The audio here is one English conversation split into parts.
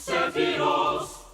Sephiroth.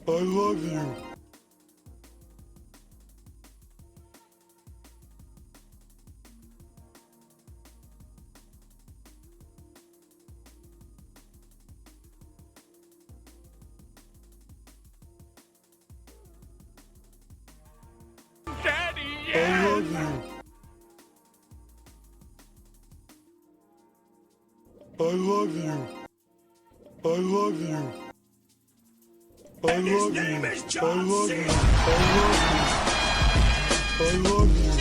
I love you. Daddy, I love you. I love you. I love you. I love you. I love you. I love you. I love you.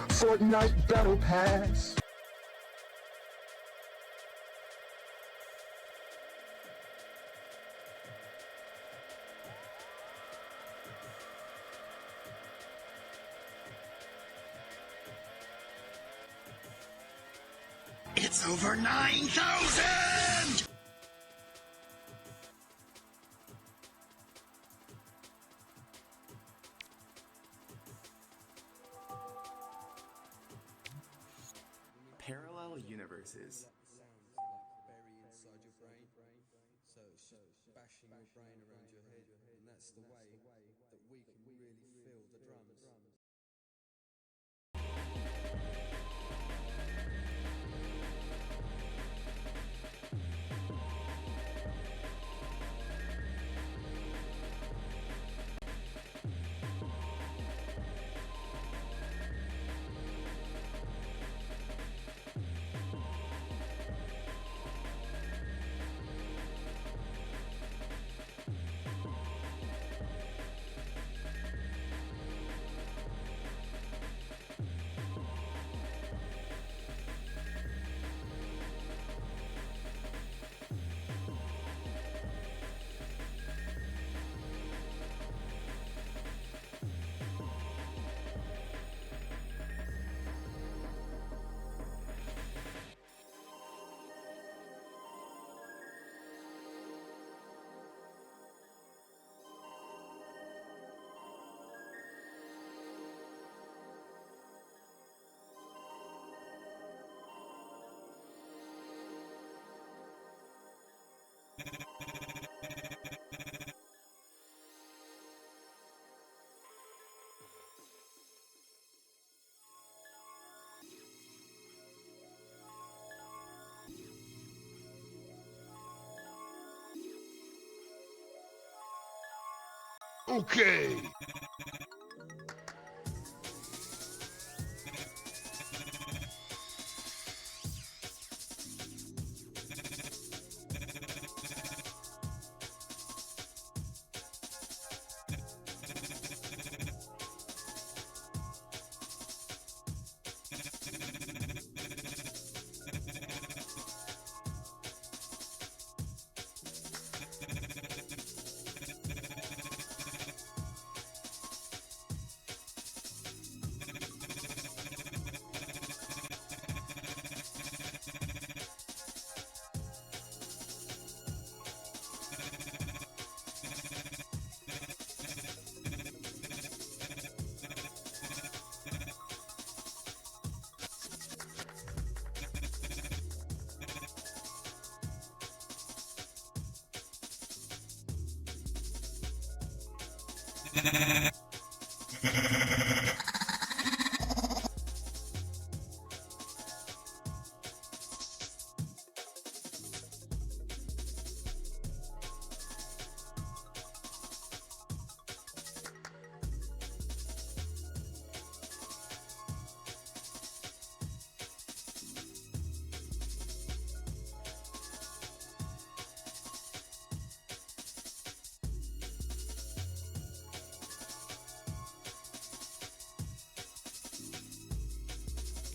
Fortnite Battle Pass. It's over 9,000! Parallel universes. Bury inside your brain, so it's just bashing your brain around your head, and that's the way that we can really feel the drums. Okay.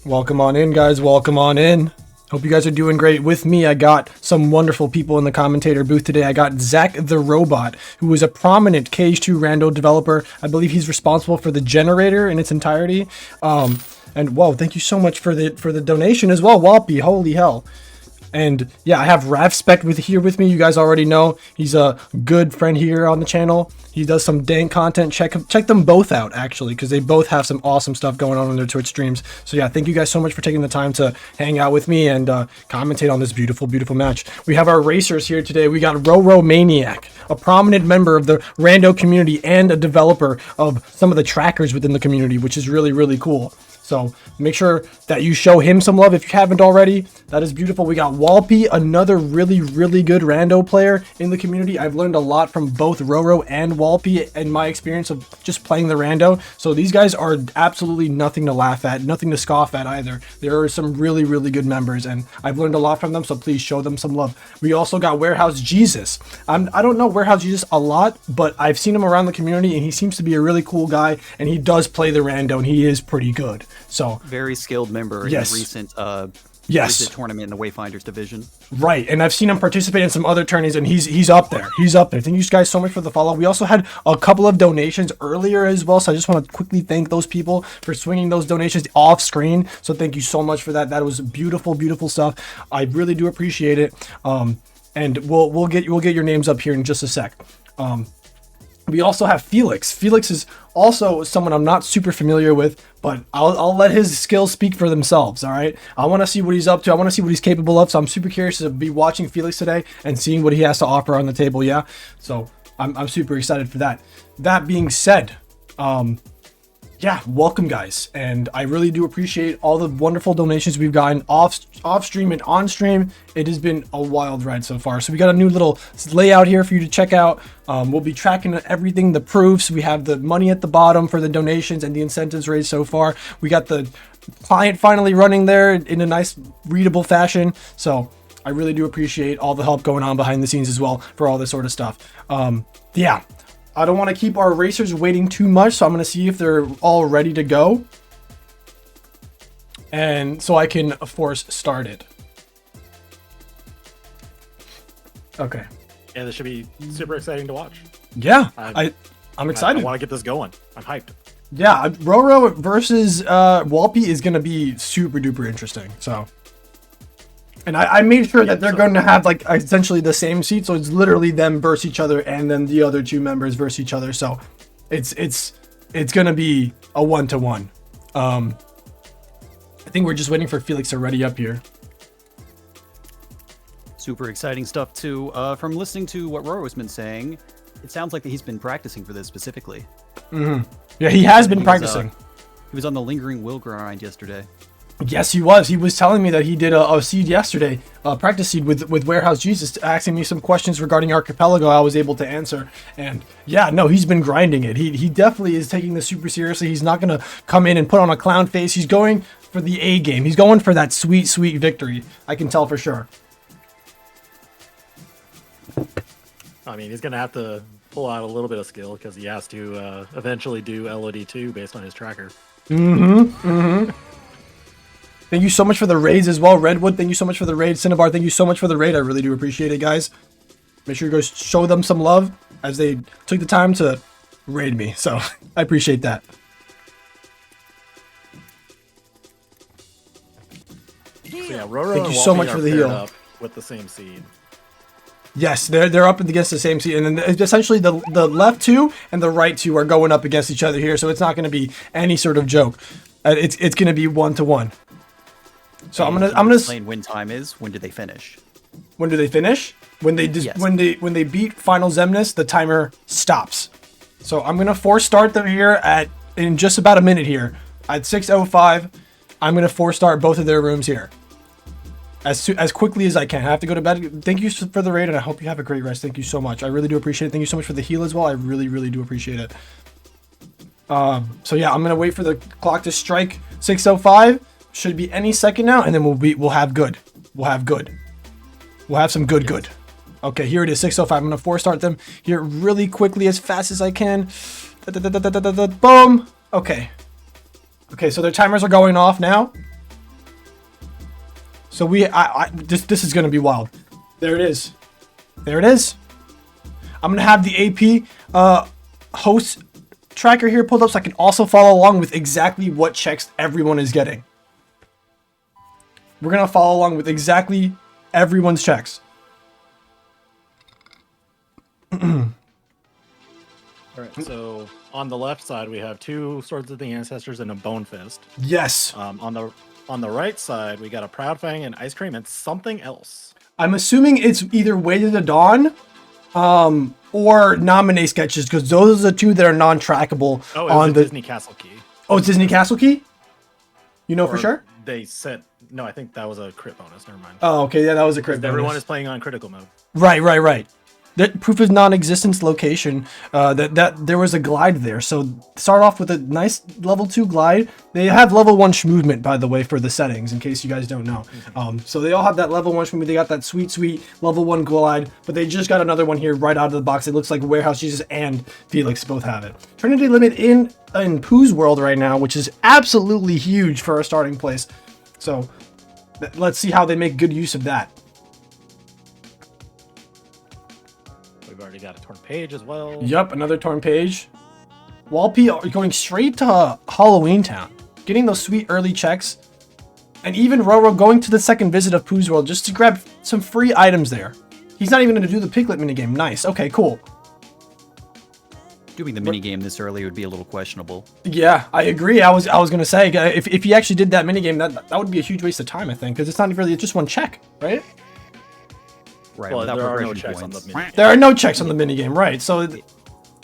Welcome on in, guys. Welcome on in. Hope you guys are doing great. With me, I got some wonderful people in the commentator booth today. I got ZakTheRobot, who is a prominent Cage 2 Rando developer. I believe he's responsible for the generator in its entirety. And whoa, thank you so much for the donation as well, Walpy. Holy hell. And yeah, I have Ravspect here with me. You guys already know he's a good friend here on the channel. He does some dank content. Check them both out, actually, because they both have some awesome stuff going on their Twitch streams. So yeah, thank you guys so much for taking the time to hang out with me and commentate on this beautiful, beautiful match. We have our racers here today. We got WaffleMagik, a prominent member of the Rando community and a developer of some of the trackers within the community, which is really, really cool. So make sure that you show him some love if you haven't already. That is beautiful. We got Walpy, another really, really good Rando player in the community. I've learned a lot from both Roro and Walpy in my experience of just playing the Rando. So these guys are absolutely nothing to laugh at, nothing to scoff at either. There are some really, really good members, and I've learned a lot from them, so please show them some love. We also got Warehouse Jesus. I don't know Warehouse Jesus a lot, but I've seen him around the community, and he seems to be a really cool guy, and he does play the Rando, and he is pretty good. So very skilled member yes. in a recent tournament in the Wayfinders division. Right, and I've seen him participate in some other tourneys, and he's up there. He's up there. Thank you guys so much for the follow. We also had a couple of donations earlier as well, so I just want to quickly thank those people for swinging those donations off screen. So thank you so much for that. That was beautiful, beautiful stuff. I really do appreciate it. And we'll get your names up here in just a sec. We also have Felix. Felix is also someone I'm not super familiar with, but I'll let his skills speak for themselves, all right? I want to see what he's up to. I want to see what he's capable of, so I'm super curious to be watching Felix today and seeing what he has to offer on the table, yeah? So I'm super excited for that. That being said, yeah, welcome guys, and I really do appreciate all the wonderful donations we've gotten off stream and on stream. It has been a wild ride so far. So we got a new little layout here for you to check out. We'll be tracking everything, the proofs. We have the money at the bottom for the donations and the incentives raised so far. We got the client finally running there in a nice readable fashion. So I really do appreciate all the help going on behind the scenes as well for all this sort of stuff. Yeah. I don't want to keep our racers waiting too much, so I'm going to see if they're all ready to go. And so I can, of course, start it. Okay. Yeah, this should be super exciting to watch. Yeah, I'm excited. I want to get this going. I'm hyped. Yeah, Roro versus Walpy is going to be super duper interesting, so... And I made sure that they're going to have like essentially the same seat, so it's literally them versus each other, and then the other two members versus each other. So it's going to be a 1-to-1. I think we're just waiting for Felix to ready up here. Super exciting stuff too. From listening to what Roro has been saying, it sounds like that he's been practicing for this specifically. Yeah, he has been practicing. He was on the lingering will grind yesterday. Yes, he was. He was telling me that he did a seed yesterday, a practice seed with Warehouse Jesus, asking me some questions regarding Archipelago. I was able to answer, and yeah, no, he's been grinding it. He definitely is taking this super seriously. He's not gonna come in and put on a clown face. He's going for the A game. He's going for that sweet, sweet victory. I can tell for sure. I mean, he's gonna have to pull out a little bit of skill because he has to eventually do LOD2 based on his tracker. Thank you so much for the raids as well, Redwood. Thank you so much for the raid, Cinnabar. Thank you so much for the raid. I really do appreciate it, guys. Make sure you go show them some love as they took the time to raid me. So I appreciate that. So yeah, Roro Thank and you so Walpy much are for the paired heal. up with the same seed. Yes, they're up against the same seed, and then essentially the left two and the right two are going up against each other here. So it's not going to be any sort of joke. It's going to be 1-1. So I'm gonna explain when time is. When do they finish? When do they finish? When they Yes. when they beat Final Zemnis, the timer stops. So I'm gonna force start them here in just about a minute here at 6:05. I'm gonna force start both of their rooms here as quickly as I can. I have to go to bed. Thank you for the raid, and I hope you have a great rest. Thank you so much. I really do appreciate it. Thank you so much for the heal as well. I really, really do appreciate it. So yeah, I'm gonna wait for the clock to strike 6:05. Should be any second now, and then we'll have good. We'll have good. We'll have some good. Okay, here it is, 6:05. I'm gonna force start them here really quickly, as fast as I can. Boom. Okay. Okay, so their timers are going off now. So this is gonna be wild. There it is. There it is. I'm gonna have the AP host tracker here pulled up so I can also follow along with exactly what checks everyone is getting. We're gonna follow along with exactly everyone's checks. All right. So on the left side, we have 2 Swords of the Ancestors and a Bone Fist. Yes. On the right side, we got a Proud Fang and Ice Cream and something else. I'm assuming it's either Way to the Dawn, or Nominate sketches, because those are the 2 that are non-trackable Oh, it on was the Disney Castle Key. Oh, it's Disney Castle Key? You know for Or sure? They said no. I think that was a crit bonus. Never mind. Oh, okay, yeah, that was a crit bonus. Everyone is playing on critical mode. Right. That proof of non-existence location, that there was a glide there. So start off with a nice level 2 glide. They have level 1 movement, by the way, for the settings, in case you guys don't know. So they all have that level 1 movement. They got that sweet level 1 glide, but they just got another one here right out of the box. It looks like Warehouse Jesus and Felix both have it. Trinity limit in Pooh's world right now, which is absolutely huge for a starting place. So let's see how they make good use of that. We've already got a torn page as well. Yep, another torn page. Walpy are going straight to Halloween Town, getting those sweet early checks, and even Roro going to the second visit of Pooh's World just to grab some free items there. He's not even going to do the Piglet minigame. Nice. Okay, cool. Doing the minigame this early would be a little questionable. Yeah, I agree. I was going to say, if he actually did that minigame, that would be a huge waste of time, I think, because it's not really just one check, right? Right, Well, without there are no progression checks on the points. mini. There are no checks on the minigame, right? So,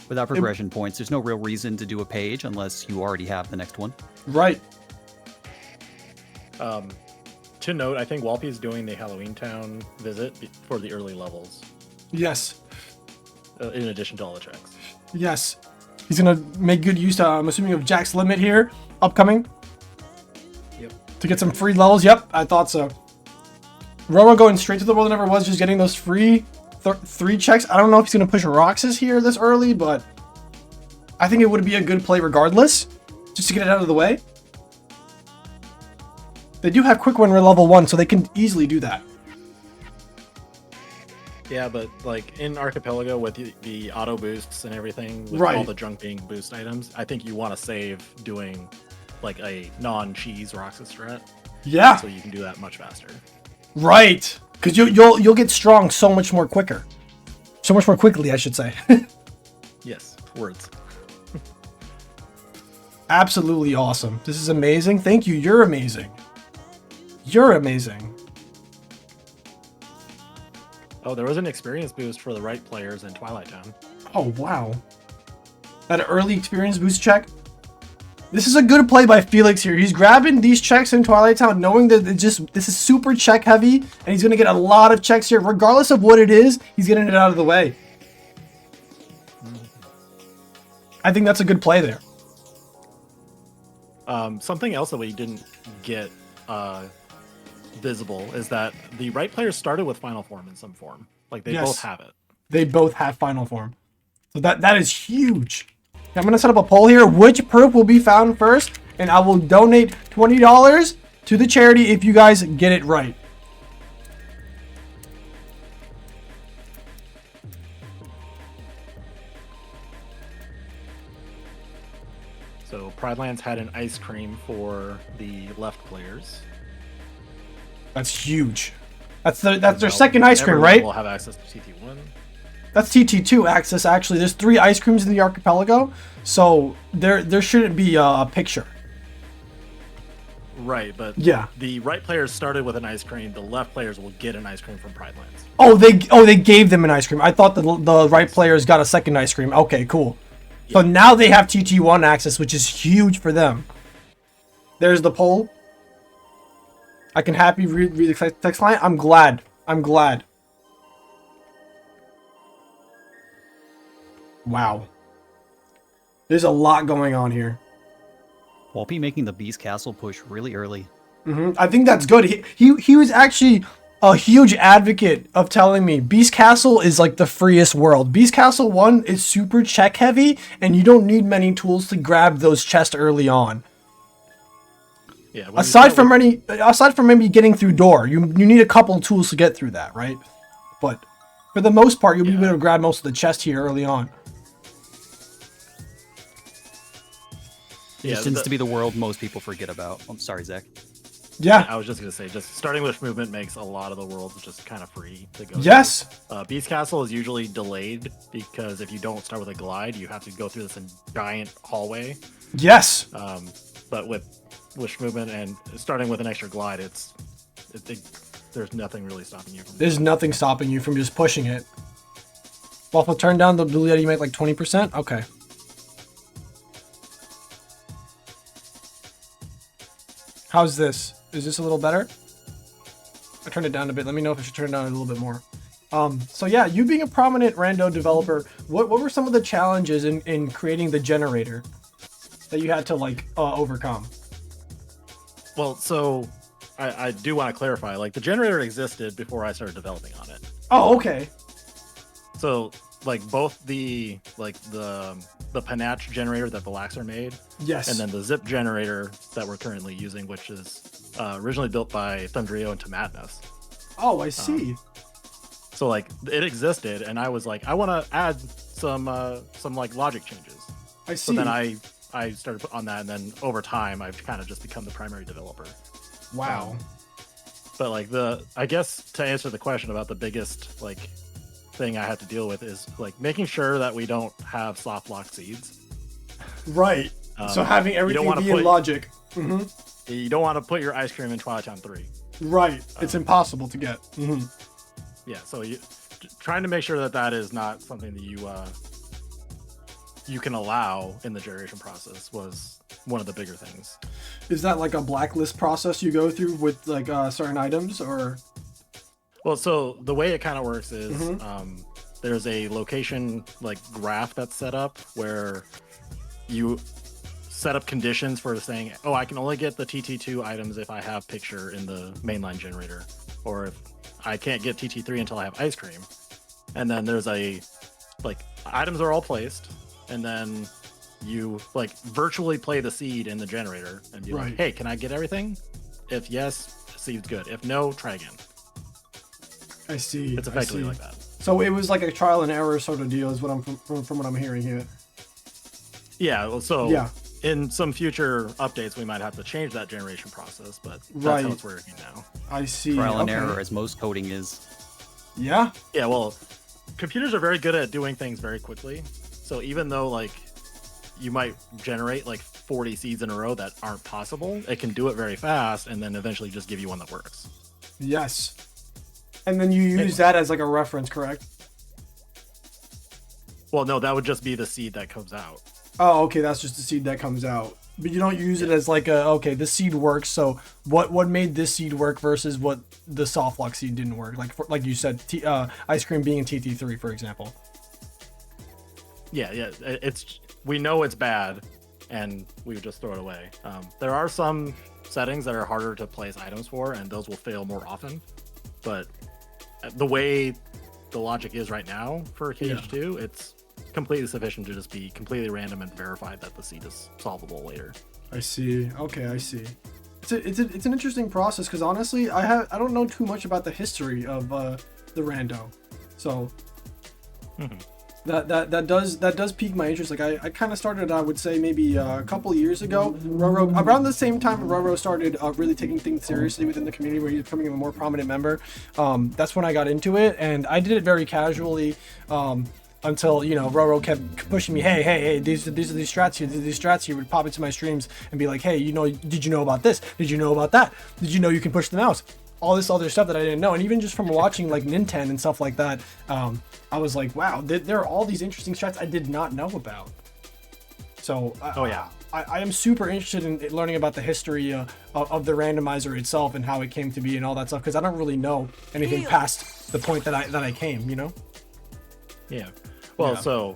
Without progression points, there's no real reason to do a page unless you already have the next one. right. To note, I think Walpy is doing the Halloween Town visit for the early levels, Yes. in addition to all the checks. Yes. He's going to make good use, I'm assuming, of Jack's Limit here, upcoming. Yep. To get some free levels. Yep, I thought so. Roro going straight to the world that never was, just getting those free 3 checks. I don't know if he's going to push Roxas here this early, but I think it would be a good play regardless, just to get it out of the way. They do have quick win level 1, so they can easily do that. Yeah, but like in Archipelago with the auto boosts and everything, with Right. all the junk being boost items, I think you want to save doing like a non-cheese Roxas strat, Yeah, so you can do that much faster. right. Because you'll get strong so much more quicker. So much more quickly, I should say. Yes, words. Absolutely awesome. This is amazing. Thank you. You're amazing. You're amazing. Oh, there was an experience boost for the right players in Twilight Town. Oh, wow. That early experience boost check? This is a good play by Felix here. He's grabbing these checks in Twilight Town, knowing that this is super check heavy, and he's going to get a lot of checks here. Regardless of what it is, he's getting it out of the way. I think that's a good play there. Something else that we didn't get visible is that the right players started with Final Form in some form. Like, they both have it. They both have Final Form. So that is huge. I'm going to set up a poll here. Which proof will be found first? And I will donate $20 to the charity if you guys get it right. So Pride Lands had an ice cream for the left players. That's huge. That's their second ice cream, right? We'll have access to TT1. That's TT2 access, actually. There's 3 ice creams in the archipelago, so there shouldn't be a picture. Right, but yeah, the right players started with an ice cream. The left players will get an ice cream from Pride Lands. Oh, they gave them an ice cream. I thought the right players got a second ice cream. Okay, cool. Yeah. So now they have TT1 access, which is huge for them. There's the poll. I can happy read the text line. I'm glad. Wow. There's a lot going on here. Walpy making the Beast Castle push really early. I think that's good. He was actually a huge advocate of telling me Beast Castle is like the freest world. Beast Castle 1 is super check heavy, and you don't need many tools to grab those chests early on. Yeah. Aside from maybe getting through door, you need a couple of tools to get through that, right? But for the most part, you'll be able to grab most of the chest here early on. It tends to be the world most people forget about. I'm sorry, Zach. Yeah. I was just going to say, just starting with movement makes a lot of the worlds just kind of free to go Yes. through. Beast Castle is usually delayed because if you don't start with a glide, you have to go through this giant hallway. Yes. But with movement and starting with an extra glide, there's nothing really stopping you from There's nothing stopping you from just pushing it. Waffle, turn down the blue Yeti, make like 20%? Okay. How's this? Is this a little better? I turned it down a bit. Let me know if I should turn it down a little bit more. So yeah, you being a prominent rando developer, what were some of the challenges in creating the generator that you had to like overcome? Well, so I do want to clarify, like the generator existed before I started developing on it. Oh, okay. So like both the Panache generator that the Laxer made, yes, and then the Zip generator that we're currently using, which is originally built by Thundrio into Madness. Oh, I see. So like it existed, and I was like, I want to add some like logic changes. I see. So then I started on that, and then over time I've kind of just become the primary developer. Wow. But like I guess to answer the question about the biggest like thing I have to deal with is like making sure that we don't have soft lock seeds. Right. So having everything be in logic. You don't want to put your ice cream in Twilight Town 3. Right. It's impossible to get. Yeah. So trying to make sure that is not something that you can allow in the generation process was one of the bigger things. Is that like a blacklist process you go through with like certain items, or? Well, so the way it kind of works is there's a location like graph that's set up where you set up conditions for saying, oh, I can only get the TT2 items if I have picture in the mainline generator, or if I can't get TT3 until I have ice cream. And then there's items are all placed, and then you like virtually play the seed in the generator and be like, hey, can I get everything? If yes, seed's good. If no, try again. I see. It's effectively like that. So it was like a trial and error sort of deal, is what I'm from what I'm hearing here. Yeah. Well, so in some future updates, we might have to change that generation process, but that's how it's working now. I see. Trial and error, as most coding is. Yeah. Yeah. Well, computers are very good at doing things very quickly. So even though like you might generate like 40 seeds in a row that aren't possible, it can do it very fast and then eventually just give you one that works. Yes. And then you use that as like a reference, correct? Well, no, that would just be the seed that comes out. Oh, okay. That's just the seed that comes out. But you don't use it as like okay, this seed works. So what made this seed work versus what the soft lock seed didn't work? Like you said, ice cream being in TT3, for example. Yeah, we know it's bad, and we would just throw it away. There are some settings that are harder to place items for, and those will fail more often. But the way the logic is right now for Cage 2, it's completely sufficient to just be completely random and verified that the seed is solvable later. I see. Okay, I see. It's an interesting process because honestly, I don't know too much about the history of the rando, so that does pique my interest. Like I kind of started, I would say maybe a couple years ago. Roro, around the same time Roro started really taking things seriously within the community, where he's becoming a more prominent member. That's when I got into it, and I did it very casually. Until Roro kept pushing me, hey, these are these strats here, these strats here. Would pop into my streams and be like, hey, did you know about this? Did you know about that? Did you know you can push the mouse? All this other stuff that I didn't know. And even just from watching like Nintendo and stuff like that, I was like, wow, there are all these interesting strats I did not know about. So I am super interested in learning about the history of the randomizer itself and how it came to be and all that stuff, because I don't really know anything past the point that I came, Yeah. Well, so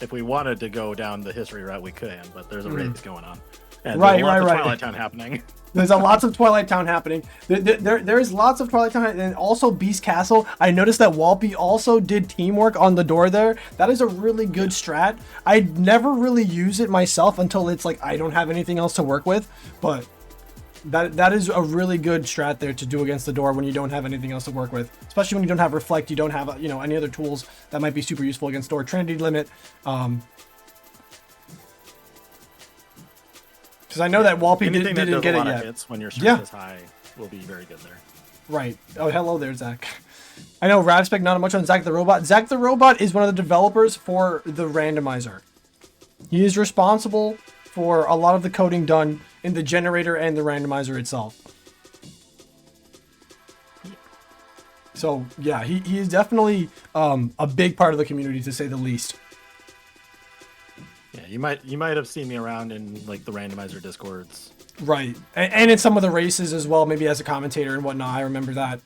if we wanted to go down the history route, we could, but there's a race going on. And Right. Twilight Town happening. There's lots of Twilight Town happening. There's lots of Twilight Town, and also Beast Castle. I noticed that Walpy also did teamwork on the door there. That is a really good strat. I'd never really use it myself until it's like I don't have anything else to work with, but that is a really good strat there to do against the door when you don't have anything else to work with, especially when you don't have Reflect, you don't have any other tools that might be super useful against door. Trinity Limit, because I know that Walpy didn't get it yet. Hits when your strength is high will be very good there. Right. Oh, hello there, Zach. I know Ravspect, not much on ZakTheRobot. ZakTheRobot is one of the developers for the randomizer. He is responsible for a lot of the coding done in the generator and the randomizer itself. So yeah, he is definitely a big part of the community, to say the least. Yeah, you might have seen me around in like the randomizer discords. Right, and in some of the races as well, maybe as a commentator and whatnot. I remember that.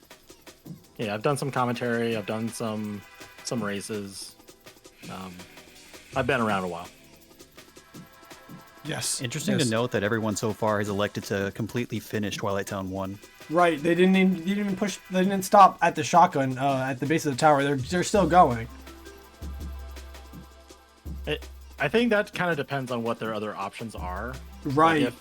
Yeah, I've done some commentary. I've done some races. I've been around a while. Yes. Interesting to note that everyone so far has elected to completely finish Twilight Town 1. Right, they didn't even push. They didn't stop at the shotgun at the base of the tower. They're still going. I think that kind of depends on what their other options are. Right. Like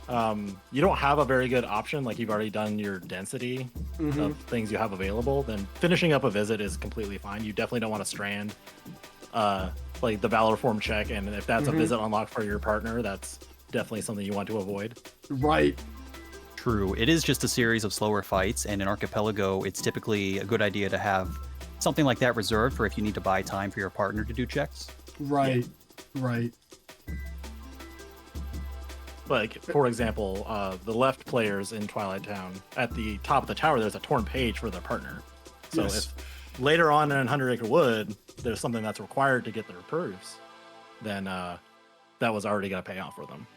if you don't have a very good option, like you've already done your density of things you have available, then finishing up a visit is completely fine. You definitely don't want to strand like the Valor Form check, and if that's a visit unlocked for your partner, that's definitely something you want to avoid. Right. True. It is just a series of slower fights, and in Archipelago, it's typically a good idea to have something like that reserved for if you need to buy time for your partner to do checks. Right. Yeah. Right. Like, for example, the left players in Twilight Town, at the top of the tower, there's a torn page for their partner. So if later on in 100 Acre Wood, there's something that's required to get their proofs, then that was already going to pay off for them.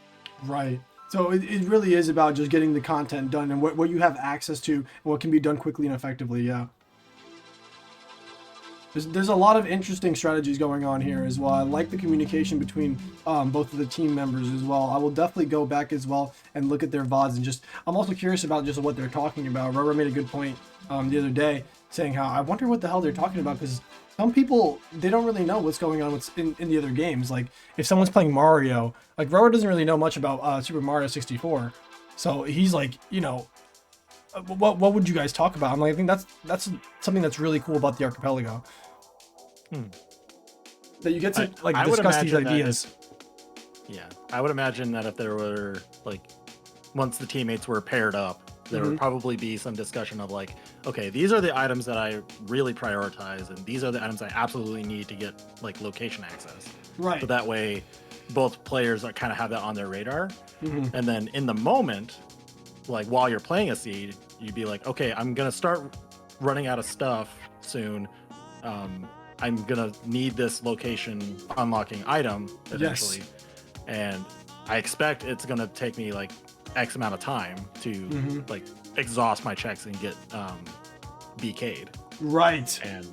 Right. So it really is about just getting the content done and what you have access to and what can be done quickly and effectively. Yeah. There's a lot of interesting strategies going on here as well. I like the communication between both of the team members as well. I will definitely go back as well and look at their VODs, and I'm also curious about just what they're talking about. Rubber made a good point the other day, saying how I wonder what the hell they're talking about, because some people, they don't really know what's going on in the other games. Like if someone's playing Mario, like Rubber doesn't really know much about Super Mario 64. So he's like, what would you guys talk about? I'm like, I think that's something that's really cool about the Archipelago. That you get to discuss these ideas. I would imagine that if there were once the teammates were paired up, there would probably be some discussion of like, okay, these are the items that I really prioritize, and these are the items I absolutely need to get location access. Right. So that way, both players kind of have that on their radar, and then in the moment, like while you're playing a seed, you'd be like, okay, I'm gonna start running out of stuff soon. I'm gonna need this location unlocking item eventually, and I expect it's gonna take me like X amount of time to like exhaust my checks and get BK'd. Right. And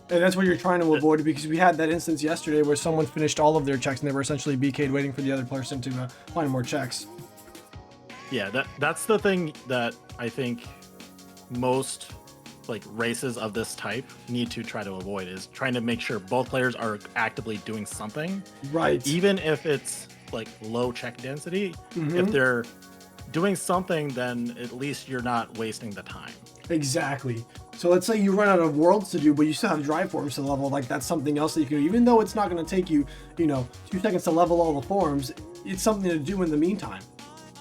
that's what you're trying to avoid, because we had that instance yesterday where someone finished all of their checks and they were essentially BK'd waiting for the other person to find more checks. yeah, that's the thing that I think most like races of this type need to try to avoid, is trying to make sure both players are actively doing something. Right. Even if it's like low check density, if they're doing something, then at least you're not wasting the time. Exactly. So let's say you run out of worlds to do, but you still have drive forms to level. Like, that's something else that you can do. Even though it's not going to take you, 2 seconds to level all the forms, it's something to do in the meantime.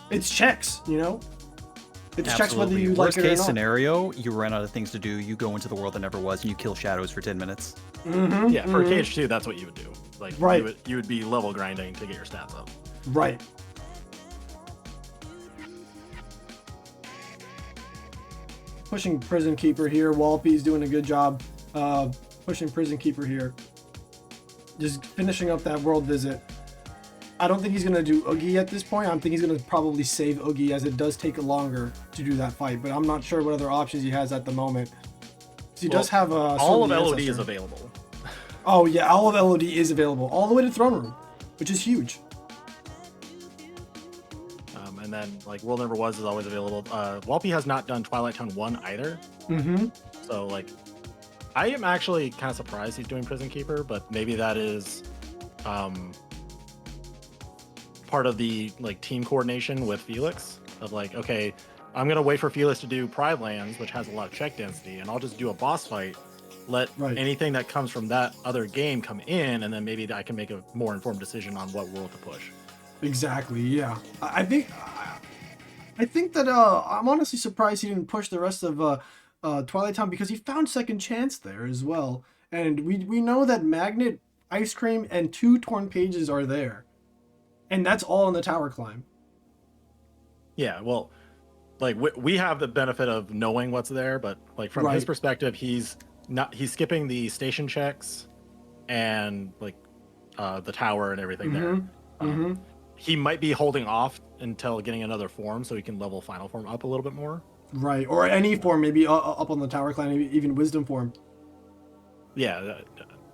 It's checks, It's checks whether Absolutely. you like Worst it or case not. scenario, you run out of things to do, you go into the world that never was, and you kill shadows for 10 minutes. Yeah, for KH2, that's what you would do. Like, Right. you would be level grinding to get your stats up. Right. Pushing Prison Keeper here. Walpy's doing a good job pushing Prison Keeper here. Just finishing up that world visit. I don't think he's going to do Oogie at this point. I think he's going to probably save Oogie, as it does take longer to do that fight. But I'm not sure what other options he has at the moment. He does have a... all of LOD is available. Oh, yeah. All of LOD is available. All the way to Throne Room, which is huge. And then, like, World Never Was is always available. Walpy has not done Twilight Town 1 either. So, like, I am actually kind of surprised he's doing Prison Keeper, but maybe that is part of the, like, team coordination with Felix. Of, like, okay, I'm going to wait for Felix to do Pride Lands, which has a lot of check density, and I'll just do a boss fight. Let anything that comes from that other game come in, and then maybe I can make a more informed decision on what world to push. Exactly, yeah. I think that I'm honestly surprised he didn't push the rest of Twilight Town, because he found Second Chance there as well. And we know that Magnet, Ice Cream, and 2 Torn Pages are there. And that's all in the tower climb. Yeah, well, like, we have the benefit of knowing what's there, but, like, from his perspective, he's skipping the station checks and, like, the tower and everything there. He might be holding off until getting another form so he can level final form up a little bit more. Right, or any form, maybe up on the tower climb, maybe even wisdom form. Yeah,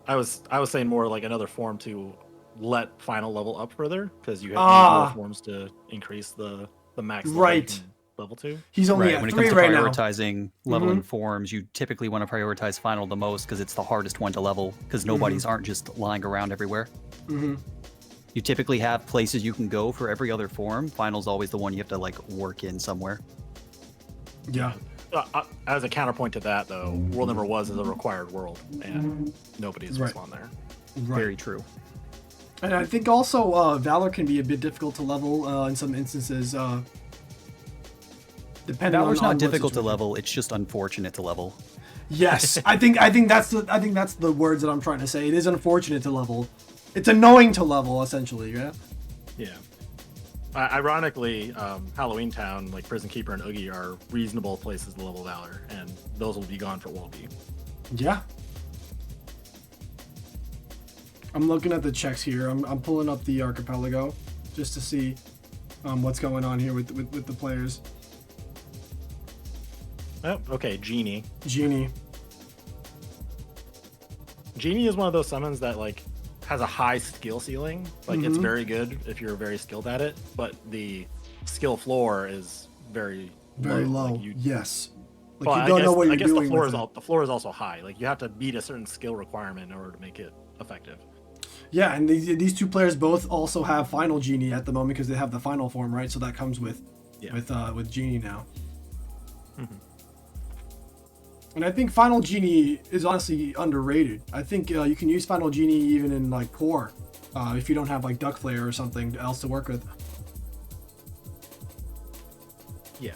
I was saying more like another form to let final level up further, because you have more forms to increase the max level to. He's only when at it 3 comes to right now. prioritizing leveling forms, you typically want to prioritize final the most, because it's the hardest one to level, because nobodies aren't just lying around everywhere. You typically have places you can go for every other form. Final's always the one you have to, like, work in somewhere. Yeah. As a counterpoint to that, though, World Never Was is a required world, and nobody's respawned there. Very true. And I think also Valor can be a bit difficult to level in some instances. Depending Valor's on not difficult to level; it's just unfortunate to level. Yes, I think that's the words that I'm trying to say. It is unfortunate to level. It's annoying to level, essentially. Yeah. Yeah. Ironically, Halloween Town, like Prison Keeper and Oogie, are reasonable places to level Valor, and those will be gone for Walpy. Yeah. I'm looking at the checks here. I'm pulling up the archipelago just to see what's going on here with the players. Oh, okay, Genie. Genie is one of those summons that, like, has a high skill ceiling. Like, it's very good if you're very skilled at it, but the skill floor is very low. Like, yes. Like, well, you don't know what you're doing. The floor is also high. Like, you have to meet a certain skill requirement in order to make it effective. Yeah, and these 2 players both also have Final Genie at the moment, because they have the final form, right? So that comes with Genie now. And I think Final Genie is honestly underrated. I think you can use Final Genie even in, like, core, if you don't have, like, Duck Flare or something else to work with. Yeah,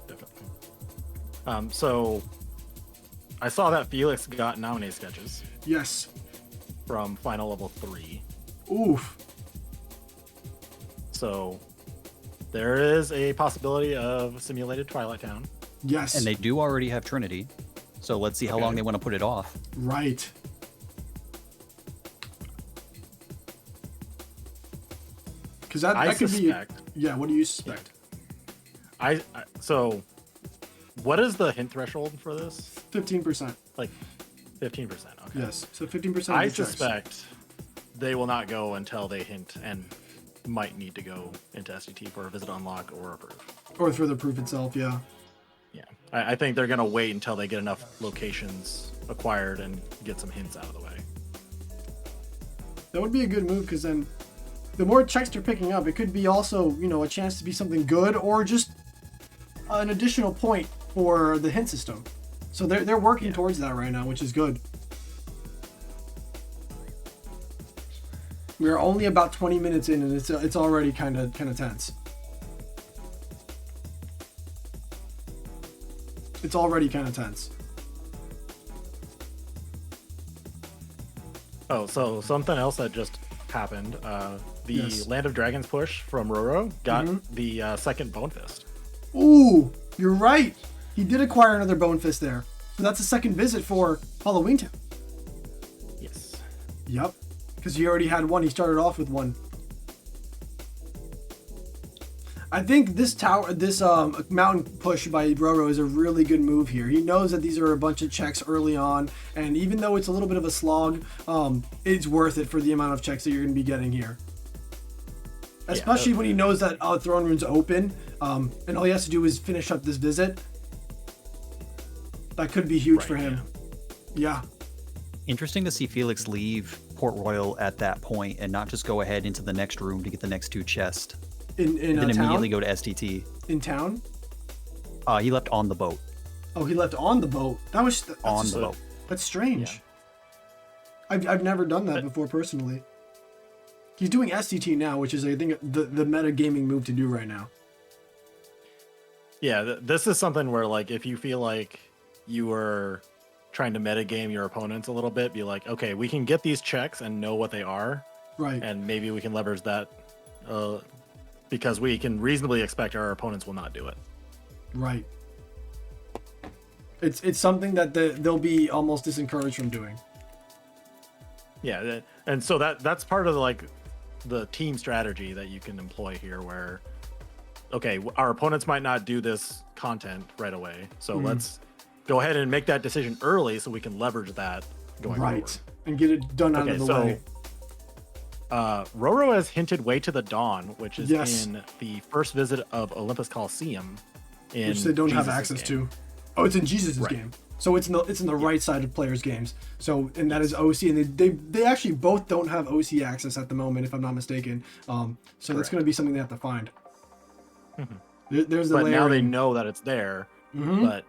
definitely. So I saw that Felix got nominee sketches. Yes. From final level 3. Oof. So there is a possibility of simulated Twilight Town. Yes. And they do already have Trinity. So let's see how long they want to put it off. Right. Because that could suspect, be. Yeah. What do you suspect? So, what is the hint threshold for this? 15%. Like 15%. Okay. Yes. So 15%. I suspect they will not go until they hint and might need to go into SDT for a visit unlock or a proof. Or for the proof itself. Yeah. Yeah. I think they're gonna wait until they get enough locations acquired and get some hints out of the way. That would be a good move because then the more checks they're picking up, it could be also, you know, a chance to be something good or just an additional point for the hint system. So they're working towards that right now, which is good. We're only about 20 minutes in, and it's already kind of tense. It's already kind of tense. Oh, so something else that just happened. The Land of Dragons push from Roro got the second Bone Fist. Ooh, you're right. He did acquire another Bone Fist there. So that's a second visit for Halloween Town. Yes. Yep. Because he already had one. He started off with one. I think this mountain push by Roro is a really good move here. He knows that these are a bunch of checks early on, and even though it's a little bit of a slog, it's worth it for the amount of checks that you're going to be getting here. Especially when he knows that Throne Room's open, and all he has to do is finish up this visit. That could be huge for him. Yeah. Interesting to see Felix leave Port Royal at that point and not just go ahead into the next room to get the next two chests. In and then town? immediately go to STT. In town? He left on the boat. Oh, he left on the boat. That's on the boat. That's strange. Yeah. I've never done that before personally. He's doing STT now, which is I think the meta gaming move to do right now. Yeah, this is something where like if you feel like you are trying to metagame your opponents a little bit, be like, okay, we can get these checks and know what they are, right? And maybe we can leverage that because we can reasonably expect our opponents will not do it. Right. It's something that they'll be almost discouraged from doing. Yeah, and so that's part of the team strategy that you can employ here, where okay, our opponents might not do this content right away, so let's go ahead and make that decision early so we can leverage that going forward. And get it done out of the way. Roro has hinted Way to the Dawn, which is in the first visit of Olympus Coliseum, which they don't have access to. Oh, it's in Jesus' game. So it's in the right side of players' games. So, and that is OC, and they actually both don't have OC access at the moment, if I'm not mistaken. So that's going to be something they have to find. There's the but layer. Now they know that it's there. But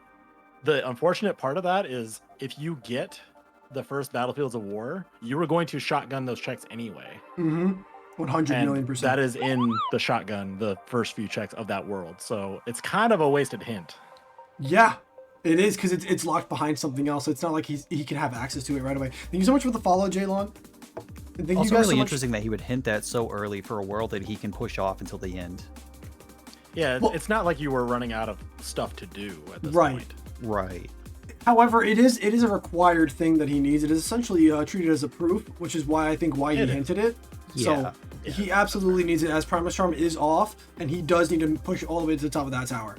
the unfortunate part of that is if you get the first Battlefields of War, you were going to shotgun those checks anyway. 100,000,000%. That is in the shotgun, the first few checks of that world. So it's kind of a wasted hint. Yeah. It is, because it's locked behind something else. It's not like he can have access to it right away. Thank you so much for the follow, Jaylon. Thank also, you guys really so interesting that he would hint that so early for a world that he can push off until the end. Yeah, well, it's not like you were running out of stuff to do at this point. Right. However, it is a required thing that he needs. It is essentially treated as a proof, which is why he hinted it. Yeah. So he absolutely needs it, as Primus Charm is off, and he does need to push all the way to the top of that tower.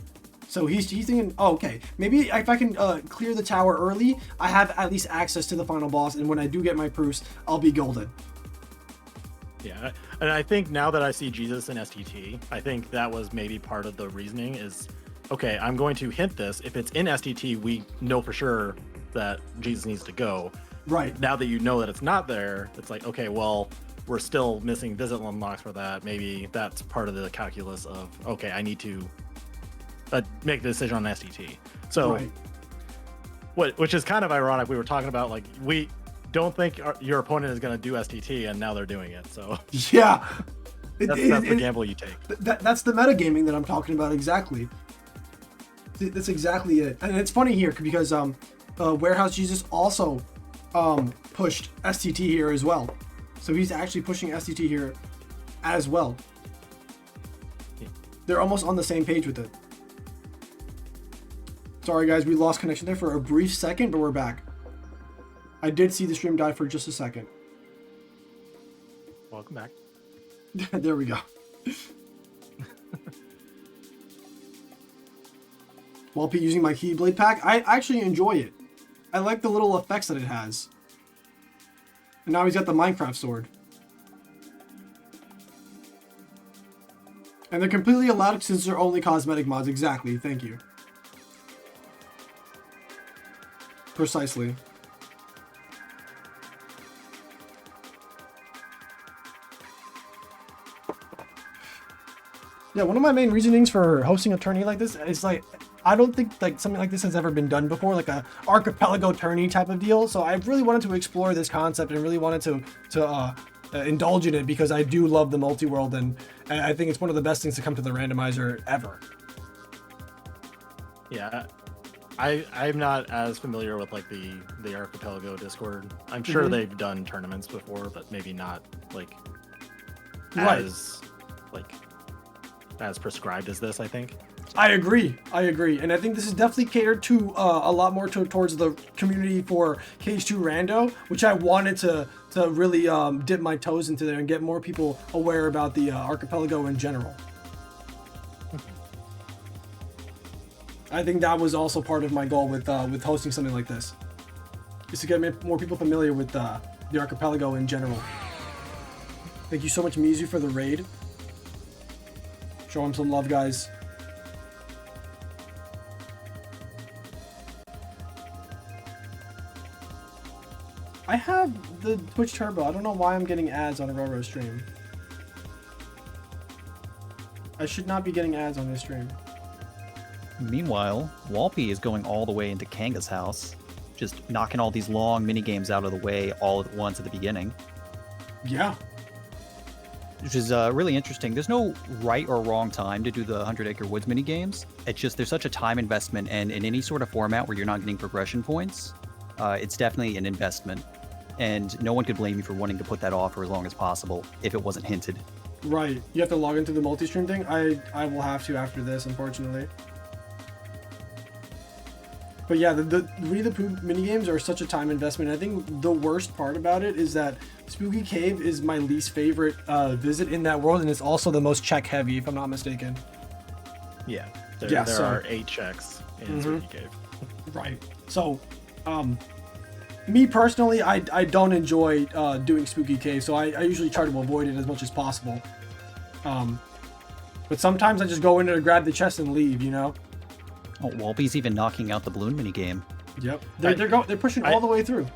So he's thinking, oh, okay, maybe if I can clear the tower early, I have at least access to the final boss, and when I do get my proofs, I'll be golden. Yeah, and I think now that I see Jesus in STT, I think that was maybe part of the reasoning is, okay, I'm going to hint this. If it's in STT, we know for sure that Jesus needs to go. Right. Now that you know that it's not there, it's like, okay, well, we're still missing visit unlocks for that. Maybe that's part of the calculus of, okay, I need to make the decision on STT. So, which is kind of ironic. We were talking about like we don't think your opponent is going to do STT, and now they're doing it. So yeah, that's the gamble you take. That's the metagaming that I'm talking about. Exactly. That's exactly it. And it's funny here because Warehouse Jesus also pushed STT here as well. So he's actually pushing STT here as well. Yeah. They're almost on the same page with it. Sorry guys, we lost connection there for a brief second, but we're back. I did see the stream die for just a second. Welcome back. There we go. Walpy using my Keyblade pack. I actually enjoy it. I like the little effects that it has. And now he's got the Minecraft sword. And they're completely allowed since they're only cosmetic mods. Exactly. Thank you. Precisely. Yeah, one of my main reasonings for hosting a tourney like this is like, I don't think like something like this has ever been done before, like a archipelago tourney type of deal. So I really wanted to explore this concept and really wanted to indulge in it because I do love the multi-world, and I think it's one of the best things to come to the randomizer ever. Yeah, I'm not as familiar with like the archipelago Discord. I'm sure they've done tournaments before, but maybe not like as like as prescribed as this, I think. I agree, and I think this is definitely catered to a lot more towards the community for Cage2 Rando, which I wanted to really dip my toes into there and get more people aware about the archipelago in general. I think that was also part of my goal with hosting something like this, is to get more people familiar with the archipelago in general. Thank you so much, Mizu, for the raid. Show him some love, guys. I have the Twitch Turbo. I don't know why I'm getting ads on a Roro stream. I should not be getting ads on this stream. Meanwhile, Walpy is going all the way into Kanga's house, just knocking all these long mini games out of the way all at once at the beginning. Yeah. Which is really interesting. There's no right or wrong time to do the 100 Acre Woods mini games. It's just there's such a time investment, and in any sort of format where you're not getting progression points, it's definitely an investment. And no one could blame you for wanting to put that off for as long as possible if it wasn't hinted. Right. You have to log into the multi-stream thing. I will have to after this, unfortunately. But yeah, the Winnie the Pooh minigames are such a time investment. I think the worst part about it is that Spooky Cave is my least favorite visit in that world, and it's also the most check heavy, if I'm not mistaken. Yeah. There are 8 checks in Spooky Cave. Right. So, me personally, I don't enjoy doing Spooky Cave, so I usually try to avoid it as much as possible. But sometimes I just go in there to grab the chest and leave, you know? Oh, Walpy's even knocking out the balloon minigame. Yep. They're pushing all the way through.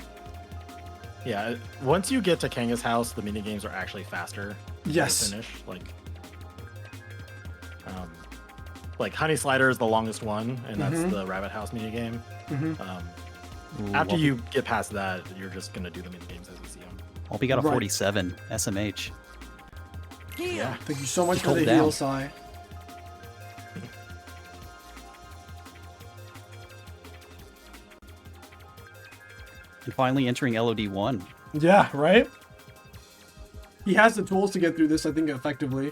Yeah, once you get to Kanga's house, the minigames are actually faster Yes. to finish. Like Honey Slider is the longest one, and that's the Rabbit House minigame. After you get past that, you're just gonna do the minigames as you see them. Walpy got a 47 SMH. Yeah. Thank you so much for Hold the down. heal, Sai. You're finally entering LOD1. Yeah, right? He has the tools to get through this, I think, effectively.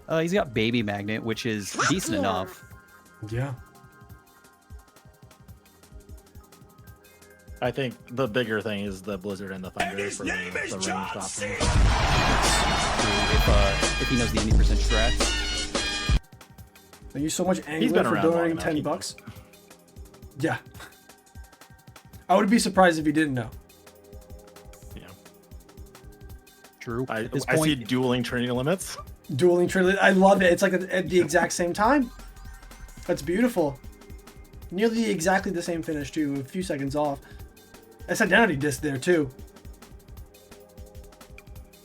He's got Baby Magnet, which is decent enough. Yeah. I think the bigger thing is the Blizzard and the Thunder for the ranged option. If he knows the 80% strats. Thank you so much, He's Angler, been for around long donating enough. 10 bucks. Yeah. I would be surprised if he didn't know. Yeah. True. I At this see point, dueling Trinity limits. Dueling Trinity. I love it. It's like at the exact same time. That's beautiful. Nearly exactly the same finish, too. A few seconds off. That's identity disc there, too.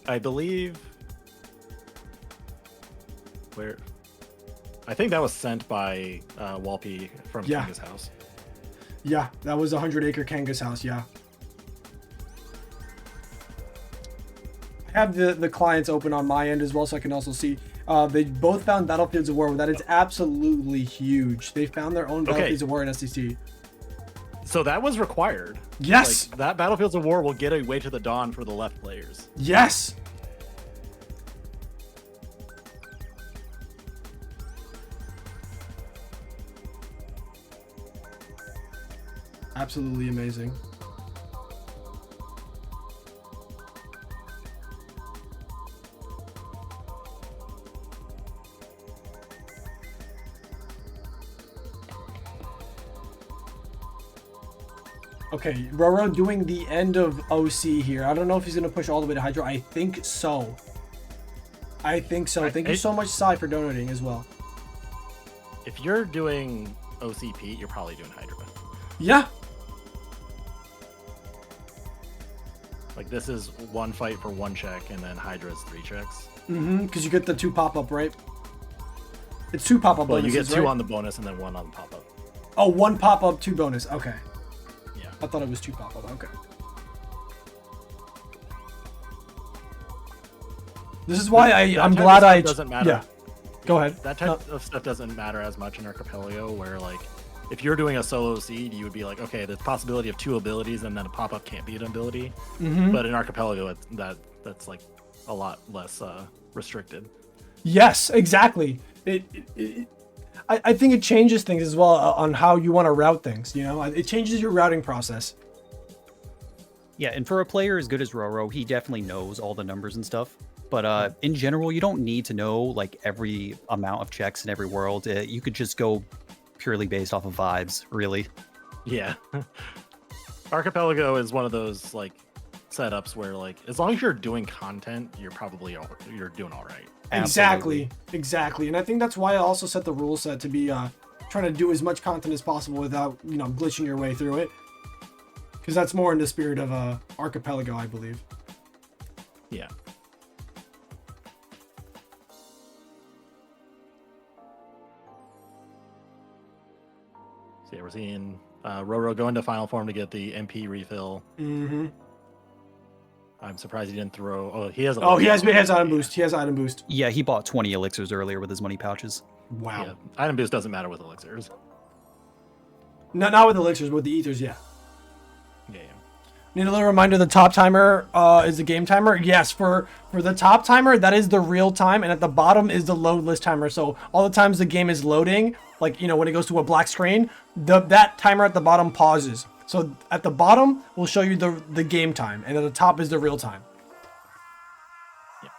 I believe. Where? I think that was sent by Walpy from Yeah. Kanga's house. Yeah, that was 100 Acre Kanga's house, yeah. I have the clients open on my end as well, so I can also see. They both found Battlefields of War. That is absolutely huge. They found their own Battlefields of War in SDT. So that was required. Yes! Like, that Battlefields of War will get a Way to the Dawn for the left players. Yes! Absolutely amazing. Okay, Roro doing the end of OC here. I don't know if he's going to push all the way to Hydro. I think so. Thank you so much, Sai, for donating as well. If you're doing OCP, you're probably doing Hydra. Yeah. Like, this is one fight for one check, and then Hydra is 3 checks. Because you get the 2 pop-up, right? It's 2 pop-up Well, bonuses, you get 2 right? on the bonus and then 1 on the pop-up. Oh, 1 pop-up, 2 bonus. Okay. Yeah. I thought it was 2 pop-up. Okay. This is why I'm glad I... Doesn't matter. Yeah. Go ahead. That type of stuff doesn't matter as much in Archipelago, where, like, if you're doing a solo seed, you would be like, okay, the possibility of 2 abilities and then a pop-up can't be an ability. But in Archipelago, that's like a lot less restricted. Yes, exactly. I think it changes things as well on how you want to route things. You know, it changes your routing process. Yeah, and for a player as good as Roro, he definitely knows all the numbers and stuff. But in general, you don't need to know like every amount of checks in every world. You could just go purely based off of vibes, really. Yeah. Archipelago is one of those like setups where, like, as long as you're doing content, you're doing all right. Exactly. And I think that's why I also set the rule set to be trying to do as much content as possible without, you know, glitching your way through it. Because that's more in the spirit of Archipelago, I believe. Yeah. So yeah, we're seeing Roro go into final form to get the MP refill. I'm surprised he didn't throw. Oh, he has. He has item boost. He has item boost. Yeah, he bought 20 elixirs earlier with his money pouches. Wow. Yeah, item boost doesn't matter with elixirs. Not with elixirs, but with the ethers, yeah. Yeah. Need a little reminder, the top timer is the game timer. Yes, for the top timer, that is the real time, and at the bottom is the load list timer. So all the times the game is loading, like, you know, when it goes to a black screen, that timer at the bottom pauses. So at the bottom will show you the game time, and at the top is the real time. Yeah.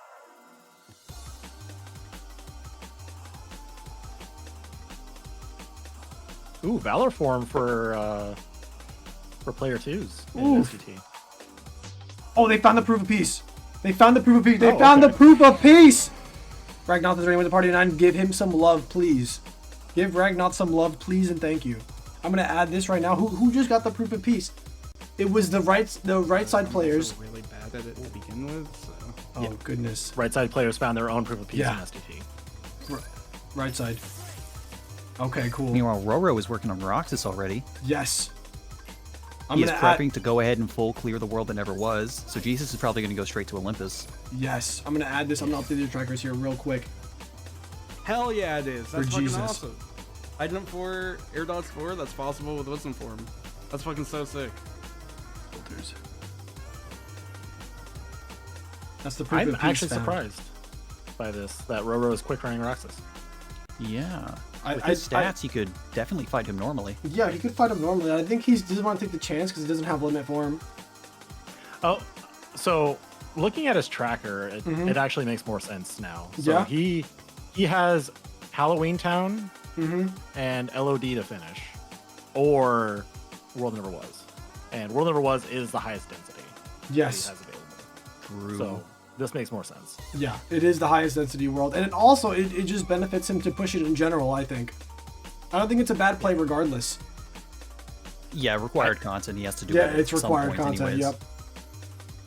Ooh, Valor form for player 2s in STT. Oh, they found the proof of peace. They found the proof of peace. They found the proof of peace. Ragnath is ready with the party 9. Give him some love, please. Give Ragnath some love, please, and thank you. I'm gonna add this right now. Who just got the proof of peace? It was the right side players. Really bad at it to begin with. So. Oh goodness. Right side players found their own proof of peace in STT. Right side. Okay, cool. Meanwhile, Roro is working on Roxas already. Yes. He is prepping to go ahead and full clear the world that never was. So Jesus is probably going to go straight to Olympus. Yes. I'm going to add this. I'm going to update your trackers here real quick. Hell yeah, it is. That's For fucking Jesus. awesome. Item 4, Air Dots 4, that's possible with Wisdom Form. That's fucking so sick. Filters. That's the proof I'm of peace actually found. surprised by this, that Roro is quick running Roxas. Yeah. With his stats, he could definitely fight him normally. Yeah, he could fight him normally. I think he doesn't want to take the chance because he doesn't have limit for him. Oh, so looking at his tracker, it actually makes more sense now. So Yeah. he has Halloween Town and LOD to finish, or World Never Was, and World Never Was is the highest density Yes. that he has available. True. So this makes more sense. Yeah, it is the highest density world. And it just benefits him to push it in general, I think. I don't think it's a bad play regardless. Yeah, required content. He has to do Yeah, it it's at some required point content, anyways. yep.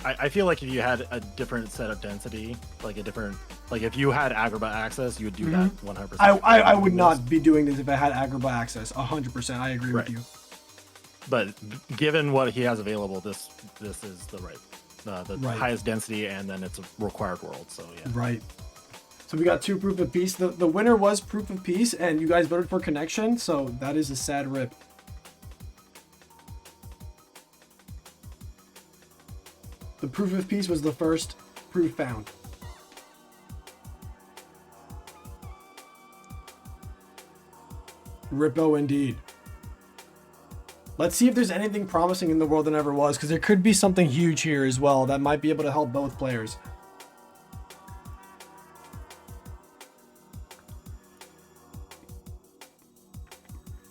I feel like if you had a different set of density, like if you had Agrabah access, you would do that 100%. I would not be doing this if I had Agrabah access. 100%. I agree with you. But given what he has available, this is the highest density, and then it's a required world. So yeah. Right. So we got 2 proof of peace. The winner was proof of peace, and you guys voted for connection. So that is a sad rip. The proof of peace was the first proof found. Rippo indeed. Let's see if there's anything promising in the world that never was, because there could be something huge here as well that might be able to help both players.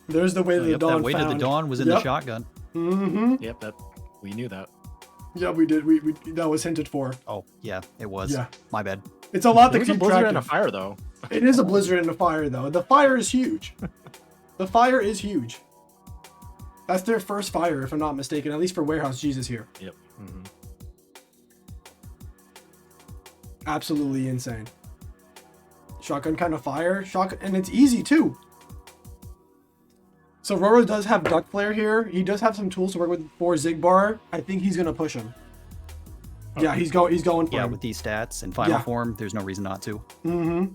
There's the way to the dawn. That way to the dawn was in the shotgun. Mm-hmm. Yep, we knew that. Yeah, we did. We that was hinted for. Oh, yeah, it was. Yeah. My bad. It's a lot to It was a keep blizzard track and a of. fire, though. It is a blizzard and a fire, though. The fire is huge. The fire is huge. That's their first fire, if I'm not mistaken, at least for Warehouse Jesus here. Yep. Mm-hmm. Absolutely insane. Shotgun kind of fire. Shotgun, and it's easy, too. So Roro does have Duck Flare here. He does have some tools to work with for Zigbar. I think he's going to push him. Yeah, he's going for Yeah, him. with these stats in final Yeah. form, there's no reason not to. Mm-hmm.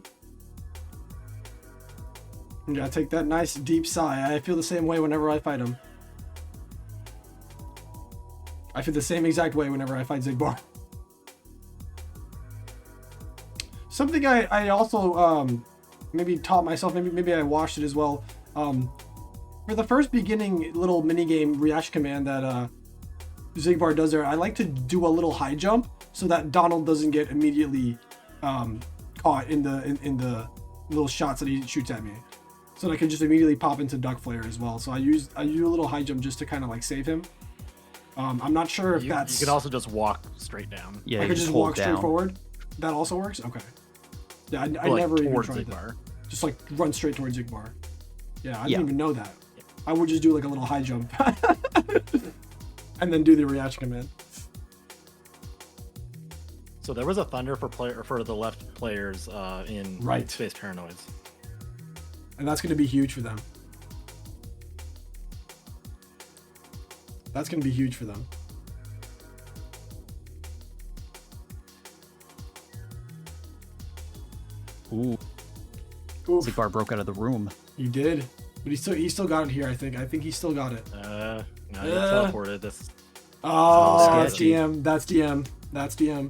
Yeah, take that nice deep sigh. I feel the same way whenever I fight him. I feel the same exact way whenever I fight Zigbar. Something I also maybe taught myself, maybe I watched it as well. For the first beginning little mini game reaction command that Zigbar does there, I like to do a little high jump so that Donald doesn't get immediately caught in the little shots that he shoots at me. So that I can just immediately pop into Duck Flare as well. So I do a little high jump just to kind of like save him. I'm not sure if that's... You can also just walk straight down. Yeah, I you could just walk hold straight down. forward. That also works? Okay. Yeah, I Like, never even towards tried Zigbar. that. Just like run straight towards Zigbar. Yeah, I Yeah. didn't even know that. I would just do like a little high jump. And then do the reaction command. So there was a thunder for the left players in Right. Space Paranoids. And that's going to be huge for them. That's going to be huge for them. Ooh, Oof, Zigbar broke out of the room. he did. But he still got it here, I think. I think he still got it. No, you teleported. This. Oh, Oh, that's sketchy. DM. That's DM. That's DM.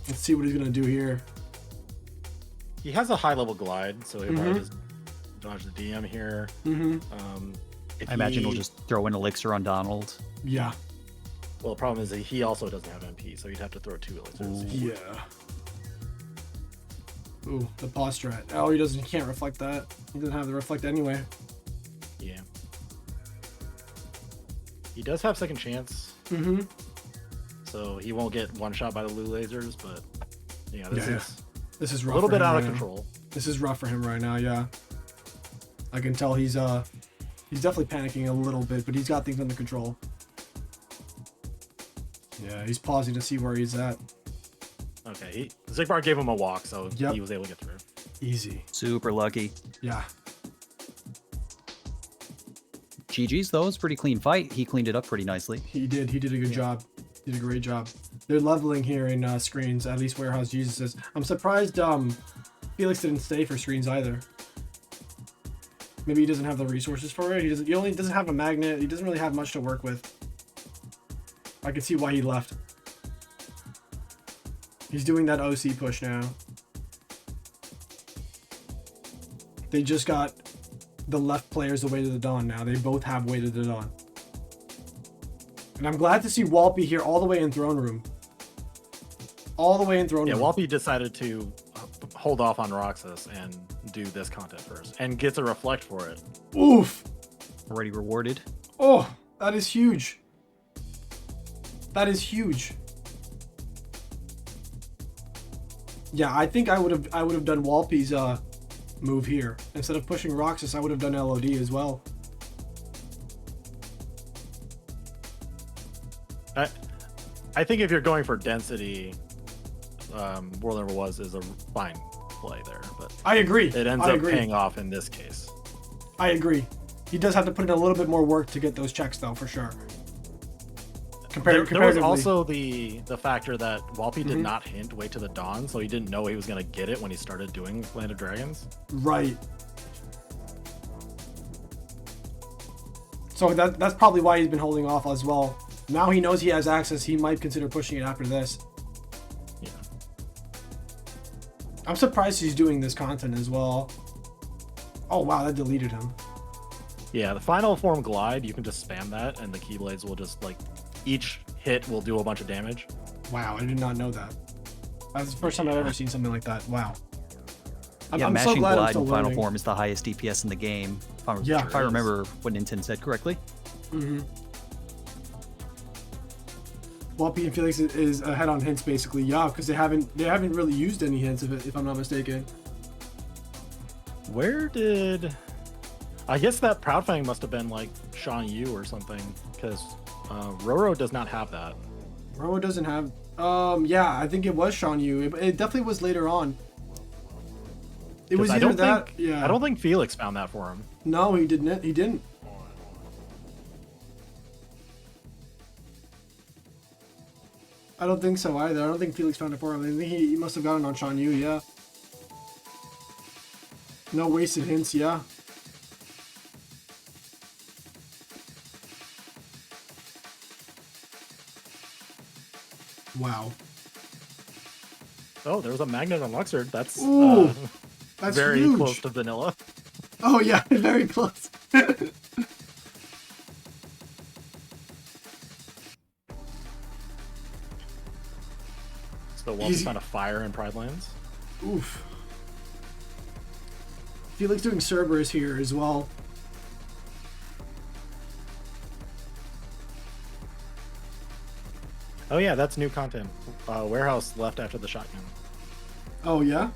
Let's see what he's going to do here. He has a high level glide, so he'll probably just dodge the DM here. Mm-hmm. If I imagine he- he'll just throw an elixir on Donald. Yeah. Well, the problem is that he also doesn't have MP, so he'd have to throw 2 elixirs. Yeah. Ooh, the pause strat. Oh, he can't reflect that. He doesn't have the reflect anyway. Yeah. He does have second chance, Mm-hmm. so he won't get one shot by the Lou lasers, but yeah, this Yeah. is This is a rough. little for bit him out right of now. control. This is rough for him right now, yeah. I can tell he's definitely panicking a little bit, but he's got things under control. Yeah, he's pausing to see where he's at. Okay, Zigbar gave him a walk, so Yep. he was able to get through. Easy. Super lucky. Yeah. GG's though, it's a pretty clean fight. He cleaned it up pretty nicely. He did a good job. Did a great job. They're leveling here in screens, at least Warehouse Jesus is. I'm surprised Felix didn't stay for screens either. Maybe he doesn't have the resources for it. He only doesn't have a magnet. He doesn't really have much to work with. I can see why he left. He's doing that OC push now. They just got the left players the way to the dawn now. They both have way to the dawn. And I'm glad to see Walpy here all the way in throne room. All the way in throne Yeah, room. Walpy decided to hold off on Roxas and do this content first, and gets a reflect for it. Oof. Already rewarded. Oh, that is huge. That is huge. Yeah, I think I would have done Walpy's move here. Instead of pushing Roxas, I would have done LOD as well. I think if you're going for density, World Number Was is a fine play there, but I agree. it ends I up agree. paying off in this case. I agree. He does have to put in a little bit more work to get those checks, though, for sure. There was Comparatively. also the factor that Walpy Mm-hmm. did not hint Wait to the Dawn, so he didn't know he was going to get it when he started doing Land of Dragons. Right. So that's probably why he's been holding off as well. Now he knows he has access. He might consider pushing it after this. Yeah. I'm surprised he's doing this content as well. Oh wow, that deleted him. Yeah, the final form glide, you can just spam that, and the Keyblades will just, like, each hit will do a bunch of damage. Wow, I did not know that. That's the first time I've ever seen something like that. Wow. I'm so mashing glad I'm glide still in final learning. form is the highest DPS in the game. Yeah. If I remember what Nintendo said correctly. Wappy and Felix is ahead on hints basically, yeah, because they haven't really used any hints if I'm not mistaken. Where did... I guess that Proudfang must have been like Sean Yu or something, because Roro does not have that. Roro doesn't have... yeah, I think it was Sean Yu. It definitely was later on. It was either that... yeah. I don't think Felix found that for him. No, he didn't. He didn't. I don't think so either. I don't think Felix found it for him. I think he must have gotten on Sean Yu, yeah. No wasted hints, yeah. Wow. Oh, there was a magnet on Luxord. That's, Ooh, that's very huge. close to vanilla. Oh yeah, very close. So Waffle's found a fire in Pride Lands. Oof. Felix doing Cerberus here as well. Oh yeah, that's new content. Warehouse left after the shotgun. Oh yeah?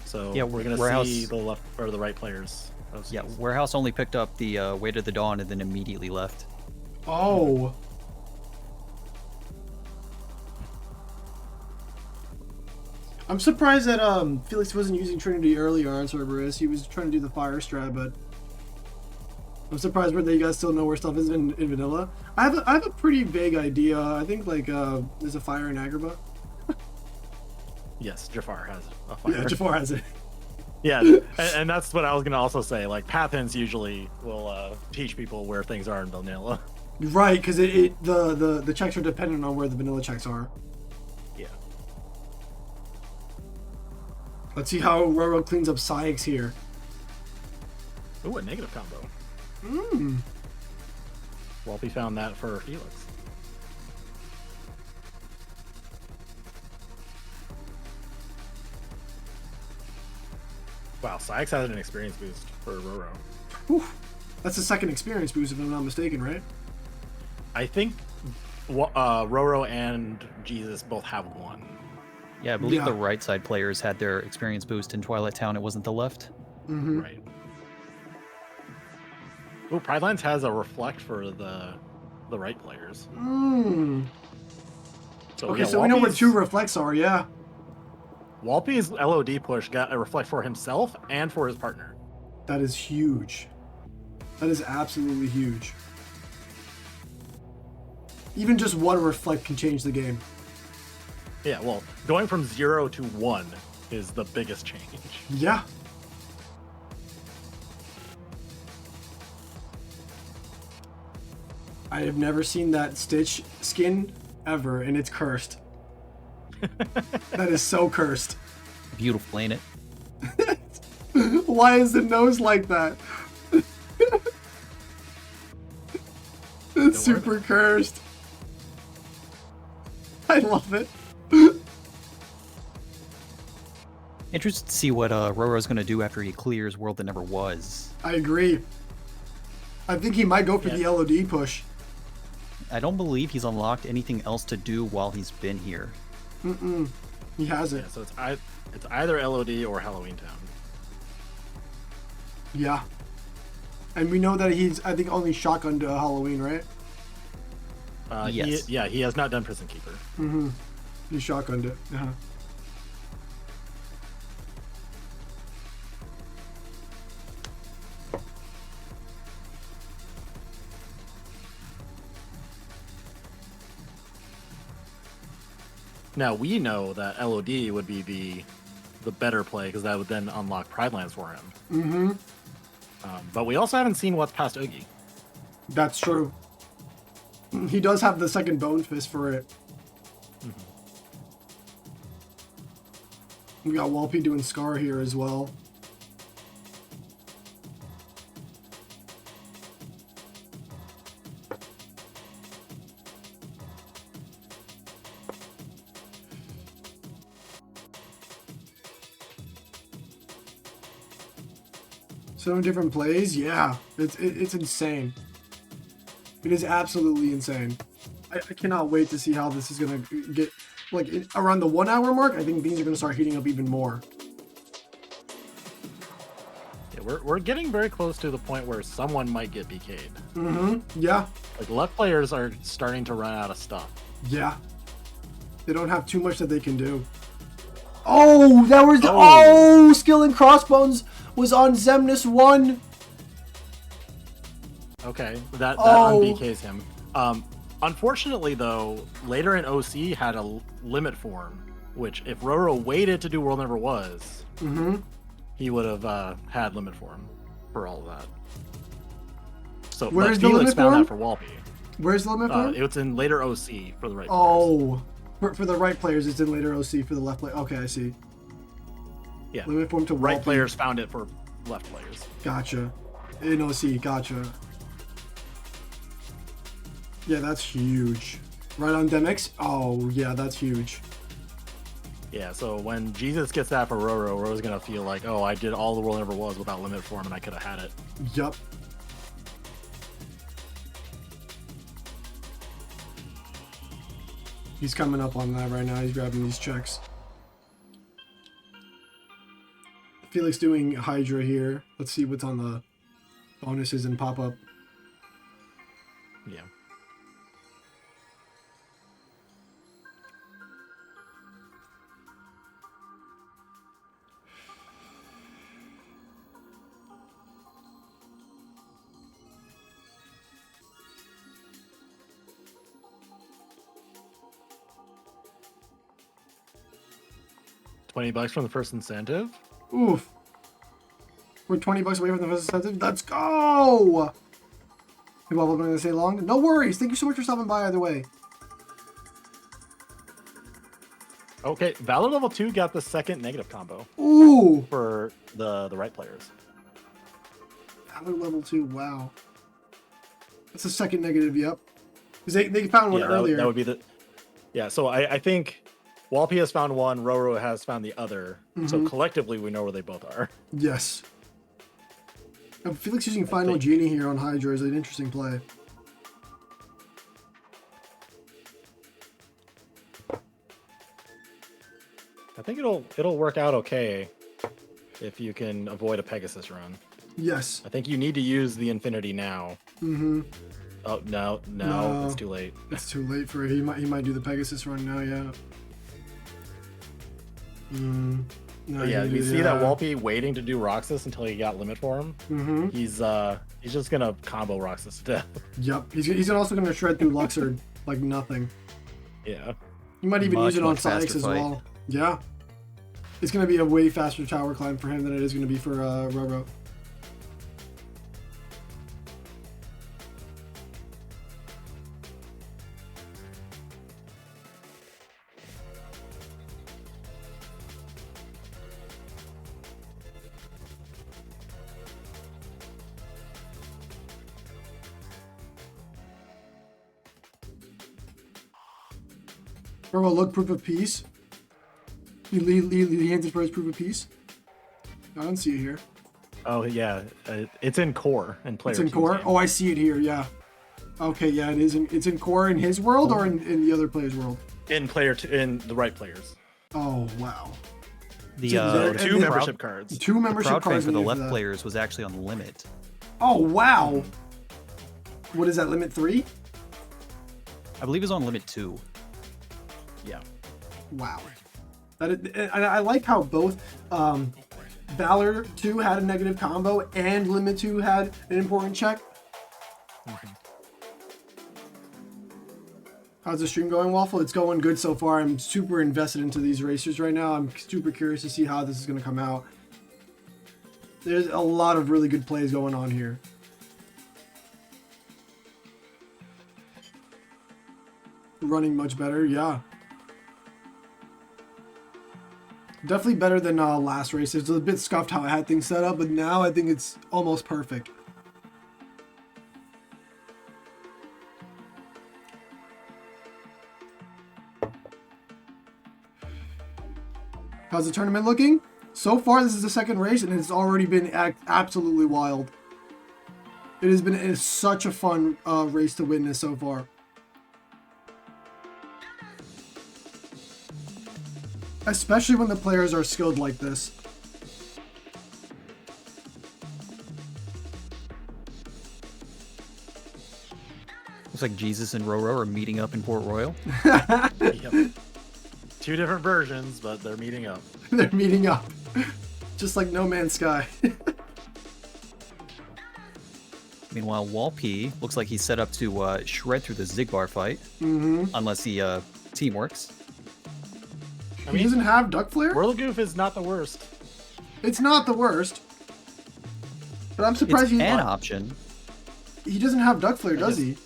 So Yeah, we're gonna Warehouse- see the left or the right players. Yeah, Warehouse only picked up the Way to the Dawn and then immediately left. Oh. I'm surprised that Felix wasn't using Trinity earlier on Cerberus. He was trying to do the fire strat, but I'm surprised that you guys still know where stuff is in vanilla. I have a pretty vague idea. I think like there's a fire in Agrabah. Yes, Jafar has a fire. Yeah, Jafar has it. Yeah, and that's what I was gonna also say. Like path hints usually will teach people where things are in vanilla. Right, because the checks are dependent on where the vanilla checks are. Yeah. Let's see how Roro cleans up Syx here. Ooh, a negative combo. Hmm. Walpy found that for Felix. Wow, Syx has an experience boost for Roro. Whew. That's the second experience boost if I'm not mistaken, right? I think Roro and Jesus both have one. Yeah, I believe Yeah. the right side players had their experience boost in Twilight Town. It wasn't the left. Mm-hmm. Right. Ooh, Pride Lands has a reflect for the right players. Mm. Okay, yeah, so we know where Walpy's- two reflects are, yeah. Walpy's LOD push got a reflect for himself and for his partner. That is huge. That is absolutely huge. Even just one reflect can change the game. Yeah, well, going from 0 to 1 is the biggest change. Yeah. I have never seen that Stitch skin ever, and it's cursed. That is so cursed. Beautiful, ain't it? Why is the nose like that? It's super cursed. I love it. Interested to see what Roro's going to do after he clears World That Never Was. I agree. I think he might go for the LOD push. I don't believe he's unlocked anything else to do while he's been here. Mm-mm. He hasn't. Yeah, so it's either LOD or Halloween Town. Yeah. And we know that he's, I think, only shotgunned to Halloween, right? Yes. He has not done Prison Keeper. Mm-hmm. He shotgunned it. Yeah. Now we know that LOD would be the better play because that would then unlock Pride Lands for him. Mm-hmm. But we also haven't seen what's past Oogie. That's true. He does have the second bone fist for it. We got Walpy doing Scar here as well. 7 different plays. Yeah, it's insane. It is absolutely insane. I cannot wait to see how this is gonna get. Like around the 1 hour mark, I think things are gonna start heating up even more. Yeah, we're getting very close to the point where someone might get BK'd. Mm-hmm. Yeah. Like left players are starting to run out of stuff. Yeah. They don't have too much that they can do. Oh, that was oh, skill and crossbones was on Xemnas 1. Okay, that un-BKs him. Unfortunately, though, later in OC had a limit form, which if Roro waited to do World Never Was, he would have had limit form for all of that. So where's the Felix limit found form? that for Walpy. Where's the limit form? It's in later OC for the right players. Oh, for the right players, it's in later OC for the left player. Okay, I see. Yeah. Limit form to right Walpy. players found it for left players. Gotcha. In OC, gotcha. Yeah, that's huge. Right on Demix? Oh, yeah, that's huge. Yeah, so when Jesus gets that for Roro, Roro's gonna feel like, oh, I did all the world ever was without limit form and I could have had it. Yup. He's coming up on that right now. He's grabbing these checks. Felix doing Hydra here. Let's see what's on the bonuses and pop-up. Yeah. $20 from the first incentive. Oof. We're 20 bucks away from the first incentive. Let's go! Hey, Bob, I'm going to stay long. No worries. Thank you so much for stopping by either way. Okay, Valor level 2 got the second negative combo. Ooh! For the right players. Valor level 2, wow. That's the second negative, yep. Because they found one earlier. That would be the... Yeah, so I think Walpy has found one, Roro has found the other. So collectively, we know where they both are. Yes. Felix using Final Genie here on Hydra is an interesting play. I think it'll work out okay if you can avoid a Pegasus run. Yes. I think you need to use the Infinity now. Oh no, it's too late. It's too late for it. He might do the Pegasus run now, yeah. No, yeah, you see that Walpy waiting to do Roxas until he got limit for him. He's just gonna combo Roxas to death. Yep, he's also gonna shred through Luxord like nothing. Yeah. You might even use it on Sonics as fight. well. Yeah. It's gonna be a way faster tower climb for him than it is gonna be for Roro. Roro, look, proof of peace. He hands it for his proof of peace. I don't see it here. Oh yeah, it's in core and player. It's in core. Oh, I see it here. Yeah. Okay, yeah, it is. It's in core in his world or in the other player's world. In in the right players. Oh wow. The two membership cards. Two membership Proud cards for the needed left that. players was actually on limit. Oh wow. What is that? Limit 3? I believe it was on limit 2. Yeah. Wow. And I like how both Valor 2 had a negative combo and Limit 2 had an important check. How's the stream going, Waffle? It's going good so far. I'm super invested into these racers right now. I'm super curious to see how this is going to come out. There's a lot of really good plays going on here. Running much better, yeah. Definitely better than last race. It's a bit scuffed how I had things set up, but now I think it's almost perfect. How's the tournament looking? So far, this is the second race, and it's already been absolutely wild. It's such a fun race to witness so far. Especially when the players are skilled like this. Looks like Jesus and Roro are meeting up in Port Royal. Yep. Two different versions, but they're meeting up. They're meeting up. Just like No Man's Sky. Meanwhile, Walpy looks like he's set up to shred through the Zigbar fight. Unless he team works. He doesn't have Duck Flare? Whirl Goof is not the worst. It's not the worst. But I'm surprised It's an option. He doesn't have Duck Flare, does he?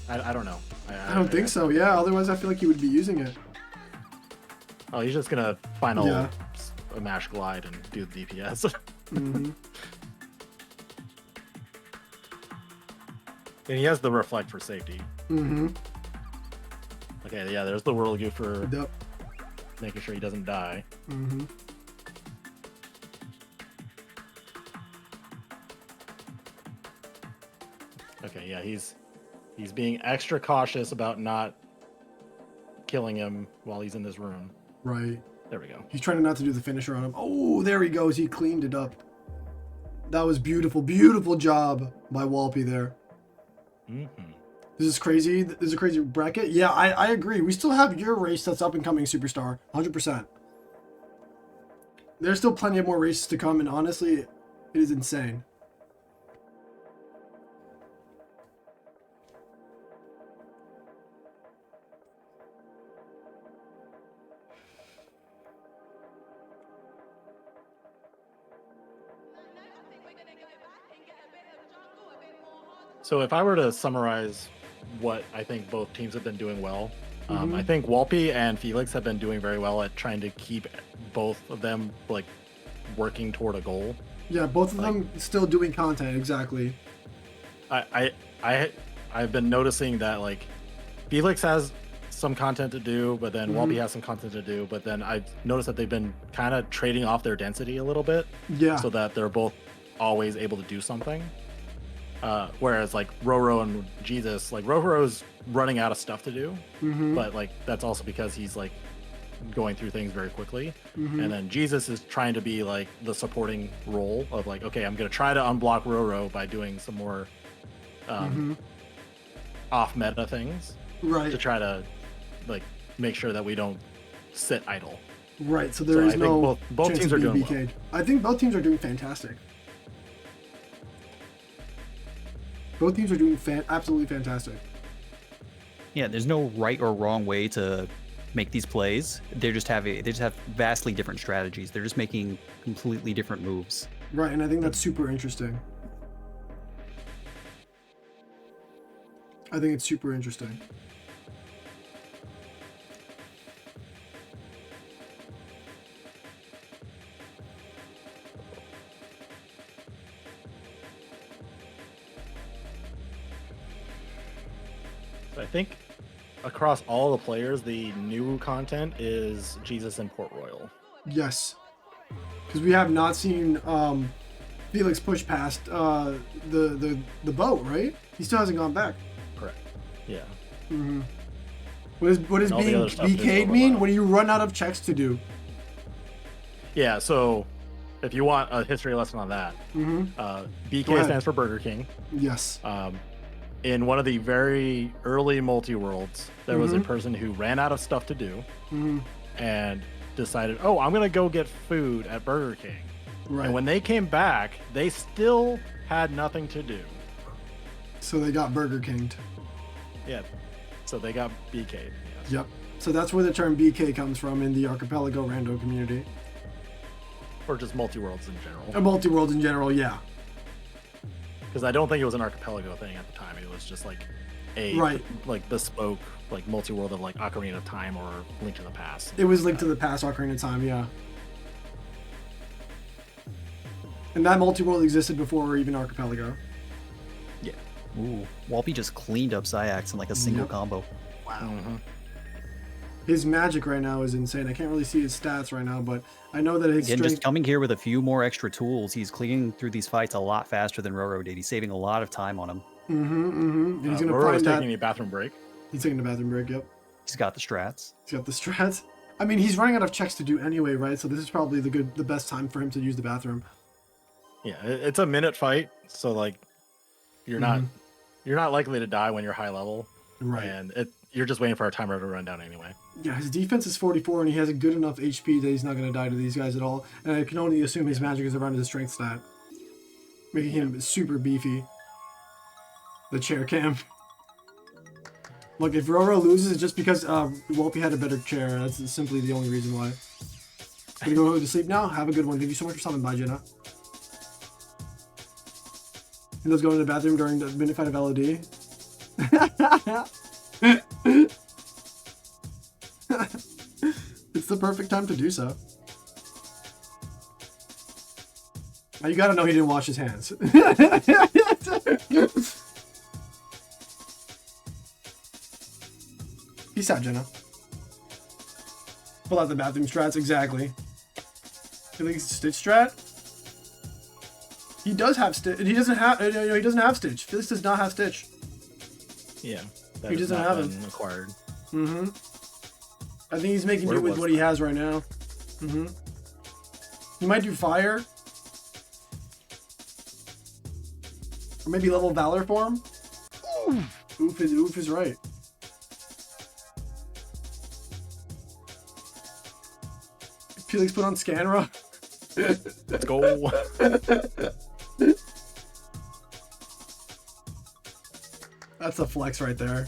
I don't know. I don't think so, yeah. Otherwise, I feel like he would be using it. Oh, he's just gonna final a mash glide and do the DPS. And he has the reflect for safety. Okay, yeah, there's the Whirligoo for making sure he doesn't die. Okay, yeah, he's being extra cautious about not killing him while he's in this room. Right. There we go. He's trying not to do the finisher on him. Oh, there he goes. He cleaned it up. That was beautiful. Beautiful job by Walpy there. This is crazy. This is a crazy bracket. Yeah, I agree. We still have your race that's up and coming, Superstar. 100%. There's still plenty of more races to come, and honestly, it is insane. So if I were to summarize what I think both teams have been doing well, I think Walpy and Felix have been doing very well at trying to keep both of them like working toward a goal. Yeah, both of them still doing content, exactly. I've been noticing that like Felix has some content to do, but then Walpy has some content to do, but then I've noticed that they've been kind of trading off their density a little bit. Yeah. So that they're both always able to do something. Whereas like Roro and Jesus, like Roro's running out of stuff to do, but like that's also because he's like going through things very quickly. And then Jesus is trying to be like the supporting role of like, okay, I'm gonna try to unblock Roro by doing some more off meta things, right, to try to like make sure that we don't sit idle. Right. So there is no both chance teams of are being doing BK'd. I think both teams are doing fantastic. Both teams are doing absolutely fantastic. Yeah, there's no right or wrong way to make these plays. They just have vastly different strategies. They're just making completely different moves. Right, and I think that's super interesting. I think it's super interesting. I think across all the players, the new content is Jesus and Port Royal. Yes, because we have not seen Felix push past the boat, right? He still hasn't gone back. Correct. Yeah. What does being BK'd mean? When you run out of checks to do. Yeah. So, if you want a history lesson on that, BK stands for Burger King. Yes. In one of the very early multi-worlds, there was a person who ran out of stuff to do and decided, oh, I'm going to go get food at Burger King. Right. And when they came back, they still had nothing to do. So they got Burger King'd. Yeah. So they got BK'd. Yes. Yep. So that's where the term BK comes from in the Archipelago Rando community. Or just multi-worlds in general. Multi-worlds in general, yeah. Because I don't think it was an Archipelago thing at the time. It was just like a like bespoke like multi-world of like Ocarina of Time or Link to the Past. It was Link to the Past, Ocarina of Time, yeah. And that multi-world existed before even Archipelago. Yeah. Ooh, Walpy just cleaned up Zayax in like a single combo. Wow. His magic right now is insane. I can't really see his stats right now, but I know that his Again, strength... just coming here with a few more extra tools, he's cleaning through these fights a lot faster than Roro did. He's saving a lot of time on him. And he's gonna Roro's find that... taking a bathroom break. He's taking a bathroom break, yep. He's got the strats. He's got the strats. I mean, he's running out of checks to do anyway, right? So this is probably the best time for him to use the bathroom. Yeah, it's a minute fight, so like you're not likely to die when you're high level, Right. And you're just waiting for our timer to run down anyway. Yeah, his defense is 44, and he has a good enough HP that he's not going to die to these guys at all. And I can only assume his magic is around his strength stat, making him super beefy. The chair cam. Look, if Roro loses, it's just because Wolpie had a better chair. That's simply the only reason why. Gonna go to sleep now? Have a good one. Thank you so much for stopping by, Jenna. And let's go to the bathroom during the minute fight of LOD. It's the perfect time to do so. Now, you gotta know he didn't wash his hands. Peace out, Jenna. Pull out the bathroom strats, exactly. Feeling Stitch strat? He does have Stitch. He doesn't have. He doesn't have Stitch. Felix does not have Stitch. Yeah, He doesn't have it. Acquired. I think he's making Where do with was what he has right now. He might do fire. Or maybe level Valor form. Oof is right. Felix put on Scanra. Let's go. That's a flex right there.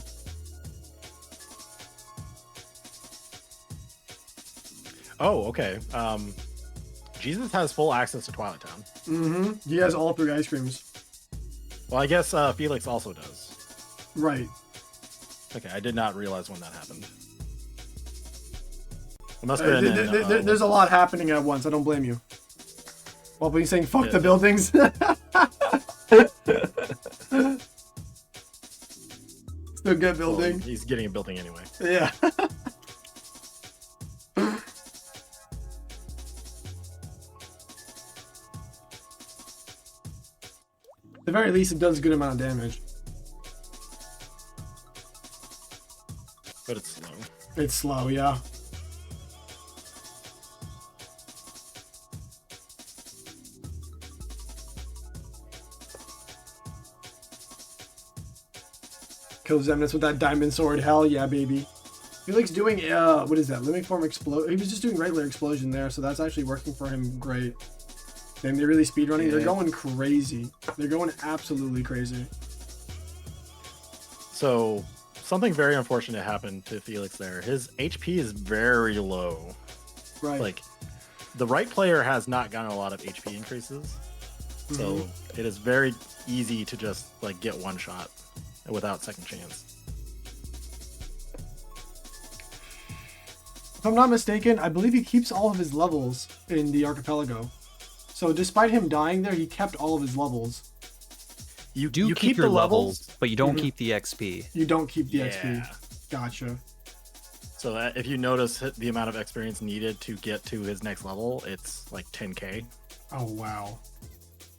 Oh, okay. Jesus has full access to Twilight Town. He has all 3 ice creams. Well, I guess Felix also does. Right. Okay, I did not realize when that happened. It must have been There's a lot happening at once. I don't blame you. Well, but he's saying fuck the buildings. Still good building. Well, he's getting a building anyway. Yeah. At the very least, it does a good amount of damage. But it's slow. It's slow, yeah. Kills Zemnis with that diamond sword. Hell yeah, baby. Felix doing, what is that? Limit form explode. He was just doing regular explosion there, so that's actually working for him great. And they're really speedrunning. Yeah. They're going crazy. They're going absolutely crazy. So, something very unfortunate happened to Felix there. His HP is very low. Right. Like, the right player has not gotten a lot of HP increases. So, it is very easy to just, like, get one shot without second chance. If I'm not mistaken, I believe he keeps all of his levels in the archipelago. So despite him dying there, he kept all of his levels. You keep your levels, but you don't keep the XP. You don't keep the XP. Gotcha. So that if you notice the amount of experience needed to get to his next level, it's like 10k. Oh, wow.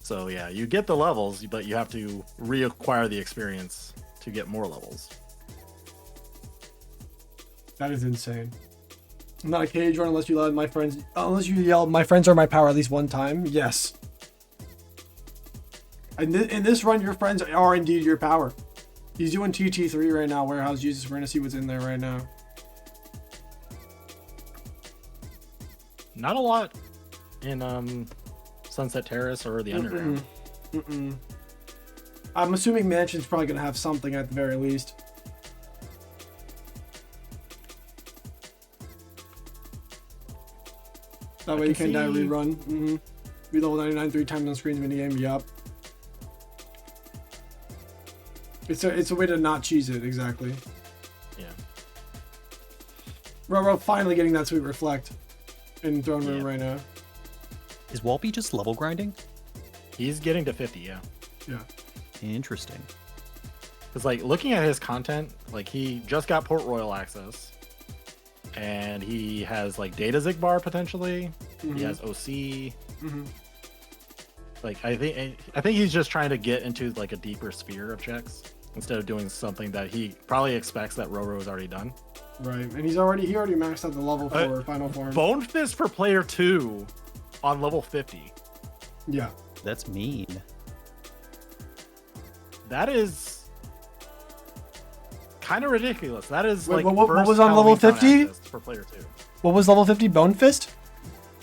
So yeah, you get the levels, but you have to reacquire the experience to get more levels. That is insane. I'm not a cage run unless you yell my friends. Unless you yell "my friends are my power" at least one time. Yes. In this run, your friends are indeed your power. He's doing TT3 right now. Warehouse Jesus. We're gonna see what's in there right now. Not a lot in Sunset Terrace or the Underground. I'm assuming Mansion's probably gonna have something at the very least. That way you can die rerun. Reload 99 3 times on screens minigame. Yup. It's a way to not cheese it, exactly. Yeah. Roro finally getting that sweet reflect in throne room right now. Is Walpy just level grinding? He's getting to 50, yeah. Yeah. Interesting. Because like looking at his content, like he just got Port Royal access. and he has like Data Zigbar potentially. He has OC. Like I think he's just trying to get into like a deeper sphere of checks instead of doing something that he probably expects that Roro has already done. Right, and he already maxed out the level for final form. Bone Fist for player 2 on level 50. Yeah, That's mean. That is kind of ridiculous. That is Wait, like what first was on level Halloween Town 50? assist for player 2. What was level 50? Bone Fist?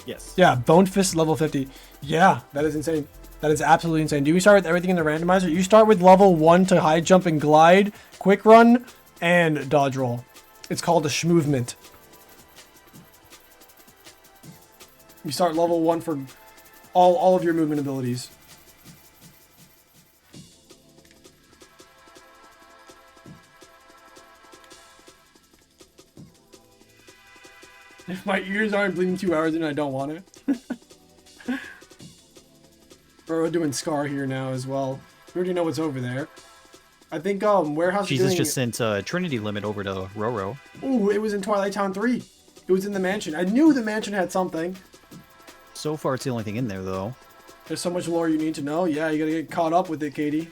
Yes. Yeah, Bone Fist level 50. Yeah, that is insane. That is absolutely insane. Do we start with everything in the randomizer? You start with level 1 to high jump and glide, quick run, and dodge roll. It's called a schmovement. You start level 1 for all of your movement abilities. If my ears aren't bleeding 2 hours in, I don't want it. We're doing Scar here now as well. We already know what's over there. I think Warehouse is Jesus doing... just sent Trinity Limit over to Roro. Ooh, it was in Twilight Town 3. It was in the mansion. I knew the mansion had something. So far, it's the only thing in there, though. There's so much lore you need to know. Yeah, you gotta get caught up with it, Katie.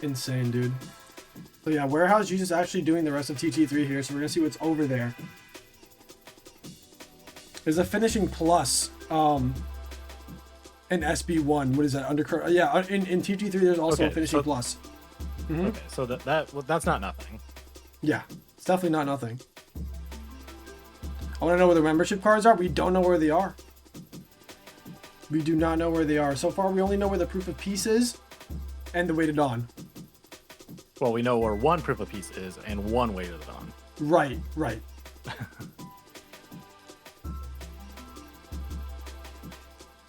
Insane, dude. So yeah, Warehouse Jesus actually doing the rest of TT3 here, so we're gonna see what's over there. There's a finishing plus, in SB1. What is that? Undercurrent? Yeah, in TT3 there's also a finishing plus. Okay, so that's not nothing. Yeah, it's definitely not nothing. I want to know where the membership cards are. We don't know where they are. We do not know where they are. So far, we only know where the proof of peace is and the way to dawn. Well, we know where one proof of peace is and one way to the dawn. Right, right.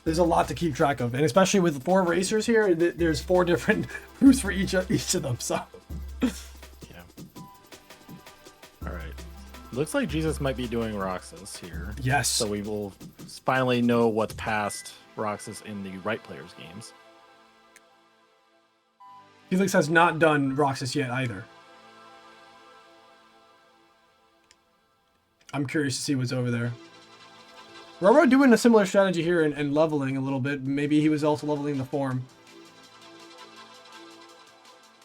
There's a lot to keep track of, and especially with 4 racers here, there's 4 different proofs for each of them. So, Yeah. All right. Looks like Jesus might be doing Roxas here. yes. So we will finally know what's past Roxas in the right players' games. Felix has not done Roxas yet either. I'm curious to see what's over there. Roro doing a similar strategy here and leveling a little bit. Maybe he was also leveling the form.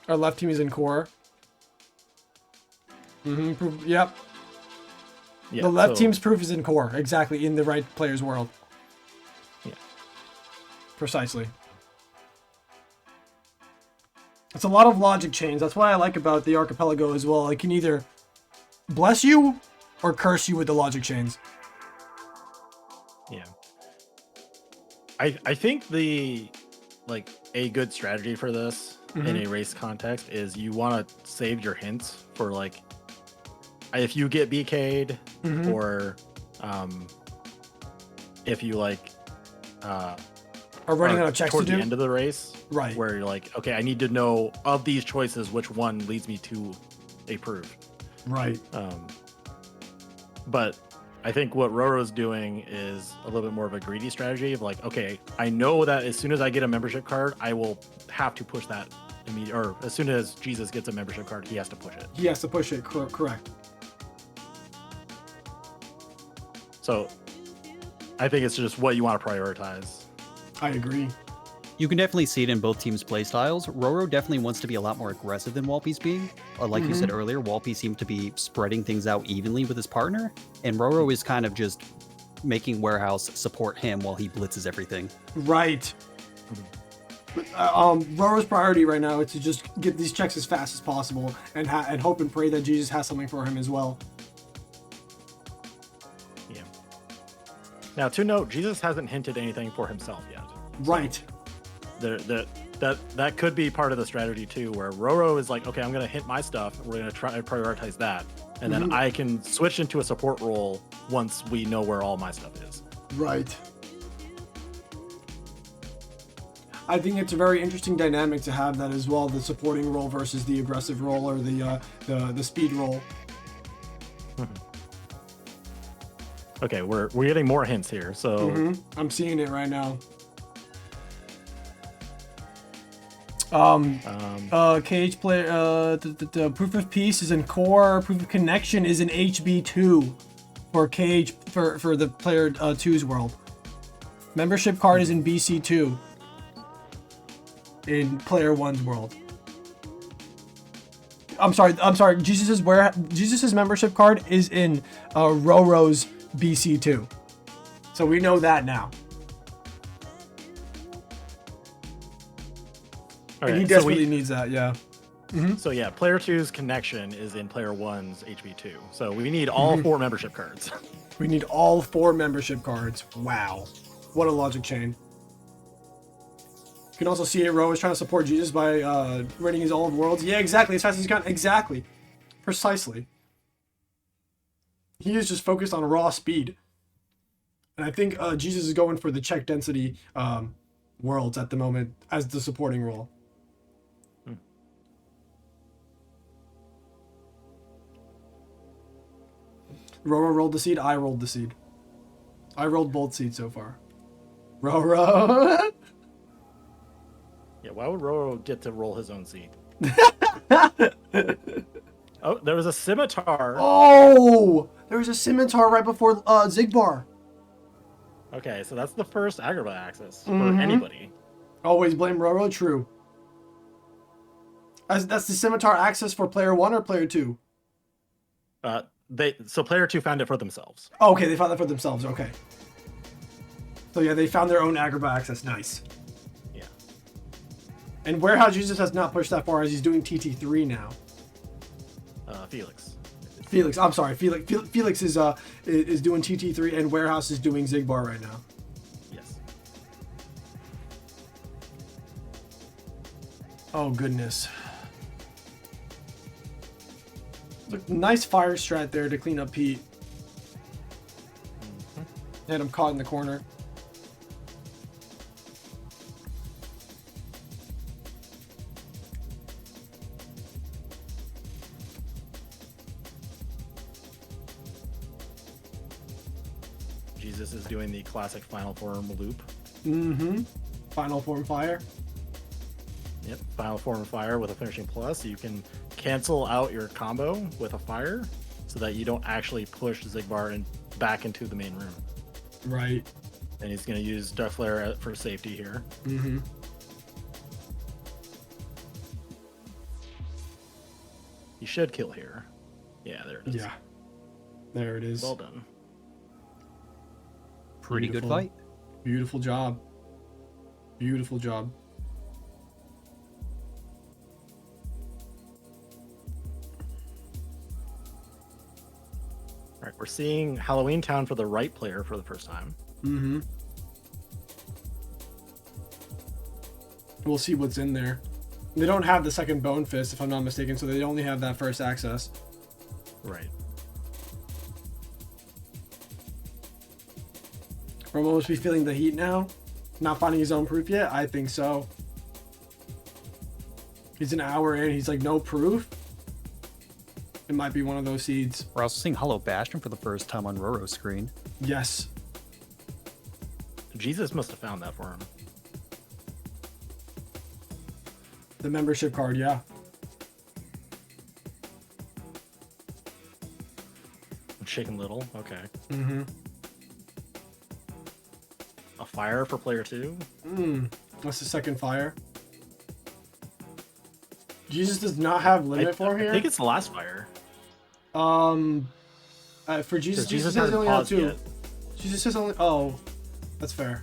Our left team is in core. Yep. Yeah, The left so- team's proof is in core. Exactly, in the right player's world. Yeah. Precisely. It's a lot of logic chains. That's what I like about the archipelago as well. It can either bless you or curse you with the logic chains. Yeah. I think a good strategy for this in a race context is you want to save your hints for like if you get BK'd or if you like Are running out of checks to toward do? the end of the race, Right. where you're like, okay, I need to know of these choices which one leads me to a proof. Right. But I think what Roro's doing is a little bit more of a greedy strategy of like, okay, I know that as soon as I get a membership card, I will have to push that immediately, or as soon as Jesus gets a membership card, he has to push it. He has to push it. Correct. So I think it's just what you want to prioritize. I agree. You can definitely see it in both teams' play styles. Roro definitely wants to be a lot more aggressive than Walpy's being. Like you said earlier, Walpy seemed to be spreading things out evenly with his partner, and Roro is kind of just making Warehouse support him while he blitzes everything. Right. Roro's priority right now is to just get these checks as fast as possible and hope and pray that Jesus has something for him as well. Yeah. Now, to note, Jesus hasn't hinted anything for himself yet. Right. That could be part of the strategy too, where Roro is like, okay, I'm gonna hint my stuff. We're gonna try to prioritize that, and then I can switch into a support role once we know where all my stuff is. Right. I think it's a very interesting dynamic to have that as well, the supporting role versus the aggressive role or the speed role. Okay, we're getting more hints here. So I'm seeing it right now. Cage player. The Proof of Peace is in Core. Proof of Connection is in HB2 for Cage for the player 2's world. Membership card is in BC2 in player 1's world. I'm sorry. Jesus's membership card is in Roro's BC2. So we know that now. And he desperately needs that, yeah. So yeah, player 2's connection is in player 1's HB2. So we need all 4 membership cards. We need all 4 membership cards. Wow. What a logic chain. You can also see it, Ro is trying to support Jesus by running his own worlds. Yeah, exactly. As fast as he can. Exactly. Precisely. He is just focused on raw speed. And I think Jesus is going for the check density worlds at the moment as the supporting role. Roro rolled the seed. I rolled the seed. I rolled both seeds so far. Roro. Yeah, why would Roro get to roll his own seed? Oh, there was a scimitar. Oh, there was a scimitar right before Zigbar. Okay, so that's the first Agrabah access for anybody. Always blame Roro. True. That's the scimitar access for player 1 or player 2? So player 2 found it for themselves. Oh, okay, they found that for themselves. Okay. So yeah, they found their own Agrabah access. Nice. Yeah. And Warehouse Jesus has not pushed that far as he's doing TT3 now. Felix. I'm sorry. Felix is doing TT3 and Warehouse is doing Zigbar right now. Yes. Oh goodness. Look, nice fire strat there to clean up Pete. Had him caught in the corner. Jesus is doing the classic final form loop. Final form fire. Yep, final form fire with a finishing plus. You can cancel out your combo with a fire so that you don't actually push Zigbar back into the main room. Right. And he's going to use Duck Flare for safety here. He should kill here. Yeah, there it is. Yeah. There it is. Well done. Pretty good fight. Beautiful job. Beautiful job. All right, we're seeing Halloween Town for the right player for the first time. We'll see what's in there. They don't have the second Bone Fist, if I'm not mistaken, so they only have that first access. Right. Romo must be feeling the heat now. Not finding his own proof yet? I think so. He's an hour in. He's like, no proof? It might be one of those seeds. We're also seeing Hollow Bastion for the first time on Roro's screen. Yes. Jesus must have found that for him. The membership card, yeah. Chicken Little, okay. A fire for player 2? That's the second fire. Jesus does not have limit for here. I think it's the last fire. For Jesus, Jesus has only have 2. Yet. Jesus has only. Oh, that's fair.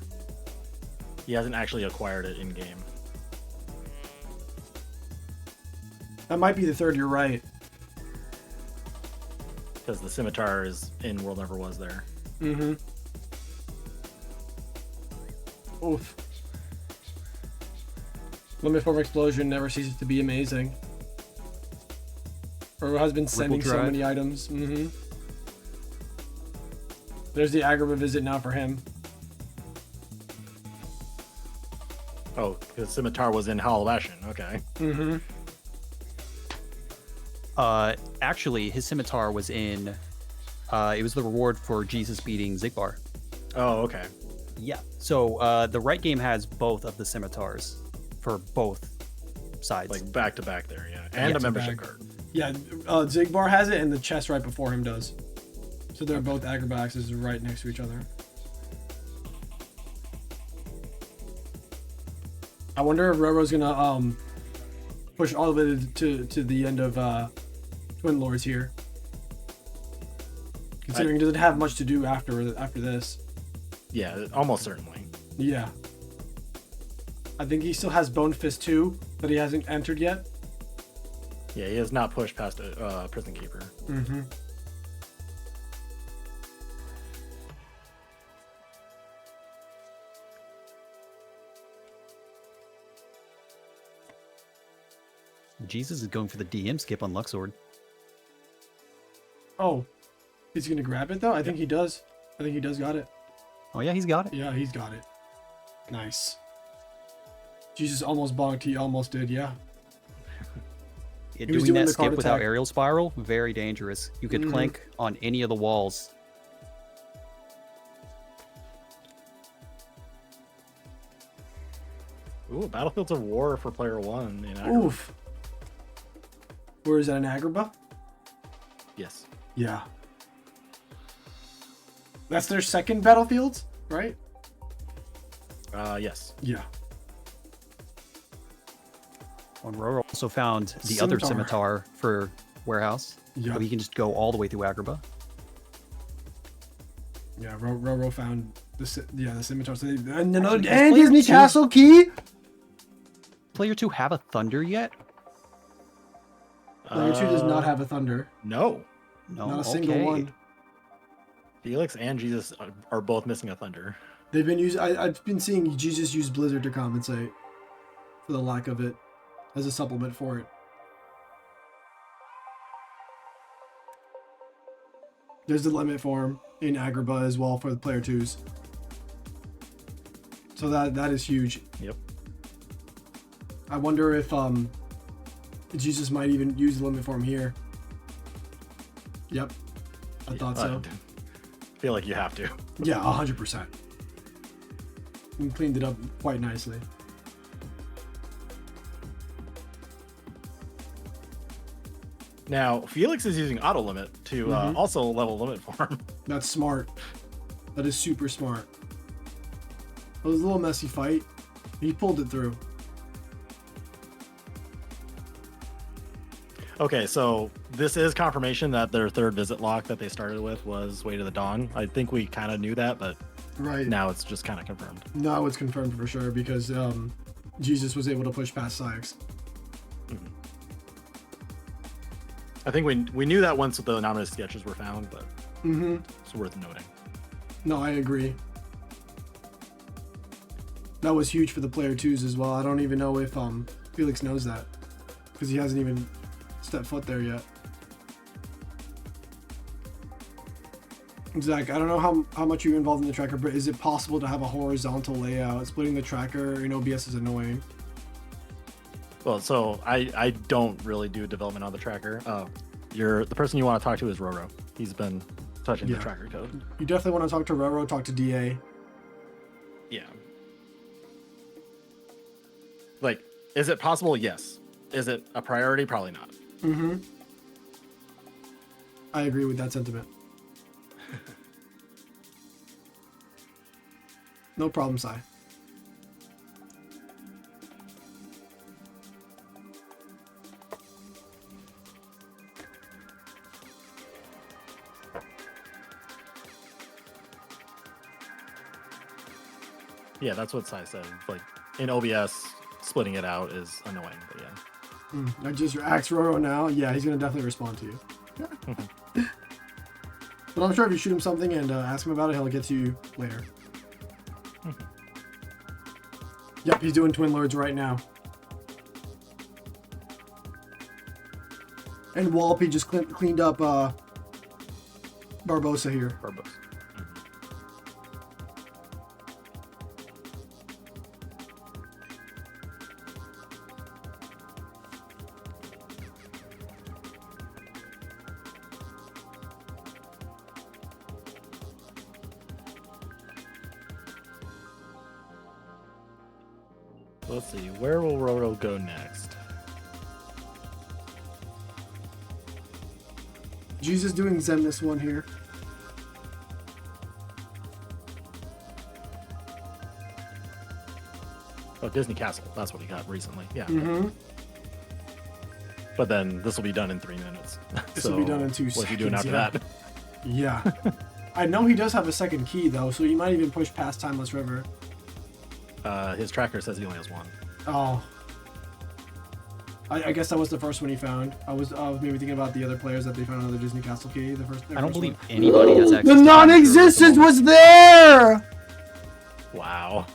He hasn't actually acquired it in game. That might be the third. You're right. Because the scimitar is in World Never Was there. Oof. Limit form explosion never ceases to be amazing. Or has been sending so many items. There's the Agrabah visit now for him. Oh, because scimitar was in Hollow Bastion. Okay. Actually, his scimitar was in. It was the reward for Jesus beating Zigbar. Oh, okay. Yeah. So the right game has both of the scimitars for both sides. Like back to back there, yeah. And Yeah, a membership bag. card. Yeah, Zigbar has it, and the chest right before him does. So they're both Agrabahxes right next to each other. I wonder if Roro's gonna push all the way to the end of Twin Lords here. Considering he doesn't have much to do after this. Yeah, almost certainly. Yeah. I think he still has Bone Fist 2 that he hasn't entered yet. Yeah, he has not pushed past a Prison Keeper. Mm-hmm. Jesus is going for the DM skip on Luxord. Oh. He's gonna grab it though? I think he does. I think he does got it. Oh yeah, he's got it. Yeah, he's got it. Nice. Jesus almost bonked. He almost did, yeah. Yeah, He was doing doing that the card skip without attack. aerial spiral, very dangerous. You could clank on any of the walls. Ooh, Battlefields of War for player 1 in Agrabah. Oof. Where is that, in Agrabah? Yes. Yeah. That's their second Battlefields, right? Yes. Yeah. And Roro also found the other Scimitar. scimitar for warehouse. Yeah. So he can just go all the way through Agrabah. Yeah, Roro found the scimitar. So and Actually, and player Disney two- Castle key. Player 2 have a thunder yet? Player 2 does not have a thunder. No. No, Not a single okay. one. Felix and Jesus are both missing a Thunder. They've been using. I've been seeing Jesus use Blizzard to compensate for the lack of it as a supplement for it. There's the limit form in Agrabah as well for the player 2s. So that is huge. Yep. I wonder if Jesus might even use the limit form here. Yep. I thought so. I feel like you have to. Yeah, 100%. And cleaned it up quite nicely. Now, Felix is using auto limit to also level limit form. That's smart. That is super smart. It was a little messy fight. He pulled it through. Okay, so this is confirmation that their third visit lock that they started with was Way to the Dawn. I think we kind of knew that, but Right. now it's just kind of confirmed. Now it's confirmed for sure because Jesus was able to push past Sykes. I think we knew that once the anonymous sketches were found, but it's worth noting. No, I agree. That was huge for the player 2s as well. I don't even know if Felix knows that because he hasn't even stepped foot there yet. Zach, I don't know how much you're involved in the tracker, but is it possible to have a horizontal layout? Splitting the tracker in OBS is annoying. Well, so I don't really do development on the tracker. The person you want to talk to is Roro. He's been touching the tracker code. You definitely want to talk to Roro, talk to DA. Yeah. Like, is it possible? Yes. Is it a priority? Probably not. I agree with that sentiment. No problem, Sai. Yeah, that's what Sai said. Like, in OBS, splitting it out is annoying, but yeah. I just asked Roro now. Yeah, he's gonna definitely respond to you. But I'm sure if you shoot him something and ask him about it, he'll get to you later. Yep, he's doing Twin Lords right now. And Walpy just cleaned up Barbosa here. Barbosa. Let's see, where will Roro go next? Jesus doing Zen this one here. Oh, Disney Castle. That's what he got recently. Yeah. Mm-hmm. But then this will be done in 3 minutes. This will be done in 2 seconds. What's he doing after yeah. that? Yeah. I know he does have a second key though, so he might even push past Timeless River. His tracker says he only has 1. Oh. I guess that was the first one he found. I was maybe thinking about the other players that they found another Disney Castle key. I don't believe anybody has access the to non-existence was there. Wow.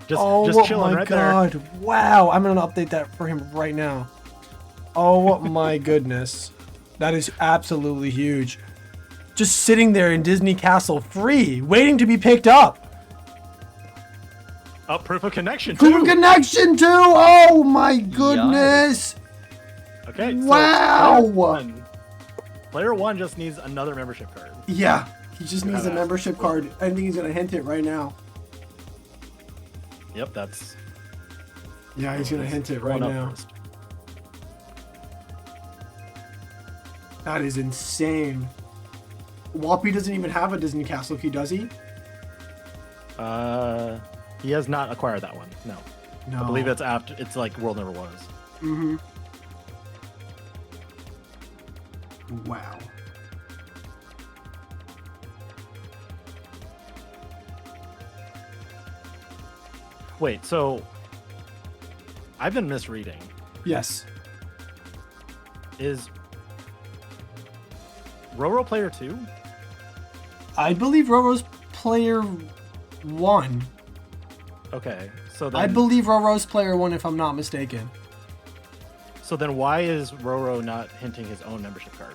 Just chilling right there. Wow. I'm gonna update that for him right now. Oh my goodness. That is absolutely huge. Just sitting there in Disney Castle free, waiting to be picked up. Oh, proof of connection. Proof of connection too. Oh my goodness. Okay. Wow. So player one just needs another membership card. Yeah. He just needs a membership card. I think he's gonna hint it right now. Yep, that's. Yeah, he's gonna hint it right now. First. That is insane. Whoppy doesn't even have a Disney Castle key, does he? He has not acquired that one. No. No. I believe it's after. It's like World Never Was. Mm-hmm. Wow. Wait, so I've been misreading. Yes. Is Roro player 2? I believe Roro's player 1. Okay, so then, I believe Roro's player 1 if I'm not mistaken. So then why is Roro not hinting his own membership card?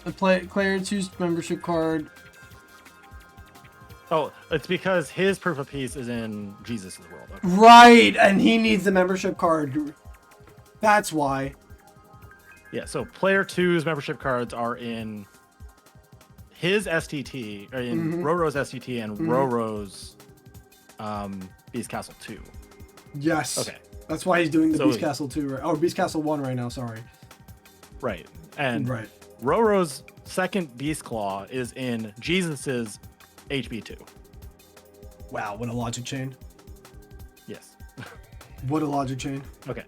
The player 2's membership card. Oh, it's because his proof of peace is in Jesus' world. Okay. Right, and he needs the membership card. That's why. Yeah, so player 2's membership cards are in his STT, or in Roro's STT and Roro's Beast Castle 2. Yes. Okay. That's why he's doing the Beast Castle 2, or Beast Castle 1 right now, sorry. Right. And right. Roro's second Beast Claw is in Jesus's HB2. Wow, what a logic chain. Yes. What a logic chain. Okay.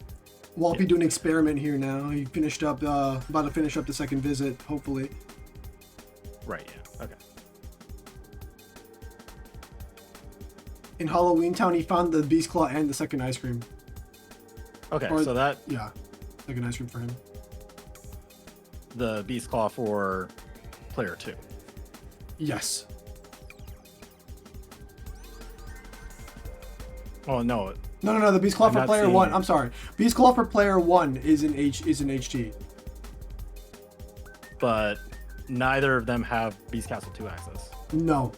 Whoppy doing an experiment here now. He finished up, about to finish up the second visit, hopefully. Right, yeah. Okay. In Halloween Town, he found the Beast Claw and the second ice cream. Okay, Or- so that, Yeah, second ice cream for him. the Beast Claw for player 2. Yes. Oh, no. No, the Beast Claw I'm for not player seeing- 1. I'm sorry. Beast Claw for player 1 is in HT. But neither of them have Beast Castle 2 access. No.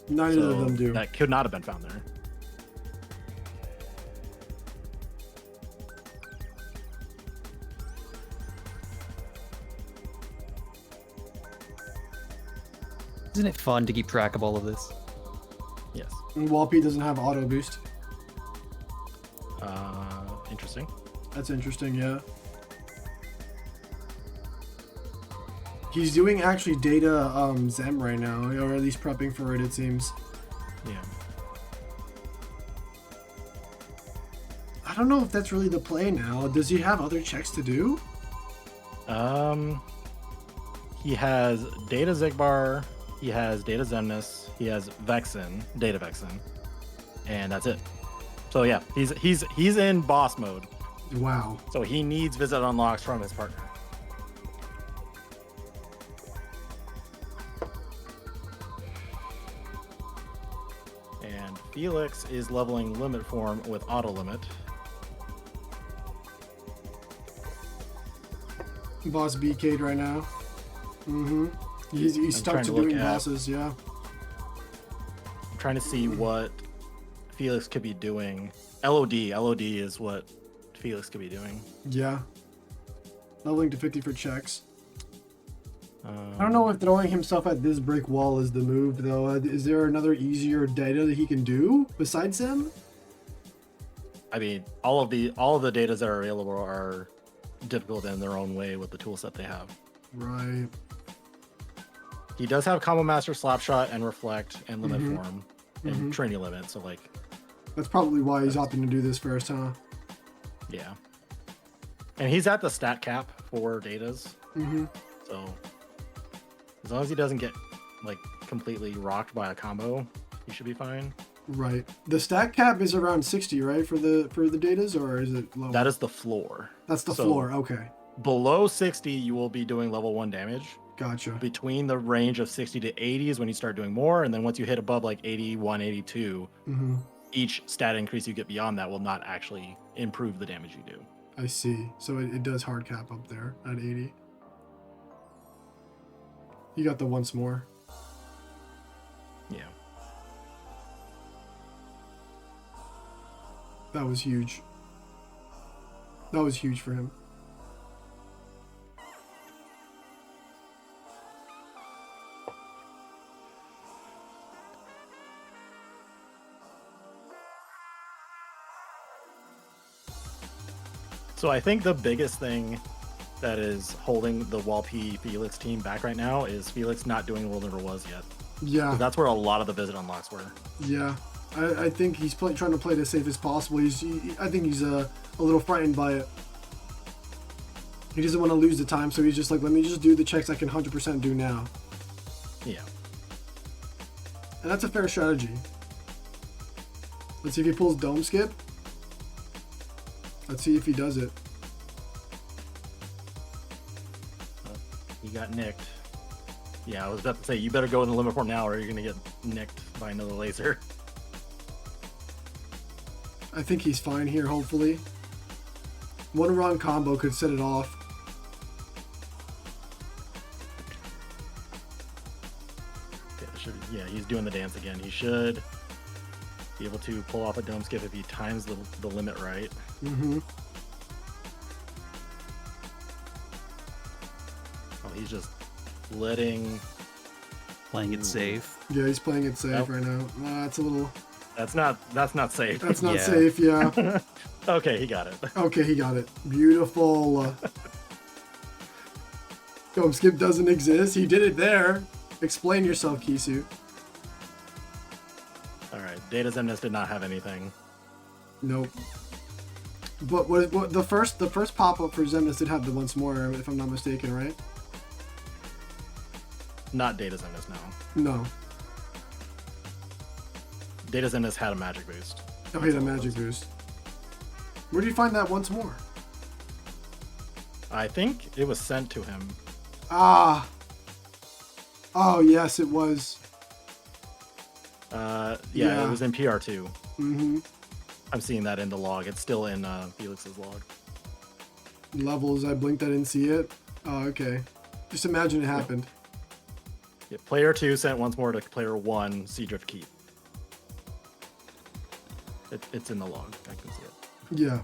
Neither So of them do. that could not have been found there. Isn't it fun to keep track of all of this? Yes. And Whoppy doesn't have auto boost. Interesting. That's interesting, yeah. He's doing actually data Zem right now, or at least prepping for it seems. Yeah. I don't know if that's really the play now. Does he have other checks to do? He has Data Zigbar, he has Data Zemnis, he has Vexen, Data Vexen, and that's it. So yeah, he's in boss mode. Wow. So he needs visit unlocks from his partner. And Felix is leveling limit form with auto limit. Boss BK'd right now. He's stuck trying to to look doing at- bosses, yeah. I'm trying to see what Felix could be doing. LOD is what Felix could be doing. Yeah. Leveling to 50 for checks. I don't know if throwing himself at this brick wall is the move, though. Is there another easier data that he can do besides him? I mean, all of the datas that are available are difficult in their own way with the tool set they have. Right. He does have Combo Master, Slapshot, and Reflect, and Limit Form, and Training Limit. So like, that's probably why he's opting to do this first, huh? Yeah. And he's at the stat cap for Datas. So as long as he doesn't get like completely rocked by a combo, he should be fine. Right. The stat cap is around 60, right, for the Datas, or is it lower? That is the floor. That's the floor. Okay. Below 60, you will be doing level 1 damage. Gotcha. Between the range of 60 to 80 is when you start doing more, and then once you hit above like 81, 82, each stat increase you get beyond that will not actually improve the damage you do. I see. So it does hard cap up there at 80. You got the once more. Yeah. That was huge. That was huge for him. So I think the biggest thing that is holding the Walp Felix team back right now is Felix not doing what Never Was yet. Yeah. That's where a lot of the visit unlocks were. Yeah. I think he's trying to play it as safe as possible. I think he's a little frightened by it. He doesn't want to lose the time, so he's just like, let me just do the checks I can 100% do now. Yeah. And that's a fair strategy. Let's see if he pulls Dome Skip. Let's see if he does it. He got nicked. Yeah, I was about to say, you better go in the limit form now or you're going to get nicked by another laser. I think he's fine here, hopefully. One wrong combo could set it off. Yeah, he's doing the dance again. He should be able to pull off a Dome Skip if he times the limit right. Oh, he's just playing it safe. Yeah, he's playing it safe right now. That's a little... That's not safe. That's not safe, yeah. Okay, he got it. Okay, he got it. Beautiful. Dome Skip doesn't exist. He did it there. Explain yourself, Kisu. Alright, Data Zemnis did not have anything. Nope. But what the first pop-up for Zemnis did have the once more, if I'm not mistaken, right? Not Data Zemnis, no. No. Data Zemnis had a magic boost. Oh, he had a magic boost. Where did you find that once more? I think it was sent to him. Ah. Oh, yes, it was. Yeah, it was in PR2. Mm-hmm. I'm seeing that in the log. It's still in Felix's log. Levels, I blinked, I didn't see it. Oh, okay. Just imagine it happened. Yeah, player 2 sent once more to player 1, Seadrift Keep. It's in the log. I can see it. Yeah.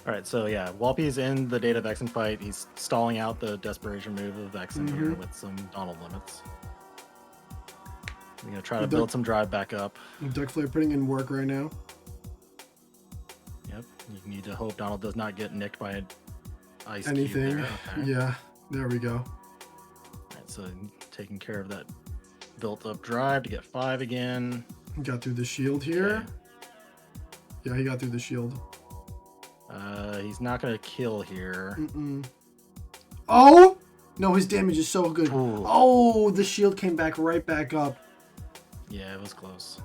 Alright, so yeah, Walpy's in the Data Vexen fight. He's stalling out the Desperation move of Vexen here with some Donald limits. I'm going to try to build some drive back up. Duck Flare putting in work right now. Yep, you need to hope Donald does not get nicked by an ice Anything. cube there. Okay. Yeah, there we go. Alright, so taking care of that built up drive to get 5 again. He got through the shield here. Okay. Yeah, he got through the shield. He's not going to kill here. Oh! No, his damage is so good. Ooh. Oh, the shield came right back up. Yeah, it was close.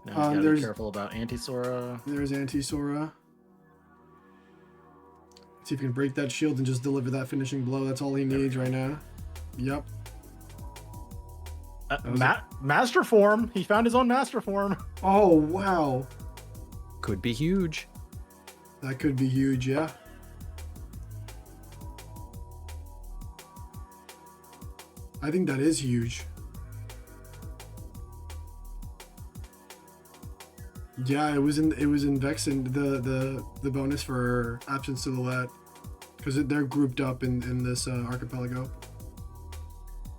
Now you gotta be careful about Anti-Sora. There's Anti-Sora. See if he can break that shield and just deliver that finishing blow. That's all he needs right now. Yep. Master Form. He found his own Master Form. Oh, wow. Could be huge. That could be huge, yeah. I think that is huge. Yeah, it was in Vexen, the bonus for Absent Silhouette, because they're grouped up in this archipelago.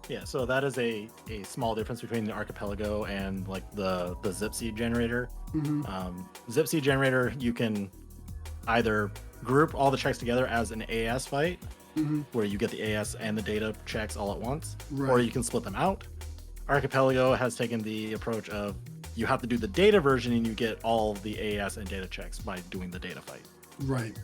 Yeah, so that is a small difference between the archipelago and like the zip seed generator. Zip seed generator, you can either group all the checks together as an AS fight, where you get the AS and the data checks all at once, or you can split them out. Archipelago has taken the approach of you have to do the data version and you get all the AS and data checks by doing the data fight. Right.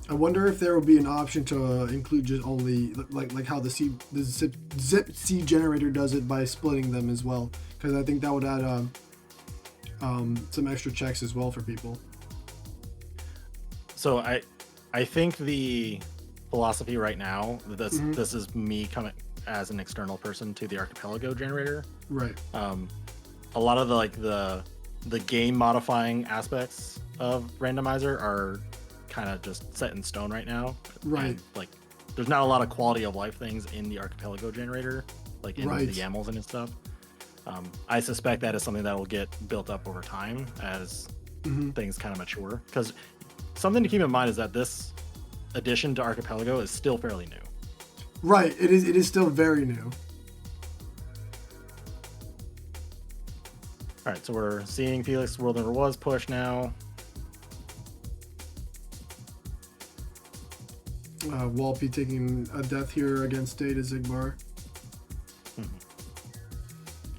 I wonder if there will be an option to include just only like how the zip seed generator does it by splitting them as well, because I think that would add some extra checks as well for people. So I think the philosophy right now, this is me coming as an external person to the archipelago generator. Right. A lot of the game modifying aspects of randomizer are kind of just set in stone right now. Right. And, like, there's not a lot of quality of life things in the archipelago generator, like in the YAMLs and stuff. I suspect that is something that will get built up over time as things kind of mature. Because something to keep in mind is that this addition to archipelago is still fairly new. Right. It is still very new. All right, so we're seeing Felix World Never Was push now. Walpy taking a death here against Data Zigbar.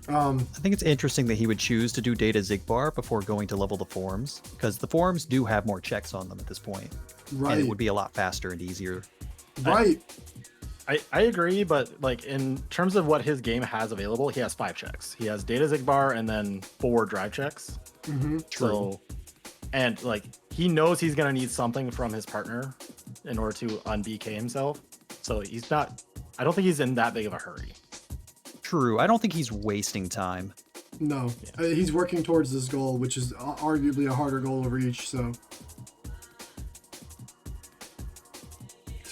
I think it's interesting that he would choose to do Data Zigbar before going to level the forms, because the forms do have more checks on them at this point. Right. And it would be a lot faster and easier. Right. I agree, but like in terms of what his game has available, he has 5 checks. He has Data Zigbar and then 4 drive checks. So, and like he knows he's gonna need something from his partner in order to un-BK himself. So he's not. I don't think he's in that big of a hurry. True. I don't think he's wasting time. No. He's working towards this goal, which is arguably a harder goal over each. So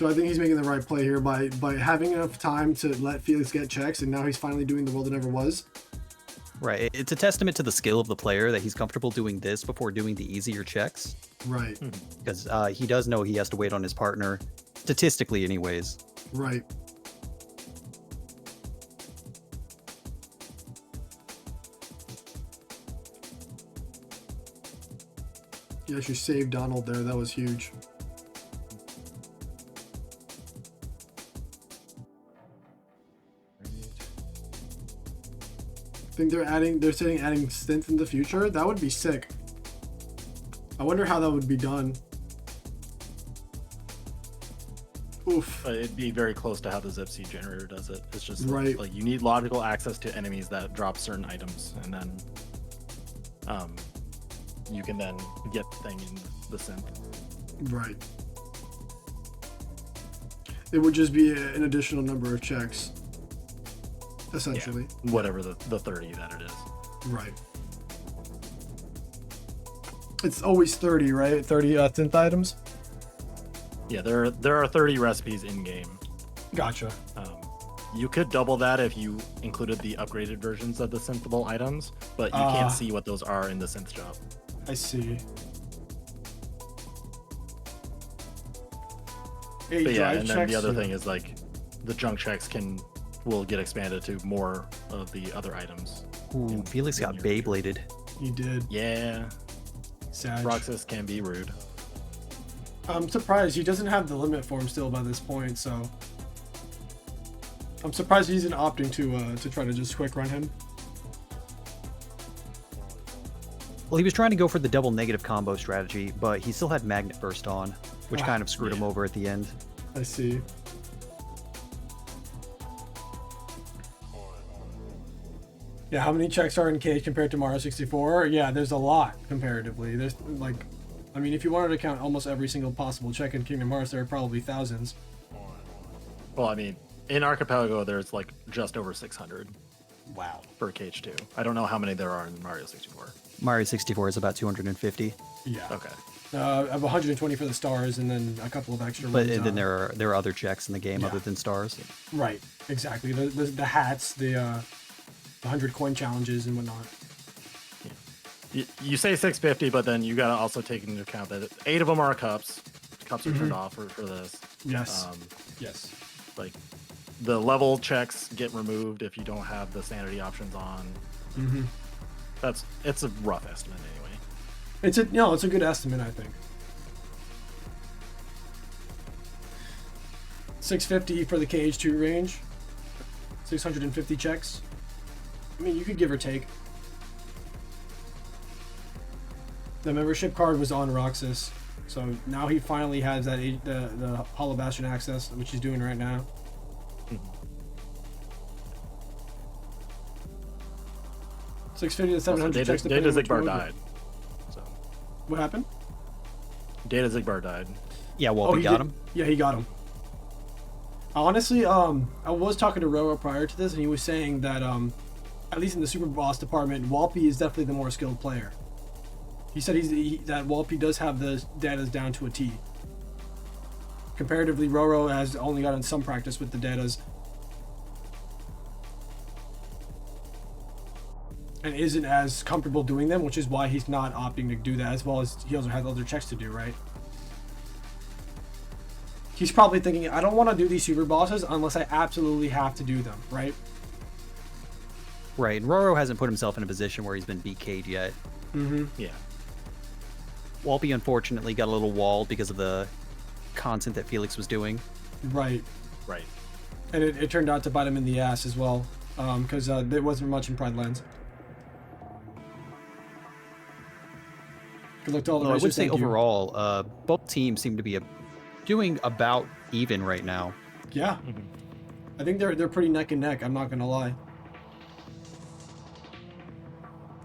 I think he's making the right play here by having enough time to let Felix get checks, and now he's finally doing the World That Never Was. Right. It's a testament to the skill of the player that he's comfortable doing this before doing the easier checks. Right. Because he does know he has to wait on his partner, statistically anyways. Right. You actually saved Donald there. That was huge. I think they're adding synth in the future. That would be sick. I wonder how that would be done. Oof. It'd be very close to how the zip seed generator does it. It's just Right. like you need logical access to enemies that drop certain items, and then you can then get the thing in the synth. Right. It would just be an additional number of checks, essentially. Yeah, whatever the 30 that it is. Right. It's always 30, right? 30 synth items? Yeah, there are 30 recipes in game. Gotcha. You could double that if you included the upgraded versions of the synthable items, but you can't see what those are in the synth shop. I see. But yeah, and then the other thing is like the junk checks will get expanded to more of the other items. Ooh, Felix got Beybladed. He did. Yeah, Sad. Roxas can be rude. I'm surprised he doesn't have the limit form still by this point, so I'm surprised he isn't opting to try to just quick run him. Well, he was trying to go for the double negative combo strategy, but he still had Magnet Burst on, which kind of screwed him over at the end. I see. Yeah, how many checks are in Cage compared to Mario 64? Yeah, there's a lot comparatively. There's like, I mean, if you wanted to count almost every single possible check in Kingdom Hearts, there are probably thousands. Well, I mean, in Archipelago, there's like just over 600. Wow. For Cage 2. I don't know how many there are in Mario 64. Mario 64 is about 250. Yeah. Okay. I have 120 for the stars, and then a couple of extra But ones. then there are other checks in the game other than stars. Right. Exactly. The hats, the 100 coin challenges and whatnot. You say 650, but then you gotta also take into account that 8 of them are cups. Cups are turned off for this. Yes. Yes. Like the level checks get removed if you don't have the sanity options on. It's a rough estimate anyway. It's a good estimate, I think. 650 for the KH2 range. 650 checks. I mean, you could give or take. The membership card was on Roxas, so now he finally has that the Hollow Bastion access, which he's doing right now. 650 to 700 checks. Data Zigbar died. So what happened? Data Zigbar died. Yeah, Walpy got him. Yeah, he got him. Honestly, I was talking to Roro prior to this, and he was saying that at least in the super boss department, Walpy is definitely the more skilled player. He said that Walpy does have the datas down to a T. Comparatively, Roro has only gotten some practice with the datas. And isn't as comfortable doing them, which is why he's not opting to do that, as well as he also has other checks to do, right? He's probably thinking, I don't want to do these super bosses unless I absolutely have to do them, right? Right, and Roro hasn't put himself in a position where he's been BK'd yet. Yeah. Walpy unfortunately got a little walled because of the content that Felix was doing. Right. Right. And it turned out to bite him in the ass as well, because there wasn't much in Pride Lands. Good luck to all the I racers, would say thank you. overall, both teams seem to be doing about even right now. Yeah. I think they're pretty neck and neck, I'm not gonna lie.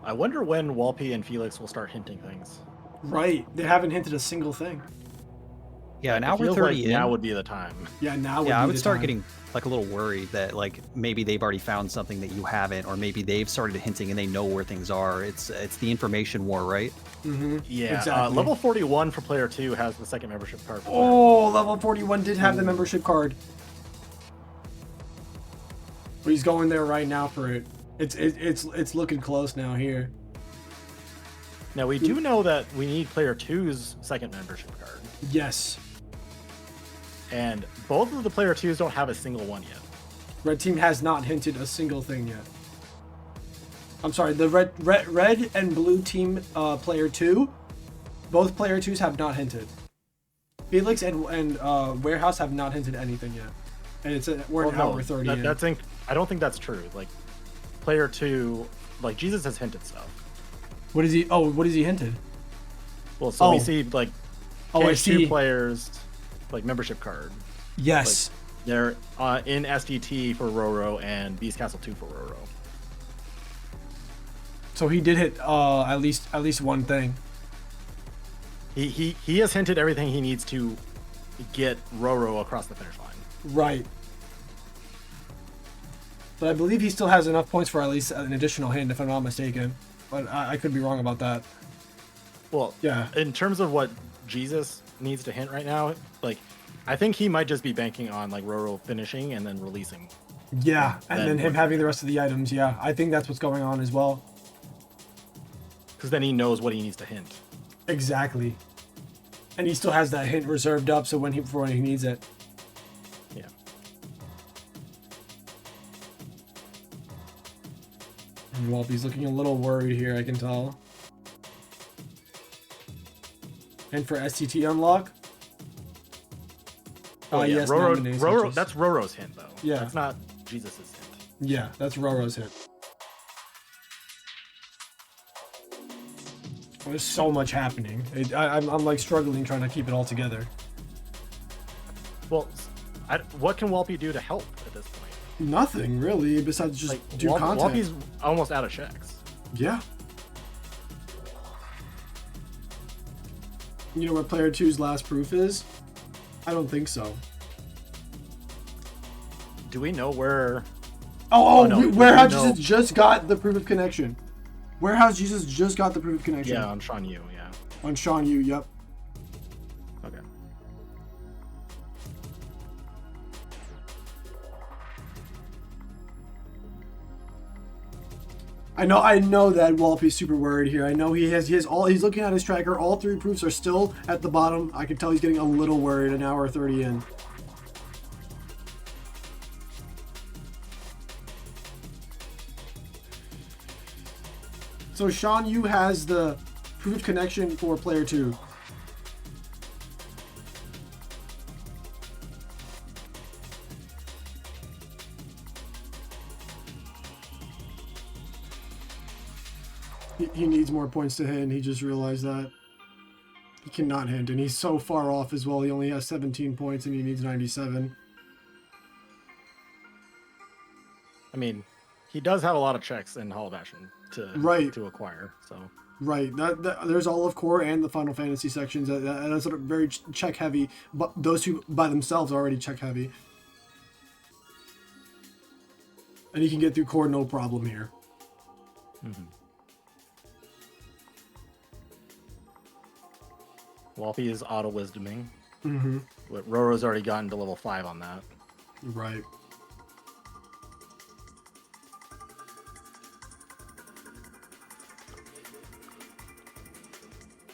I wonder when Walpy and Felix will start hinting things. Right. They haven't hinted a single thing. Yeah, an It hour feels 30 like in. now would be the time. Yeah, now would Yeah, be I would the start time. getting like a little worried that like maybe they've already found something that you haven't, or maybe they've started hinting and they know where things are. It's the information war, right? Yeah. Exactly. Level 41 for player 2 has the second membership card. For Oh, level 41 did have the membership card. But he's going there right now for it. It's looking close now here. Now we do know that we need player 2's second membership card, Yes. and both of the player 2's don't have a single one yet. Red team has not hinted a single thing yet. I'm sorry, the red and blue team player 2, both player 2's have not hinted. Felix and Warehouse have not hinted anything yet. And we're an hour 30 in. I don't think that's true. Like player 2, like Jesus has hinted stuff. What is he? Oh, what has he hinted? Well, so Oh. we see like Oh, I KH2 see. players like membership card. Yes. They're in SDT for Roro and Beast Castle 2 for Roro. So he did hit at least one thing. He has hinted everything he needs to get Roro across the finish line. Right. But I believe he still has enough points for at least an additional hint, if I'm not mistaken. But I could be wrong about that. Well, Yeah. In terms of what Jesus needs to hint right now, like I think he might just be banking on like Roro finishing and then releasing. Yeah, and then him what- having the rest of the items. Yeah, I think that's what's going on as well. Because then he knows what he needs to hint. Exactly. And he still has that hint reserved up, so for when he needs it. Yeah. And Walpy's looking a little worried here, I can tell. And for STT unlock. Oh yeah, yes, Roro. nominees, Roro. which is- That's Roro's hint though. Yeah. That's not Jesus's hint. Yeah, that's Roro's hit. There's so much happening. I'm like struggling trying to keep it all together. Well, what can Walpy do to help at this point? Nothing really, besides just Like do content. Walpy's almost out of checks. Yeah. You know what player 2's last proof is? I don't think so. Do we know where? Oh, no, we Warehouse know- Jesus just got the proof of connection. Warehouse Jesus just got the proof of connection. Yeah, on Sean Yu. Yeah. On Sean Yu, yep. Okay. I know that Walpy's super worried here. I know he's looking at his tracker. All three proofs are still at the bottom. I can tell he's getting a little worried an hour 30 in. So Sean Yu has the proof of connection for player 2. He needs more points to hit, and he just realized that. He cannot hint, and he's so far off as well. He only has 17 points, and he needs 97. I mean, he does have a lot of checks in Hall of Action to acquire, so... Right. There's all of Core and the Final Fantasy sections. That's sort of very check heavy, but those two by themselves are already check heavy. And you can get through Core no problem here. Mm-hmm. Wolfie is auto wisdoming. Mm-hmm. But Roro's already gotten to level 5 on that. Right.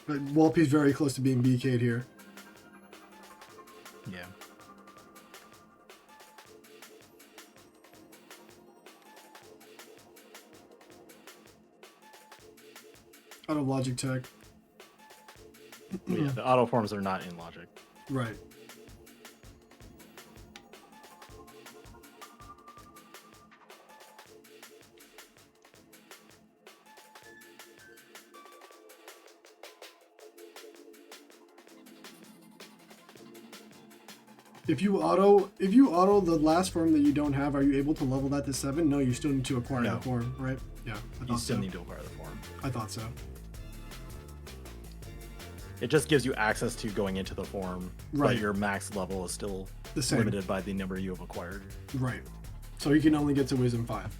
But Wolfie's very close to being BK'd here. Yeah. Out of logic tech. Yeah, the auto forms are not in logic. Right. If you auto the last form that you don't have, are you able to level that to 7? No, you still need to acquire the form, right? Yeah, You still need to acquire the form. I thought so. It just gives you access to going into the form, Right. but your max level is still The same. limited by the number you have acquired. Right. So you can only get to Wisdom 5.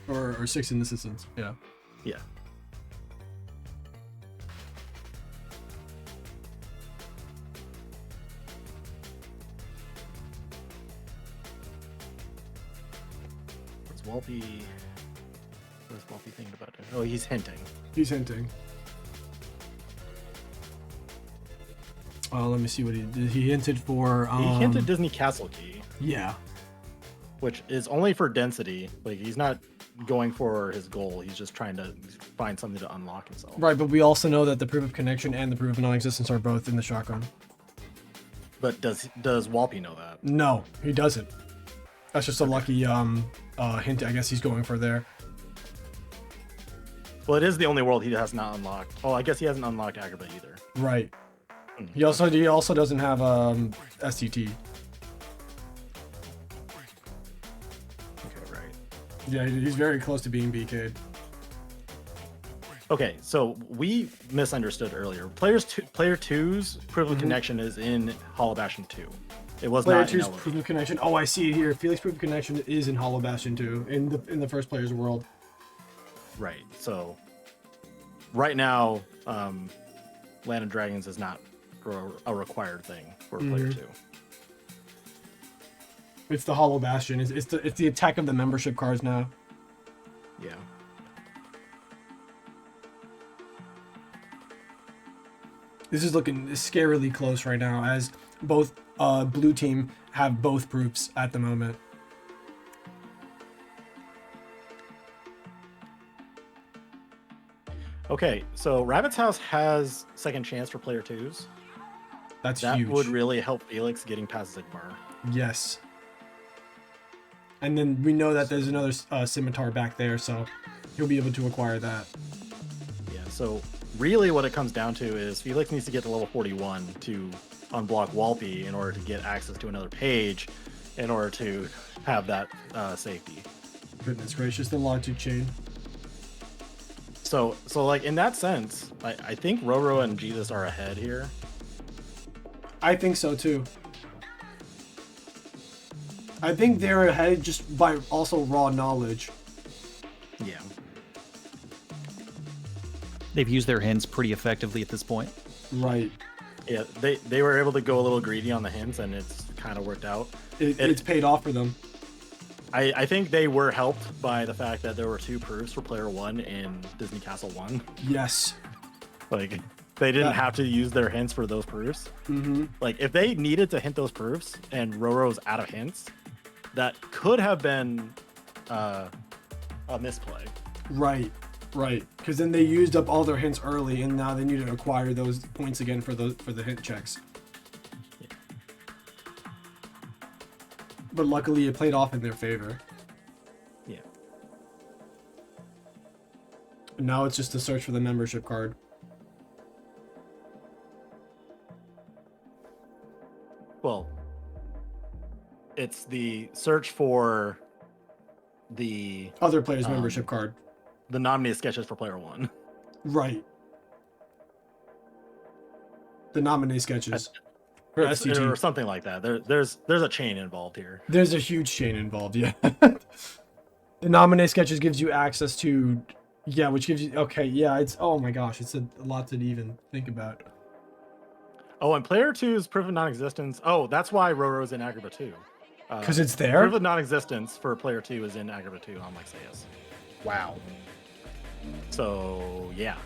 Or 6 in this instance. Yeah. Yeah. What's Wolfie thinking about it? Oh, he's hinting. He's hinting. Let me see what he did. He hinted for... He hinted Disney Castle Key. Yeah. Which is only for density. Like, he's not going for his goal. He's just trying to find something to unlock himself. Right, but we also know that the proof of connection and the proof of non-existence are both in the shotgun. But does Walpy know that? No, he doesn't. That's just a lucky hint I guess he's going for there. Well, it is the only world he has not unlocked. Oh, I guess he hasn't unlocked Agrabah either. Right. He also doesn't have STT. Okay, right. Yeah, he's very close to being BK'd. Okay, so we misunderstood earlier. Player 2's proof of connection is in Hall of Bastion 2. It was Player not in 2's Elevate. proof of connection. Oh, I see it here. Felix proof of connection is in Hollow Bastion 2 in the first player's world. Right. So right now, Land of Dragons is not a required thing for player 2. It's the Hollow Bastion. It's the attack of the membership cards now. Yeah. This is looking scarily close right now, as both blue team have both proofs at the moment. Okay, so Rabbit's House has second chance for player 2's. That huge. huge. Would really help Felix getting past Zigbar. Yes. And then we know that there's another scimitar back there, so he'll be able to acquire that. Yeah, so really what it comes down to is Felix needs to get to level 41 to unblock Walpy in order to get access to another page in order to have that safety. Goodness gracious, the logic chain. So like in that sense, I think Roro and Jesus are ahead here. I think so too. I think they're ahead just by also raw knowledge. Yeah. They've used their hints pretty effectively at this point. Right. Yeah, they were able to go a little greedy on the hints, and it's kind of worked out. It's paid off for them. I think they were helped by the fact that there were 2 proofs for player 1 in Disney Castle 1. Yes. Like, they didn't have to use their hints for those proofs. Mm-hmm. Like, if they needed to hint those proofs and Roro's out of hints, that could have been a misplay. Right. Right, because then they used up all their hints early, and now they need to acquire those points again for the hint checks. Yeah. But luckily, it played off in their favor. Yeah. And now it's just a search for the membership card. Well, it's the search for the Other player's membership card. the nominated sketches for player 1. Right. The nominee sketches. Or STG. Or something like that. There's a chain involved here. There's a huge chain involved, yeah. The nominee sketches gives you access to, yeah, which gives you, okay, yeah, it's, oh my gosh, it's a lot to even think about. Oh, and player 2's proof of non-existence. Oh, that's why Roro's in Agrabah 2. Because it's there? Proof of non-existence for player 2 is in Agrabah 2 on Lexaeus. Wow. So, yeah.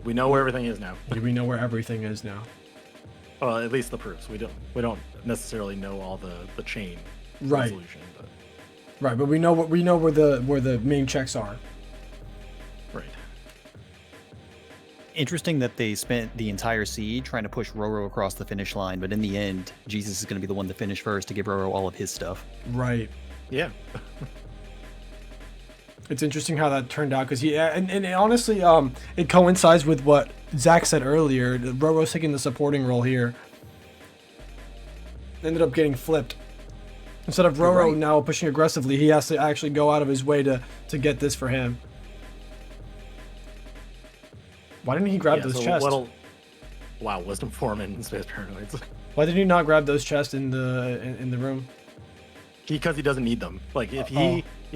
We know where everything is now. We know where everything is now. Well, at least the proofs. We don't necessarily know all the chain Right. resolution, but Right, but we know where the main checks are. right. Interesting that they spent the entire seed trying to push Roro across the finish line, but in the end, Jesus is going to be the one to finish first to give Roro all of his stuff. Right. Yeah. It's interesting how that turned out because and honestly, it coincides with what Zach said earlier. Roro's taking the supporting role here. Ended up getting flipped. Instead of Roro now pushing aggressively, he has to actually go out of his way to get this for him. Why didn't he grab those chests? Wow, Wisdom Form and Space Paranoids. Why did he not grab those chests in the room? Because he doesn't need them. Like if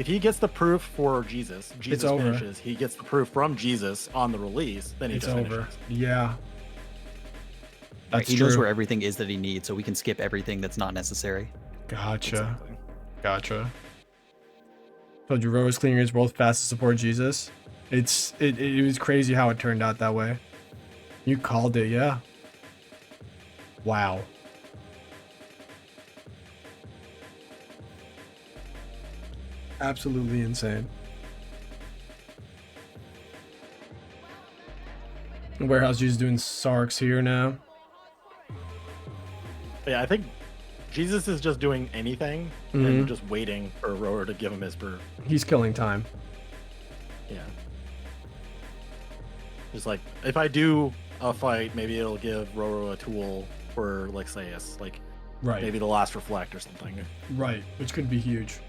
he gets the proof for Jesus finishes. He gets the proof from Jesus on the release. Then It's just over. finishes. Yeah. That's He true. knows where everything is that he needs, so we can skip everything that's not necessary. Gotcha. Exactly. Gotcha. Told you Roro's clearing his world fast to support Jesus. It was crazy how it turned out that way. You called it, yeah. Wow. Absolutely insane. Warehouse Jesus doing Sarks here now. Yeah, I think Jesus is just doing anything and just waiting for Roro to give him his proof. He's killing time. Yeah. Just like if I do a fight, maybe it'll give Roro a tool for Lexaeus, like Right. maybe the last reflect or something. Right, which could be huge.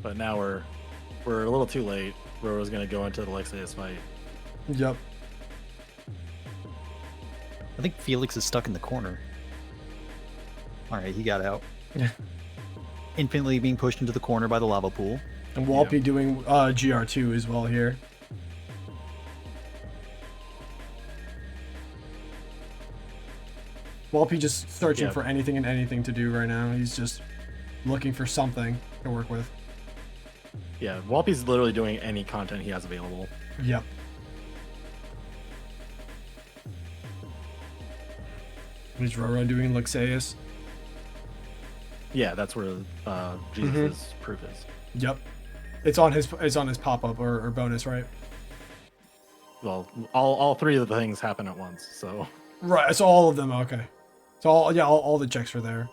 But now we're a little too late. Roro's gonna go into the Lexaeus fight. Yep. I think Felix is stuck in the corner. Alright, he got out. Yeah. Infinitely being pushed into the corner by the lava pool. And Walpy doing GR2 as well here. Walpy just searching for anything and anything to do right now. He's just looking for something to work with. Yeah, Walpy's literally doing any content he has available. Yep. Is Roro doing Lexaeus? Yeah, that's where Jesus' proof is. Yep. It's on his pop-up or bonus, right? Well, all three of the things happen at once, so Right, so all of them, okay. So all the checks are there.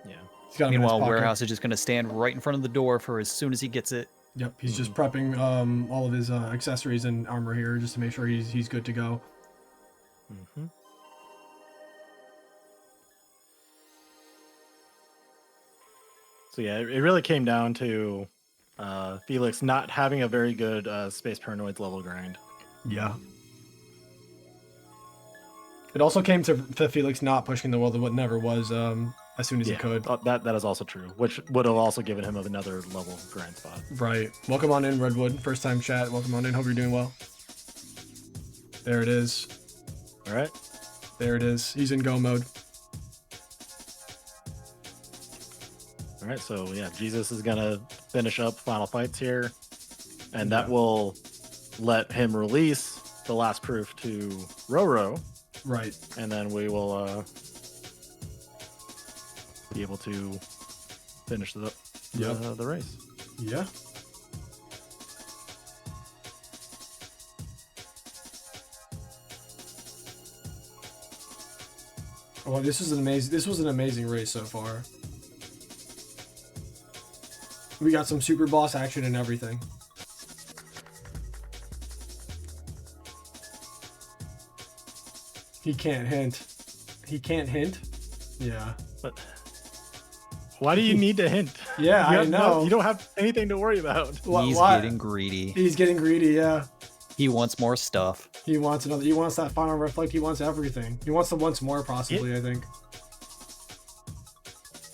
yeah. He's got 'em in his Meanwhile, pocket. Warehouse is just going to stand right in front of the door for as soon as he gets it. Yep, he's just prepping all of his accessories and armor here just to make sure he's good to go. Mm-hmm. So yeah, it really came down to Felix not having a very good Space Paranoids level grind. Yeah. It also came to Felix not pushing the world of what never was as soon as he could. That is also true, which would have also given him another level grind spot. Right. Welcome on in, Redwood. First time chat. Welcome on in. Hope you're doing well. There it is. All right. There it is. He's in go mode. All right. So yeah, Jesus is gonna finish up final fights here, and that will let him release the last proof to Roro. Right. And then we will be able to finish the race. Yeah. Oh, this was an amazing race so far. We got some super boss action and everything. He can't hint. He can't hint? Yeah. But why do you need to hint? Yeah, I know. You don't have anything to worry about. He's getting greedy. He's getting greedy, yeah. He wants more stuff. He wants another. He wants that final reflect. He wants everything. He wants the once more, possibly, I think.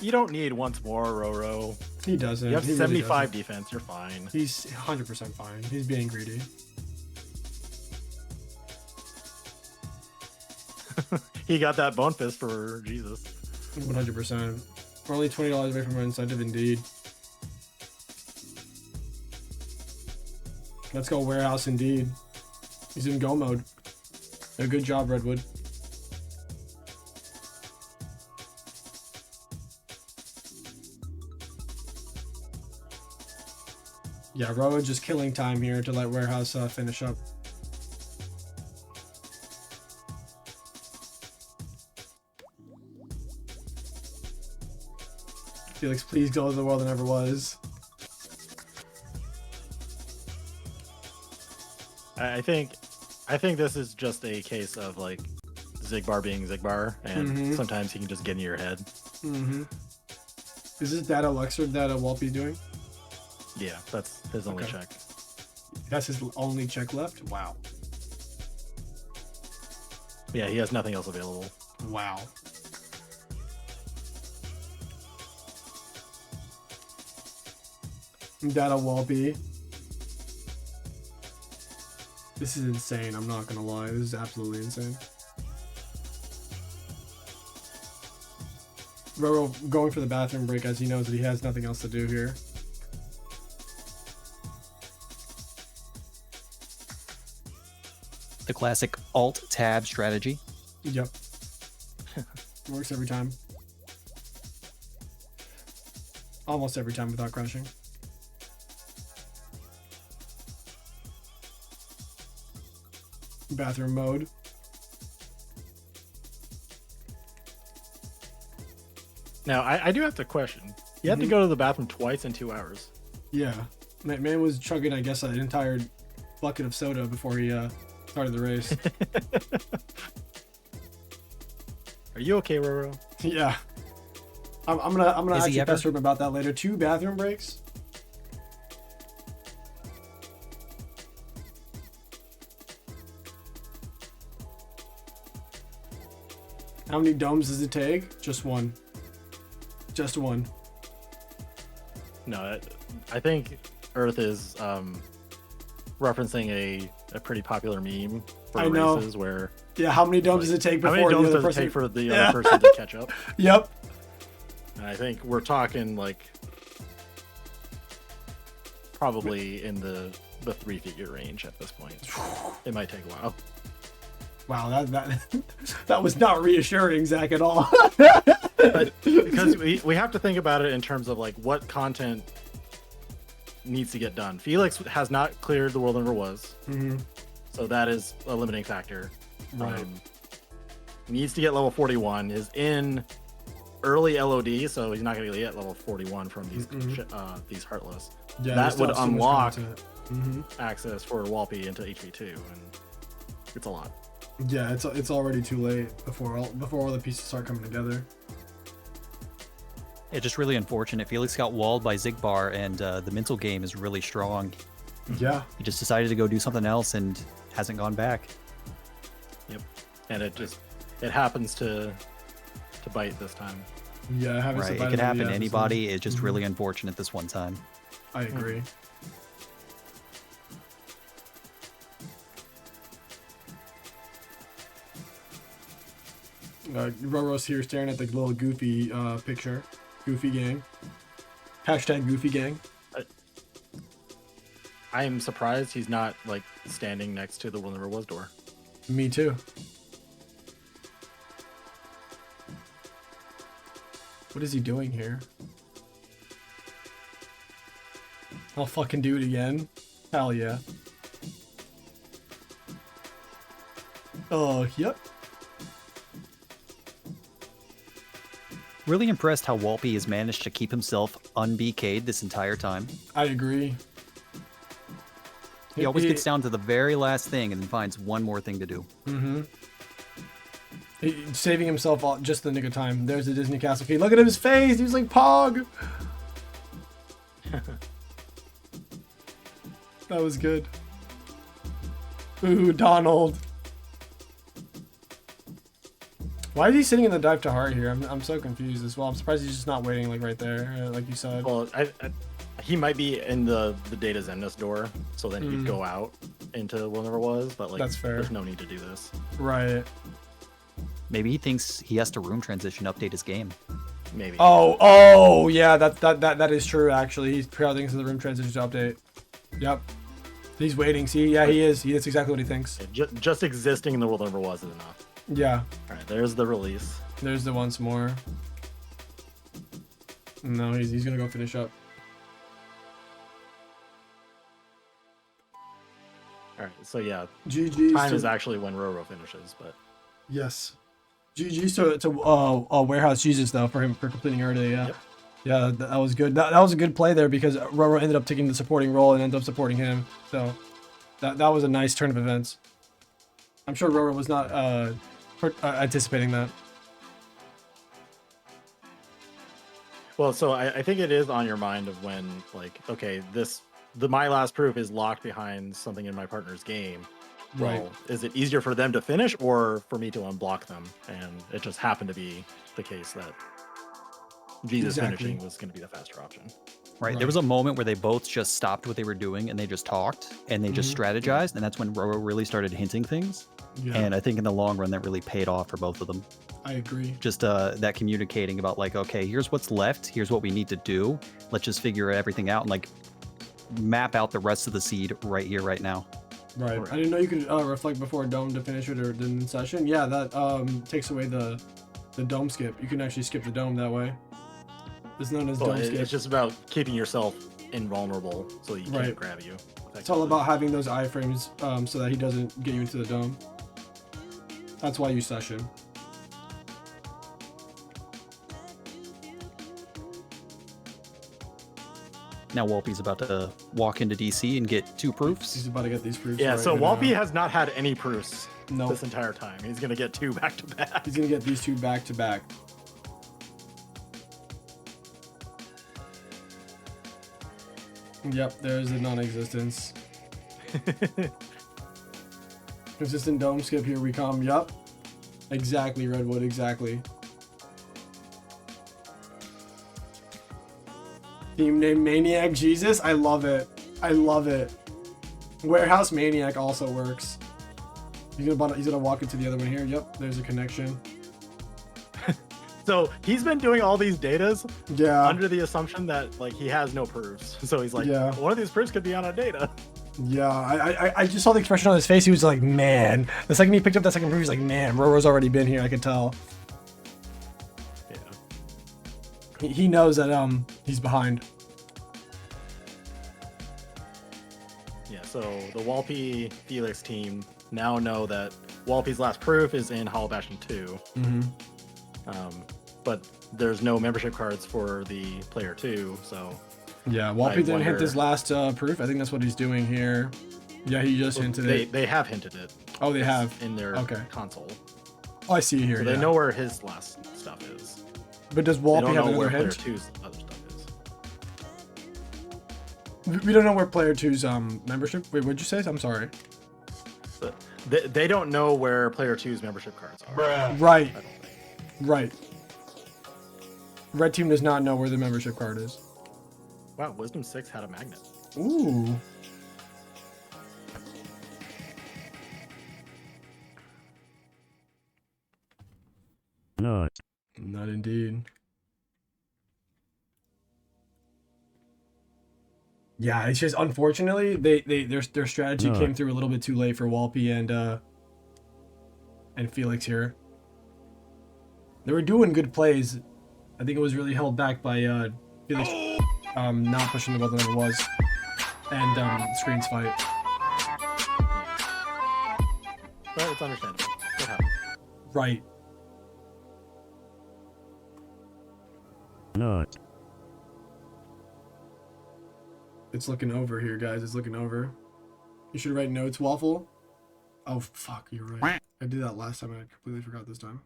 You don't need once more, Roro. He doesn't. You have He 75 really doesn't. defense. You're fine. He's 100% fine. He's being greedy. He got that bone fist for Jesus. 100%. We're only $20 away from our incentive, indeed. Let's go warehouse, indeed. He's in go mode. A good job, Redwood. Yeah, Redwood just killing time here to let warehouse finish up. Felix, please go to the world that never was. I think this is just a case of like Zigbar being Zigbar, and sometimes he can just get in your head. Is this data Luxor that Walpy doing? Yeah, that's his only check. That's his only check left? Wow. Yeah, he has nothing else available. Wow. Data Walpy. This is insane, I'm not gonna lie. This is absolutely insane. Roro going for the bathroom break as he knows that he has nothing else to do here. The classic Alt-Tab strategy. Yep. Works every time. Almost every time without crashing. Bathroom mode. Now, I do have to question. You have to go to the bathroom twice in 2 hours. Yeah. Man was chugging, I guess, an entire bucket of soda before he started the race. Are you okay, Roro? Yeah. I'm gonna Is he actually ever? pester him about that later. 2 bathroom breaks? How many domes does it take? Just one. Just one. No, I think Earth is referencing a pretty popular meme for I know. races where Yeah, how many domes does it take how before many domes the other does it person... take for the other person to catch up? Yep. And I think we're talking like probably in the 3-figure range at this point. It might take a while. Wow, that was not reassuring, Zach, at all. But because we have to think about it in terms of like what content needs to get done. Felix has not cleared the world never was, so that is a limiting factor. Right. Needs to get level 41. Is in early LOD, so he's not going to get level 41 from these Heartless. Yeah, that would unlock Mm-hmm. access for Walpy into HV2, and it's a lot. Yeah, it's already too late before all the pieces start coming together. It's just really unfortunate. Felix got walled by Zigbar, and the mental game is really strong. Yeah. He just decided to go do something else and hasn't gone back. Yep, and it happens to bite this time. Yeah, it happens to Right, bite it could him, happen yeah, to anybody. It's just Mhm. really unfortunate this one time. I agree. Roro's here staring at the little Goofy picture. Goofy gang. Hashtag Goofy gang. I am surprised he's not like standing next to the Will Never Was door. Me too. What is he doing here? I'll fucking do it again. Hell yeah. Oh, yep. Really impressed how Walpy has managed to keep himself un-BK'd this entire time. I agree. He always gets down to the very last thing and then finds one more thing to do. Mm-hmm. Saving himself all, just in the nick of time. There's the Disney Castle key. Look at his face. He was like Pog. That was good. Ooh, Donald. Why is he sitting in the dive to heart here? I'm so confused as well. I'm surprised he's just not waiting like right there, like you said. Well, he might be in the Data Zenith door, so then he'd go out into Will Never Was, but like that's fair. There's no need to do this. Right. Maybe he thinks he has to room transition update his game. Maybe. Oh, yeah, that is true actually. He's probably thinks of the room transition to update. Yep. He's waiting. See, yeah, he is. That's exactly what he thinks. Just existing in the Will Never Was is enough. Yeah. All right, there's the release. There's the once more. No, he's gonna go finish up. All right, so yeah, GG. time is actually when Roro finishes, but yes. GG to Warehouse Jesus though for completing early. Yeah. Yep. Yeah, that was good. That was a good play there because Roro ended up taking the supporting role and ended up supporting him. So that was a nice turn of events. I'm sure Roro was not anticipating that. well, so I think it is on your mind of when like, okay, my last proof is locked behind something in my partner's game. Right. Well, is it easier for them to finish or for me to unblock them? And it just happened to be the case that Jesus finishing was going to be the faster option. Right. There was a moment where they both just stopped what they were doing and they just talked and they just strategized, and that's when Roro really started hinting things. Yeah. And I think in the long run that really paid off for both of them. I agree. Just that communicating about like, okay, here's what's left, here's what we need to do. Let's just figure everything out and like map out the rest of the seed right here, right now. Right. I didn't know you could reflect before dome to finish it or in session. Yeah, that takes away the dome skip. You can actually skip the dome that way. It's known as dome skip. It's just about keeping yourself invulnerable so that you can't grab you. It's all about having those iframes so that he doesn't get you into the dome. That's why you session. Now Walpy's about to walk into DC and get 2 proofs. He's about to get these proofs. Yeah, right so here Walpy now. has not had any proofs Nope. this entire time. He's going to get 2 back to back. He's gonna get these 2 back to back. Yep, there's a non-existence. Consistent dome skip, here we come. Yep. Exactly, Redwood, exactly. Team name Maniac Jesus? I love it. I love it. Warehouse Maniac also works. He's gonna walk into the other one here. Yep, there's a connection. So he's been doing all these datas under Yeah. the assumption that like he has no proofs. So he's like, Yeah. one of these proofs could be on a data. Yeah, I just saw the expression on his face. He was like, man. The second he picked up that second proof, he's like, man, Roro's already been here. I could tell. Yeah. He knows that he's behind. Yeah, so the Walpy Felix team now know that Walpy's last proof is in Hollow Bastion 2. Mm-hmm. But there's no membership cards for the player 2, so Yeah, Walpy I didn't hit wonder- this last proof. I think that's what he's doing here. Yeah, he just hinted it. they have hinted it. Oh, they It's have. in their Okay. console. Oh, I see here. So Yeah. they know where his last stuff is. But does They Walpy don't have know another where player hint? 2's other stuff is. We don't know where player 2's membership. Wait, what'd you say? I'm sorry. But they don't know where player 2's membership cards are. Right. I don't think. Right. Red team does not know where the membership card is. Wow, Wisdom 6 had a magnet. Ooh. Not. Not indeed. Yeah, it's just unfortunately their strategy came through a little bit too late for Walpy and Felix here. They were doing good plays. I think it was really held back by Felix not pushing the button that it was. and screens fight. But it's understandable. It happens. Right. Not. It's looking over here, guys. It's looking over. You should write notes, Waffle. Oh, fuck, you're right. I did that last time. I completely forgot this time.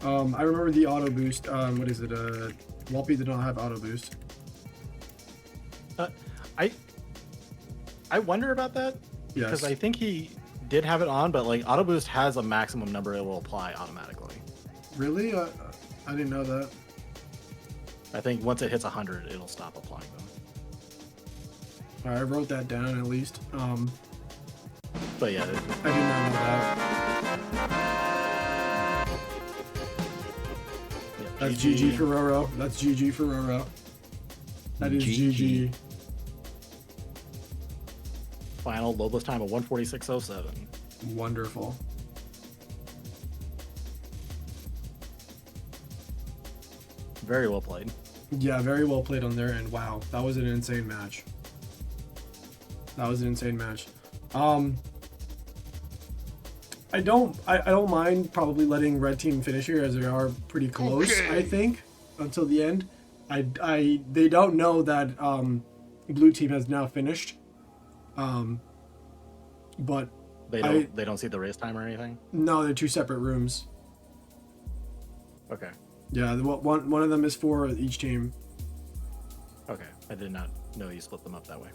I remember the auto boost. What is it? Walpy did not have auto boost. I wonder about that. Yes. Because I think he did have it on, but like auto boost has a maximum number it will apply automatically. Really? I didn't know that. I think once it hits 100, it'll stop applying them. I wrote that down at least. But yeah, I did not know that. That's GG for Roro. That's GG for Roro. That is GG. Final loadless time of 1:46:07. Wonderful. Very well played. Yeah, very well played on their end. Wow, that was an insane match. That was an insane match. I don't mind probably letting red team finish here as they are pretty close. Okay. I think until the end. They don't know that blue team has now finished. But they don't see the race time or anything. No, they're two separate rooms. Okay. Yeah, one of them is for each team. Okay, I did not know you split them up that way.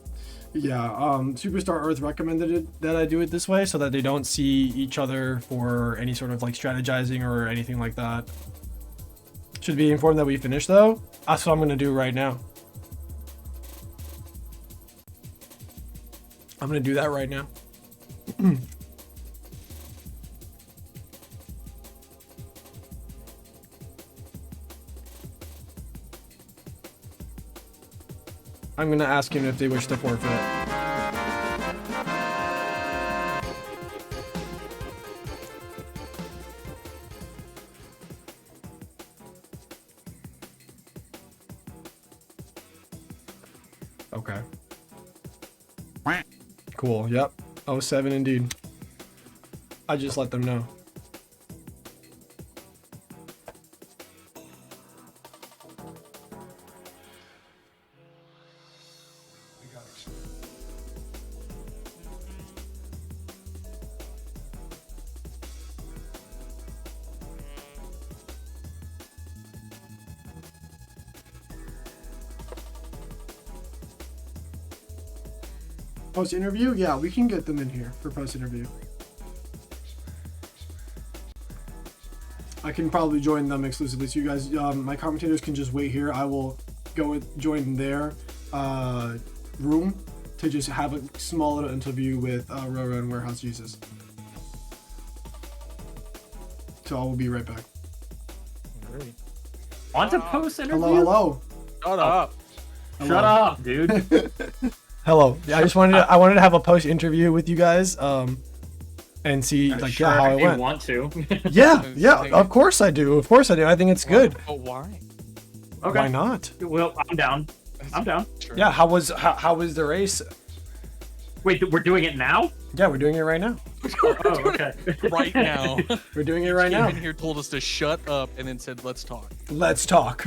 Yeah, Superstar Earth recommended it that I do it this way so that they don't see each other for any sort of like strategizing or anything like that. Should be informed that we finished though. That's what I'm gonna do right now. I'm gonna do that right now. I'm gonna ask him if they wish to forfeit. Okay. Cool, yep. 07 indeed. I just let them know. Post interview? Yeah, we can get them in here for post interview. I can probably join them exclusively, so you guys, my commentators can just wait here. I will go join their room to just have a small little interview with Roro and Warehouse Jesus. So I will be right back. Great. Want to post interview? Hello. Shut up. Shut up, dude. Hello. Yeah, I wanted to have a post interview with you guys, and see like sure, how if it went. You want to? yeah. Of course I do. Of course I do. I think it's good. But why? Okay. Why not? Well, I'm down. I'm down. Sure. Yeah. How was the race? Wait, we're doing it now? Yeah, we're doing it right now. Oh, okay. Right now. We're doing it right now. Came in here, told us to shut up, and then said, "Let's talk." Let's talk.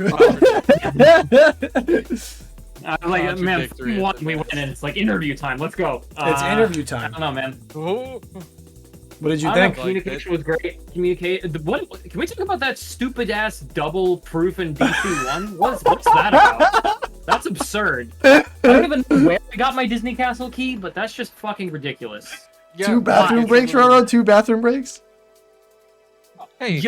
Like, man, we went in. It's like interview time. Let's go. It's interview time. I don't know, man. What did you think? Communication was great. What? Can we talk about that stupid ass double proof in DC1? What's that about? That's absurd. I don't even know where I got my Disney Castle key, but that's just fucking ridiculous. Yeah, 2 bathroom breaks, Roro? 2 bathroom breaks? Hey,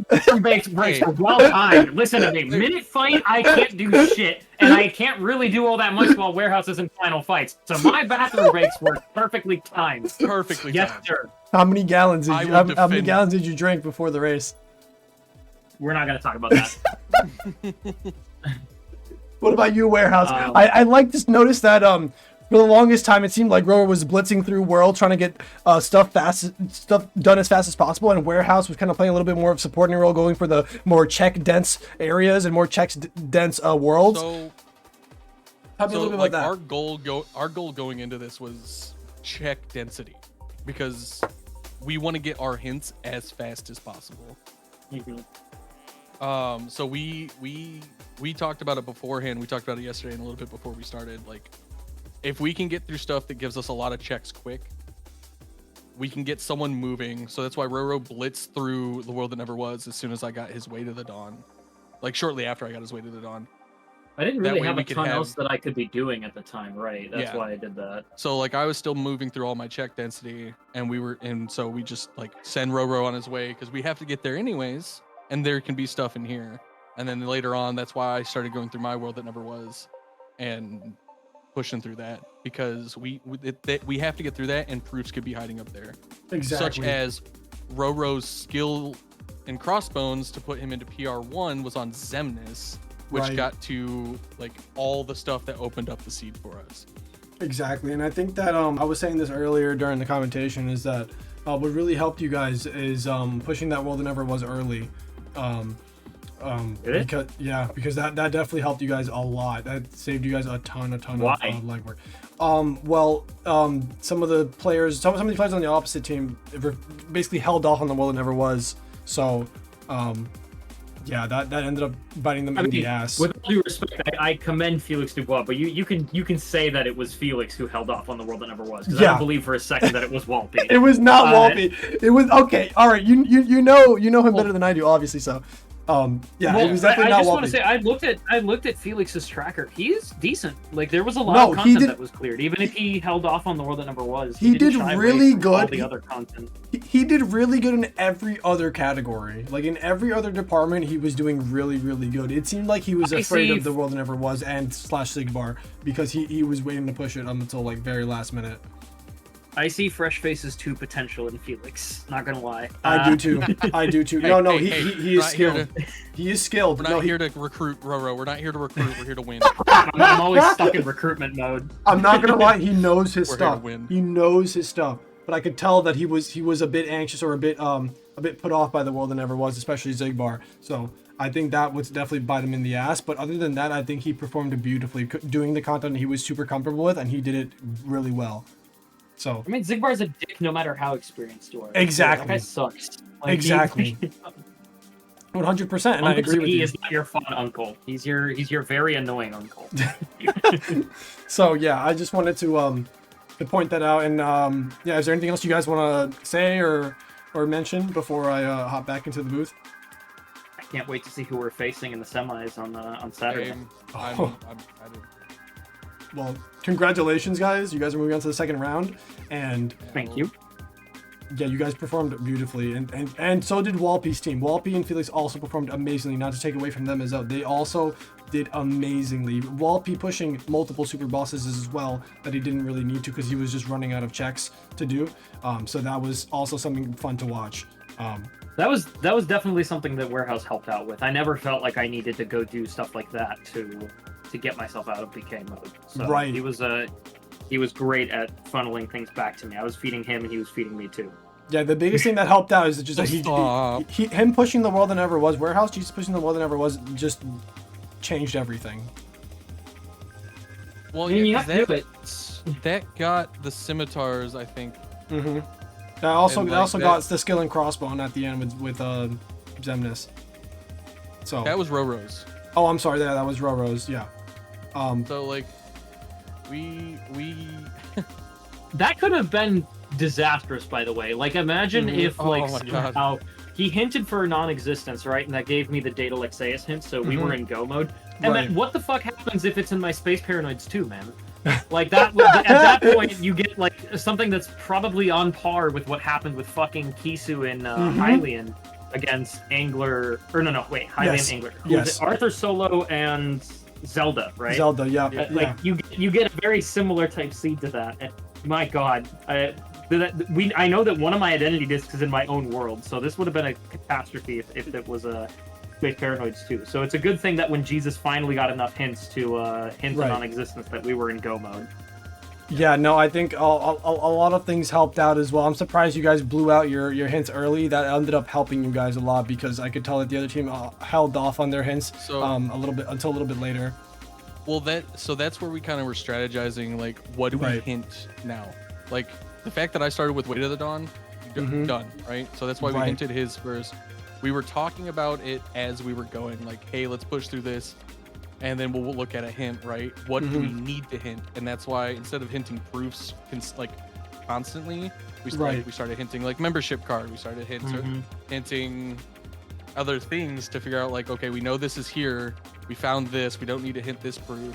Bathroom breaks are well timed. Listen to me. Minute fight, I can't do shit, and I can't really do all that much while Warehouse is in final fights. So my bathroom breaks were perfectly timed. Perfectly Yes, timed. sir. How many gallons did you drink before the race? We're not gonna talk about that. What about you, Warehouse? I like to notice that For the longest time, it seemed like Rower was blitzing through World, trying to get stuff done as fast as possible, and Warehouse was kind of playing a little bit more of a supporting role, going for the more check-dense areas and more check-dense worlds. So, Tell me a little bit about that. Our goal going into this was check density, because we want to get our hints as fast as possible. So we talked about it beforehand. We talked about it yesterday and a little bit before we started. Like, if we can get through stuff that gives us a lot of checks quick, we can get someone moving. So that's why Roro blitzed through the world that never was as soon as I got his way to the dawn. Like, shortly after I got his way to the dawn. I didn't really have a ton else that I could be doing at the time, right? That's why I did that. So like I was still moving through all my check density, and so we just like send Roro on his way because we have to get there anyways, and there can be stuff in here. And then later on, that's why I started going through my world that never was, and pushing through that, because we have to get through that, and proofs could be hiding up there. Exactly. Such as Roro's skill in Crossbones to put him into PR1 was on Zemnis, which got to like all the stuff that opened up the seed for us. Exactly, and I think that I was saying this earlier during the commentation is that what really helped you guys is pushing that world that never was early. Because that definitely helped you guys a lot. That saved you guys a ton of legwork. Some of the players on the opposite team basically held off on the world that never was. So that ended up biting them in the ass. With all due respect, I commend Felix Dubois, but you can say that it was Felix who held off on the world that never was, because I don't believe for a second that it was Walpy. It was not Walpy. It was okay. All right, you know him better than I do, obviously. So, it was definitely not Walpy. I just want to say I looked at Felix's tracker. He is decent. Like, there was a lot of content that was cleared, even if he held off on the world that never was. He did really good. All the other content. He did really good in every other category. Like, in every other department, he was doing really, really good. It seemed like he was afraid of the world that never was and / Sigbar, because he was waiting to push it until like very last minute. I see Fresh Face's 2 potential in Felix. Not gonna lie. I do too. He is skilled. He is skilled. We're not here to recruit Roro. We're not here to recruit. We're here to win. I'm always stuck in recruitment mode. I'm not gonna lie. He knows his stuff. He knows his stuff. But I could tell that he was a bit anxious or a bit put off by the world that never was, especially Zigbar. So I think that would definitely bite him in the ass. But other than that, I think he performed beautifully, doing the content he was super comfortable with, and he did it really well. So I mean, Zigbar's a dick no matter how experienced you are. Exactly. That guy sucks. Like, exactly. 100%, and I agree with you. He is not your fun uncle. He's your very annoying uncle. So yeah, I just wanted to point that out. And is there anything else you guys want to say or mention before I hop back into the booth? I can't wait to see who we're facing in the semis on Saturday. Well, congratulations, guys. You guys are moving on to the second round, and thank you. Yeah, you guys performed beautifully, and so did Walpy's team. Walpy and Felix also performed amazingly. Not to take away from them as well, they also did amazingly. Walpy pushing multiple super bosses as well that he didn't really need to because he was just running out of checks to do. So that was also something fun to watch. That was definitely something that Warehouse helped out with. I never felt like I needed to go do stuff like that to get myself out of PK mode. So right. He was great at funneling things back to me. I was feeding him, and he was feeding me too. Yeah, the biggest thing that helped out is just that him pushing the world that never was. Warehouse Jesus pushing the world that never was just changed everything. Well, that got the scimitars, I think. Mm-hmm. That also got the skill and crossbone at the end with Zemnis. So that was Roro's. Oh, I'm sorry. That was Roro's. Yeah. So like, we that could have been disastrous, by the way. Like, imagine if how he hinted for non-existence, right? And that gave me the Data Lexaeus hint, so we were in go mode. And then what the fuck happens if it's in my Space Paranoids too, man? Like, that at that point you get like something that's probably on par with what happened with fucking Kisu in Hylian against Angler, or Hylian Angler. Yes. Arthur Solo and Zelda, right? Zelda, yeah. Like you get a very similar type seed to that. And my God, I know that one of my identity discs is in my own world, so this would have been a catastrophe if it was a Space Paranoids too. So it's a good thing that when Jesus finally got enough hints to hint on non-existence, that we were in go mode. Yeah, no, I think a lot of things helped out as well. I'm surprised you guys blew out your hints early. That ended up helping you guys a lot because I could tell that the other team held off on their hints a little bit until a little bit later. Well, that's where we kind of were strategizing. Like, what do we hint now? Like, the fact that I started with Weight of the Dawn, done, right? So that's why we hinted his first. We were talking about it as we were going. Like, hey, let's push through this. And then we'll look at a hint, right? What do we need to hint? And that's why instead of hinting proofs like constantly, we started hinting like membership card. We started hinting other things to figure out like, okay, we know this is here. We found this. We don't need to hint this proof.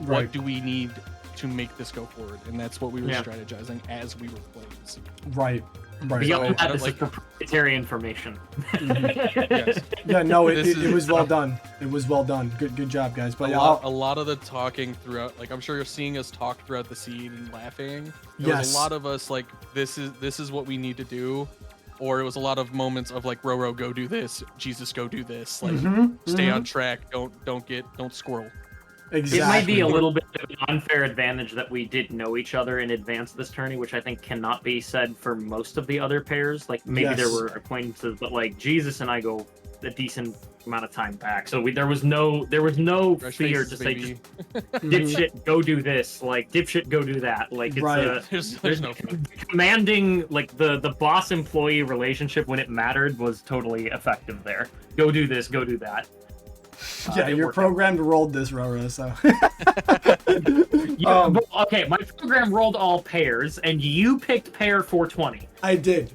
What do we need to make this go forward? And that's what we were strategizing as we were playing the scene. Right. Beyond that, this is proprietary information. Yes. Yeah, no, it was well done. It was well done. Good job, guys. But a lot of the talking throughout, like I'm sure you're seeing us talk throughout the scene and laughing. There was a lot of us like, this is what we need to do. Or it was a lot of moments of like, Roro, go do this. Jesus, go do this. Like, stay on track. Don't squirrel. Exactly. It might be a little bit of an unfair advantage that we did know each other in advance of this tourney, which I think cannot be said for most of the other pairs. Like maybe there were acquaintances, but like Jesus and I go a decent amount of time back, so there was no Fresh fear faces, to say baby. just dipshit go do this, like dipshit go do that. Like it's There's no commanding, like the boss employee relationship when it mattered was totally effective there. Go do this, go do that. Yeah, you're programmed to roll this, Roro, so. Okay, my program rolled all pairs, and you picked pair 420. I did.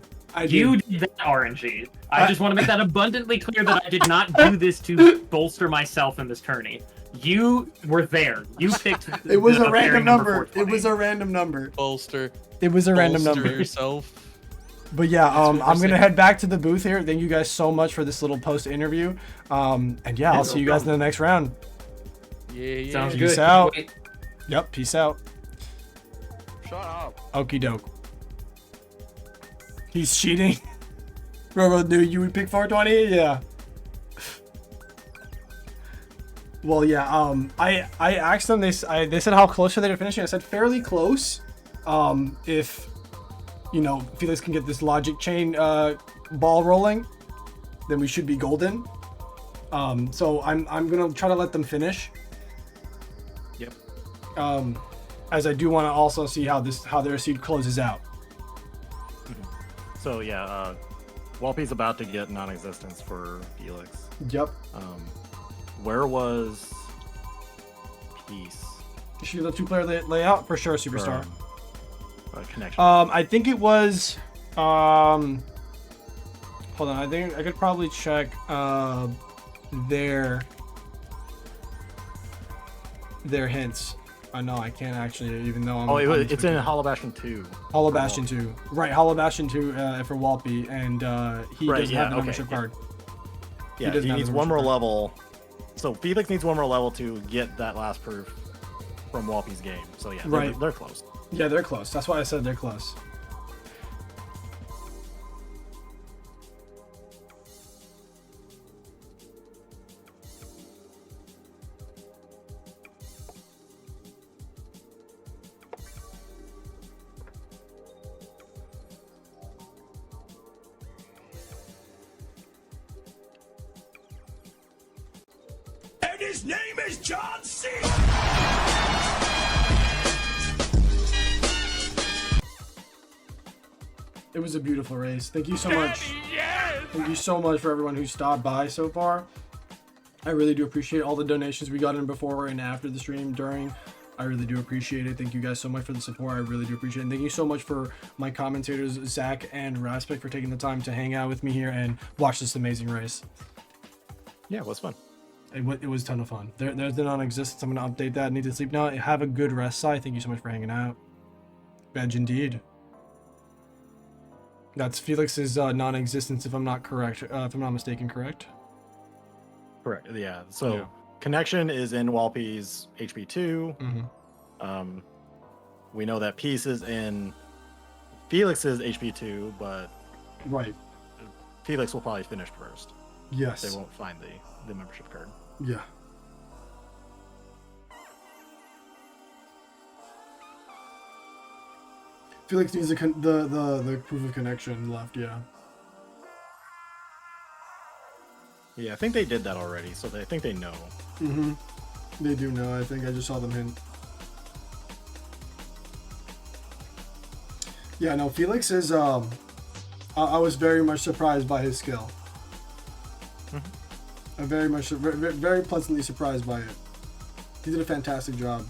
You did that, RNG. I just want to make that abundantly clear that I did not do this to bolster myself in this tourney. You were there. You picked. It was a random number. It was a random number. Bolster. It was a random number. Yourself. But yeah, I'm gonna head back to the booth here. Thank you guys so much for this little post interview. And yeah, I'll see you guys in the next round. Yeah. Sounds Peace good. out. Yep, peace out. Shut up. Okie doke. He's cheating. Roro knew you would pick 420. Yeah. Well, yeah. I asked them. They said how close are they to finishing. I said fairly close. If Felix can get this logic chain ball rolling, then we should be golden. So I'm gonna try to let them finish. Yep. As I do want to also see how their seed closes out. So yeah, Walpy's about to get non-existence for Felix. Yep. Where was Peace? Is she the two-player layout for sure? Superstar. Connection. I think it was. Hold on. I think I could probably check their hints. No, I can't actually, even though I'm. It's in Hollow Bastion 2. Hollow Bastion 2. Right, Hollow Bastion 2 for Walpy, and he doesn't have the membership card. Yeah, he needs one more level. So Felix needs one more level to get that last proof from Walpy's game. So yeah, they're close. Yeah, they're close. That's why I said they're close. And his name is John C. It was a beautiful race. Thank you so much. Thank you so much for everyone who stopped by so far. I really do appreciate all the donations we got in before and after the stream, during. I really do appreciate it. Thank you guys so much for the support. I really do appreciate it. And thank you so much for my commentators, Zach and Ravspect, for taking the time to hang out with me here and watch this amazing race. Yeah, it was fun. It was a ton of fun. There's the non-existence. I'm going to update that. I need to sleep now. Have a good rest, Sai. Thank you so much for hanging out. Badge indeed. That's Felix's non-existence, if I'm not correct. If I'm not mistaken, correct? Correct. Yeah. So connection is in Walpy's HP 2. Mm-hmm. We know that Peace is in Felix's HP 2, but Felix will probably finish first. Yes. They won't find the membership card. Yeah. Felix needs the proof of connection left. Yeah. Yeah, I think they did that already, so I think they know. Mm-hmm. They do know. I think I just saw them hint. Yeah, no, Felix is, I was very much surprised by his skill. I'm very pleasantly surprised by it. He did a fantastic job.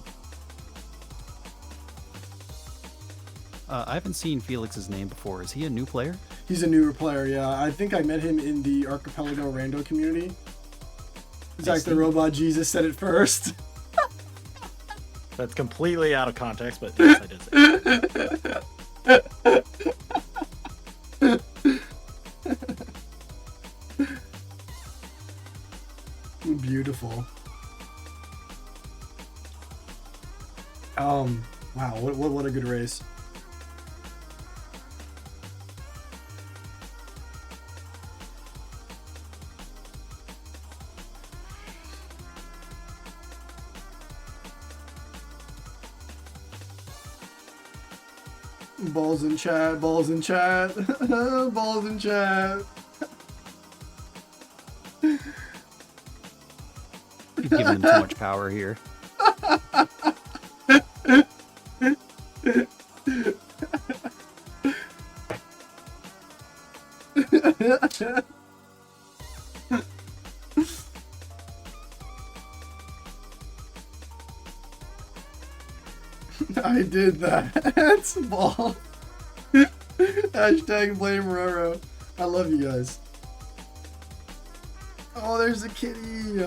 I haven't seen Felix's name before. Is he a new player? He's a newer player, yeah. I think I met him in the Archipelago Rando community. ZakTheRobot Jesus said it first. That's completely out of context, but yes, I did say Beautiful. Wow, what a good race. Balls in chat, balls in chat, balls in chat. You've given him too much power here. I did that. That's ball. Hashtag blame Roro. I love you guys. Oh, there's a kitty.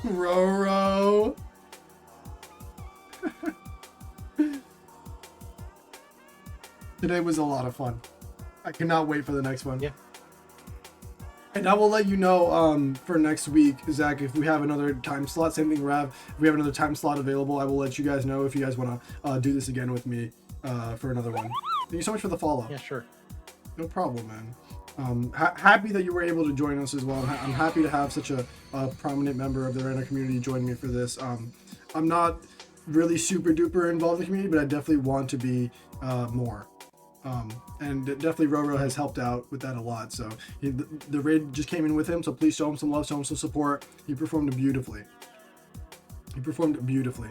Roro. Today was a lot of fun. I cannot wait for the next one. Yeah. And I will let you know for next week, Zach, if we have another time slot. Same thing, Rav. If we have another time slot available, I will let you guys know if you guys want to do this again with me for another one. Thank you so much for the follow. Yeah, sure. No problem, man. Happy that you were able to join us as well. I'm happy to have such a prominent member of the Rando community join me for this. I'm not really super duper involved in the community, but I definitely want to be more. And definitely Roro has helped out with that a lot. So the raid just came in with him, so please show him some love, show him some support. He performed beautifully. He performed beautifully.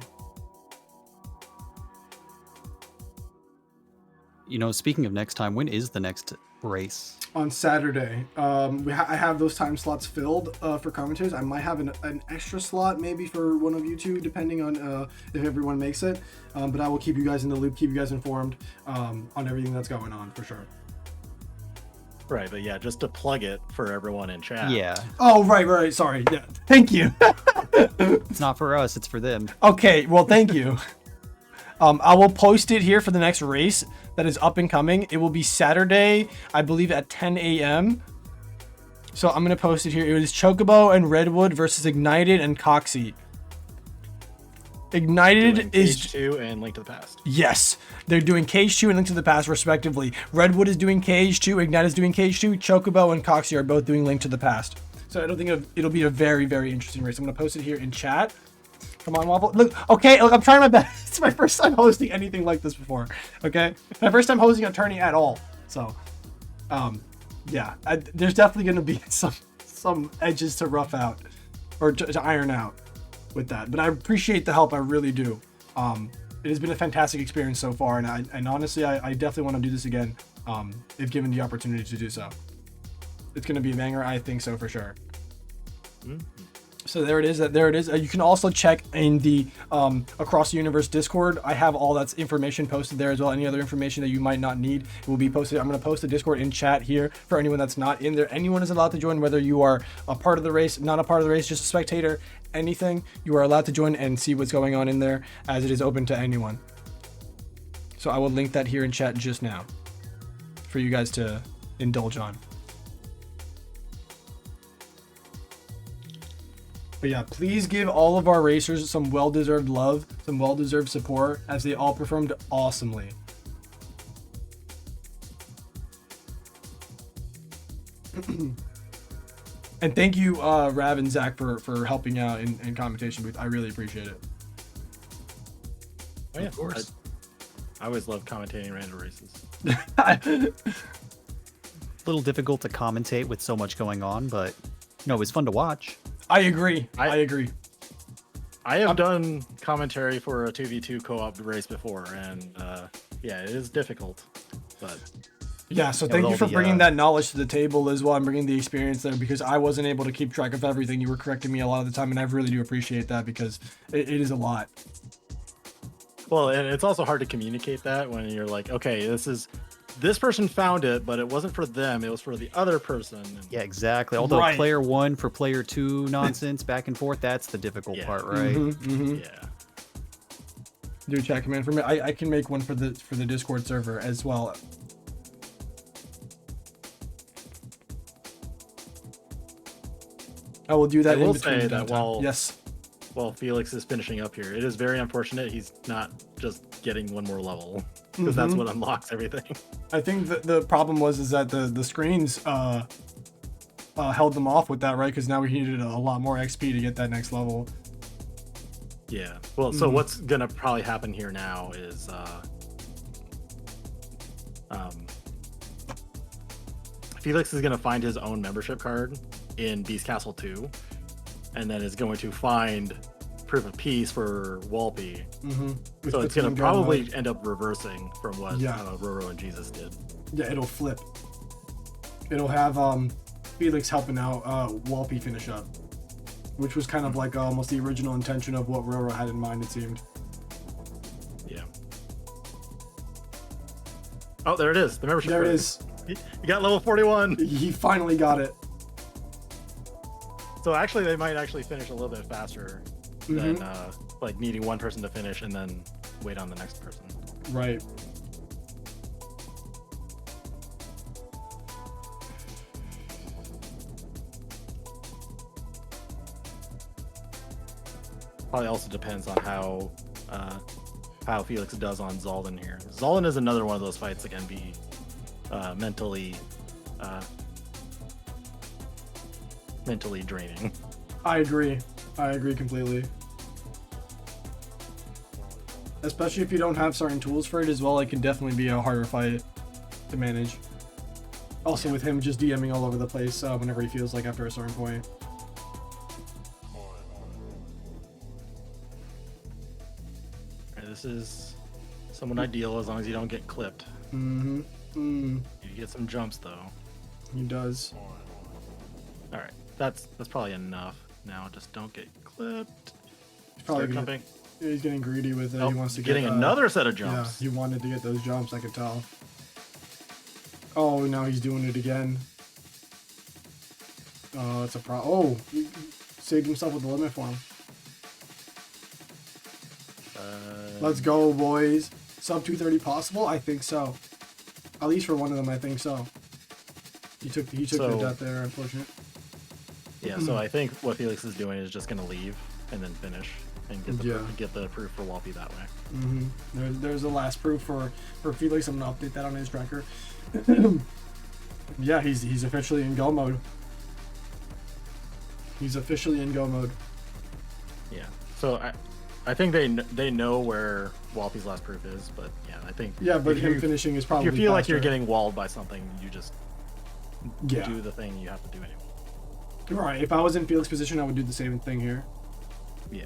You know, speaking of next time, when is the next race? On Saturday. I have those time slots filled for commentators. I might have an extra slot maybe for one of you two, depending on if everyone makes it. But I will keep you guys in the loop, keep you guys informed on everything that's going on for sure. Right, but yeah, just to plug it for everyone in chat. Yeah. Oh, right. Sorry. Yeah. Thank you. It's not for us, it's for them. Okay, well, thank you. I will post it here for the next race that is up and coming. It will be Saturday, I believe, at 10 a.m. So I'm going to post it here. It is Chocobo and Redwood versus Ignited and Coxy. Ignited is Cage 2 and Link to the Past. Yes, they're doing Cage 2 and Link to the Past respectively. Redwood is doing Cage 2, Ignite is doing Cage 2, Chocobo and Coxy are both doing Link to the Past. So I don't think it'll be a very, very interesting race. I'm going to post it here in chat. Come on, Waffle. Look, okay, look, I'm trying my best. It's my first time hosting anything like this before, okay? My first time hosting a tourney at all. So, yeah, there's definitely going to be some edges to rough out or to iron out with that. But I appreciate the help. I really do. It has been a fantastic experience so far, and honestly, I definitely want to do this again if given the opportunity to do so. It's going to be a banger. I think so for sure. So there it is. You can also check in the Across the Universe Discord. I have all that information posted there as well. Any other information that you might not need will be posted. I'm going to post the Discord in chat here for anyone that's not in there. Anyone is allowed to join, whether you are a part of the race, not a part of the race, just a spectator, anything. You are allowed to join and see what's going on in there, as it is open to anyone. So I will link that here in chat just now for you guys to indulge on. But yeah, please give all of our racers some well-deserved love, some well-deserved support, as they all performed awesomely. And thank you, Rav and Zach, for helping out in commentation booth. I really appreciate it. Oh, yeah, of course. I always love commentating random races. A little difficult to commentate with so much going on, but no, it was fun to watch. I agree. I agree. I have done commentary for a 2v2 co-op race before, and yeah, it is difficult. But yeah, so thank you for bringing that knowledge to the table as well, and bringing the experience there, because I wasn't able to keep track of everything. You were correcting me a lot of the time, and I really do appreciate that, because it is a lot. Well, and it's also hard to communicate that when you're like, okay, this person found it, but it wasn't for them, it was for the other person. Yeah, exactly. Although player one for player two nonsense back and forth, that's the difficult part, right? Yeah. Do a chat command for me. I can make one for the Discord server as well. I will do that. I will say that while Felix is finishing up here, it is very unfortunate he's not just getting one more level, because that's what unlocks everything. I think the problem was that the screens held them off with that, right? Because now we needed a lot more XP to get that next level. Yeah. Well, so what's gonna probably happen here now is Felix is gonna find his own membership card in Beast Castle 2, and then is going to find Proof of Peace for Walpy. So it's going to probably end up reversing from what Roro and Jesus did. Yeah, it'll flip. It'll have Felix helping out Walpy finish up, which was kind of like almost the original intention of what Roro had in mind, it seemed. Yeah. Oh, there it is. The membership card. There it is. You got level 41. He finally got it. So actually, they might actually finish a little bit faster than like needing one person to finish and then wait on the next person. Right. Probably also depends on how Felix does on Zalden here. Zalden is another one of those fights that can be mentally draining. I agree completely. Especially if you don't have certain tools for it as well, it can definitely be a harder fight to manage. Also with him just DMing all over the place whenever he feels like after a certain point. This is somewhat ideal as long as you don't get clipped. You get some jumps though. He does. All right, that's probably enough. Now just don't get clipped. He's getting greedy with it. Oh, he wants to getting another set of jumps. Yeah, he wanted to get those jumps, I could tell. Oh, now he's doing it again. Oh, that's a problem. Oh, he saved himself with the limit for him. Let's go, boys. Sub 230 possible? I think so. At least for one of them, I think so. He took the death there, unfortunate. Yeah, so I think what Felix is doing is just going to leave and then finish and get the proof for Walpy that way. There's the last proof for Felix. I'm going to update that on his tracker. Yeah, he's officially in go mode. He's officially in go mode. Yeah, so I think they know where Walpy's last proof is, but yeah, I think... Yeah, but him finishing is probably If you feel like faster. you're getting walled by something, you just do the thing you have to do anyway. Right, if I was in Felix's position, I would do the same thing here. Yeah.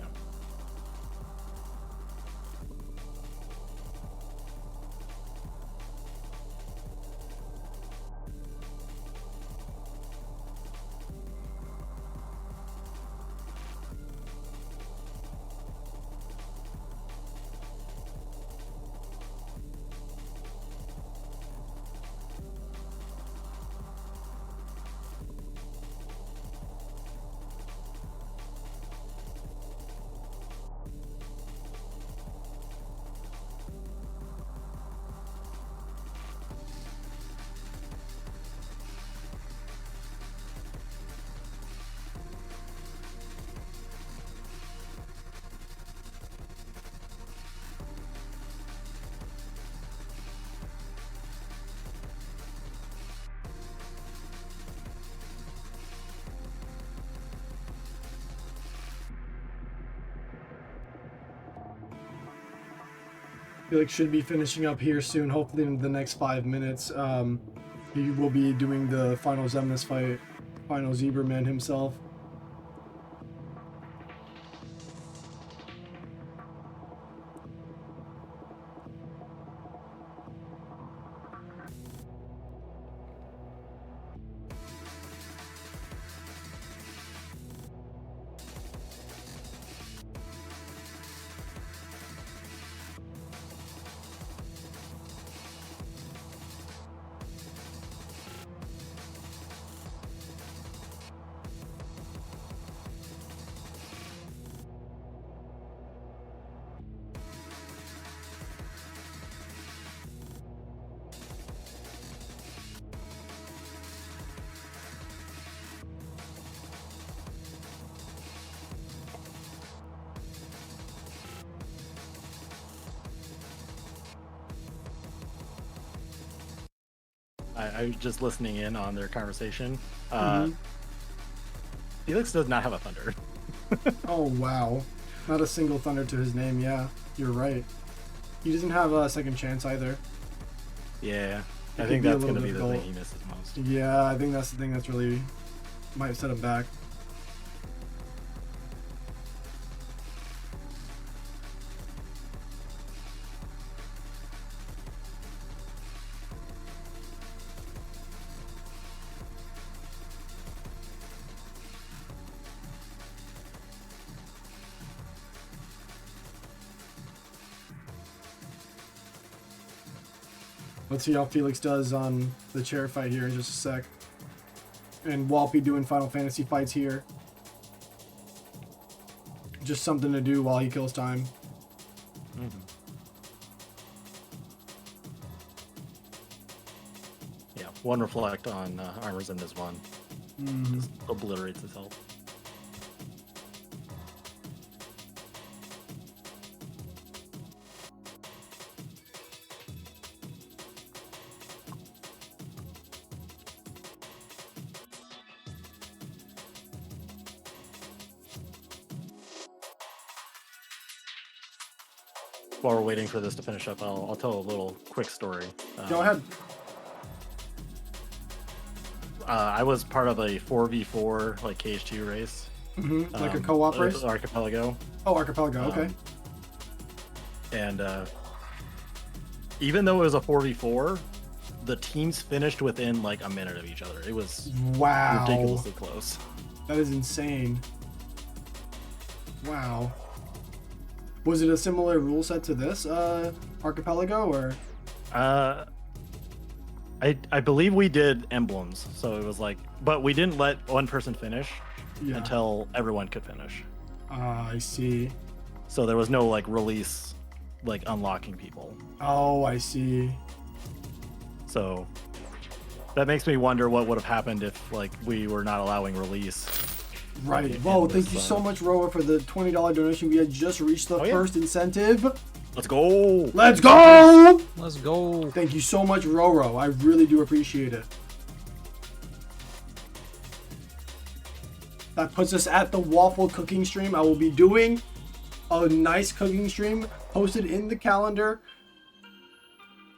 Felix should be finishing up here soon, hopefully in the next 5 minutes. He will be doing the final Xemnas fight, final Zebraman himself. I was just listening in on their conversation. Felix does not have a thunder. Oh, wow. Not a single thunder to his name, yeah. You're right. He doesn't have a second chance either. Yeah. It I think could be a that's going little to be the difficult. thing he misses most. Yeah, I think that's the thing that's really might set him back. Let's see how Felix does on the chair fight here in just a sec. And Walpy doing Final Fantasy fights here. Just something to do while he kills time. Yeah, one reflect on armors in this one. Just obliterates his health. While we're waiting for this to finish up, I'll tell a little quick story. Go ahead. I was part of a 4v4 like KH2 race. Like a co-op race? Archipelago. Oh, Archipelago, okay. And even though it was a 4v4, the teams finished within like a minute of each other. It was Wow. ridiculously close. That is insane. Wow. Was it a similar rule set to this Archipelago, or? I believe we did emblems, so it was like, but we didn't let one person finish until everyone could finish. I see. So there was no like release, like unlocking people. Oh, I see. So that makes me wonder what would have happened if like we were not allowing release. Right. Whoa, thank you so much, Roa, for the $20 donation. We had just reached the first incentive. Let's go. Let's go. Let's go. Thank you so much, Roro. I really do appreciate it. That puts us at the waffle cooking stream. I will be doing a nice cooking stream posted in the calendar.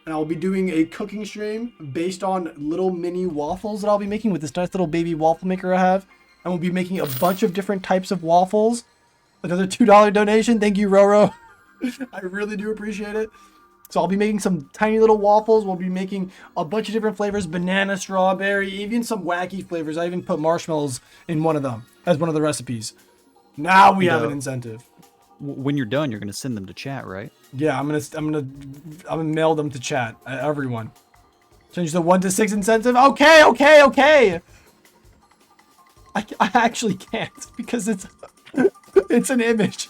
And I'll be doing a cooking stream based on little mini waffles that I'll be making with this nice little baby waffle maker I have. And we'll be making a bunch of different types of waffles. Another $2 donation. Thank you, Roro. I really do appreciate it. So I'll be making some tiny little waffles. We'll be making a bunch of different flavors. Banana, strawberry, even some wacky flavors. I even put marshmallows in one of them as one of the recipes. Now we have an incentive. When you're done, you're going to send them to chat, right? Yeah, I'm gonna mail them to chat. Everyone. Change the 1 to 6 incentive. Okay. I actually can't because it's an image.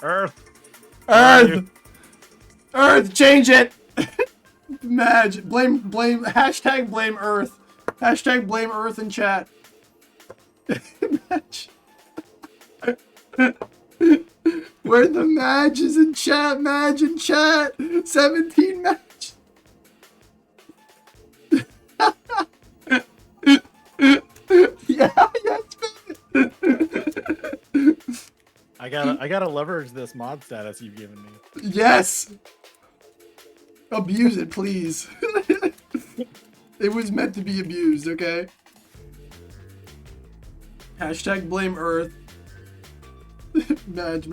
Earth, change it. Madge, blame, hashtag blame Earth. Hashtag blame Earth in chat. Madge. Where the Madge is in chat, Madge in chat. 17 Madge. Yeah. gotta leverage this mod status you've given me. Yes. Abuse it, please. It was meant to be abused, okay? Hashtag blame Earth. Madge.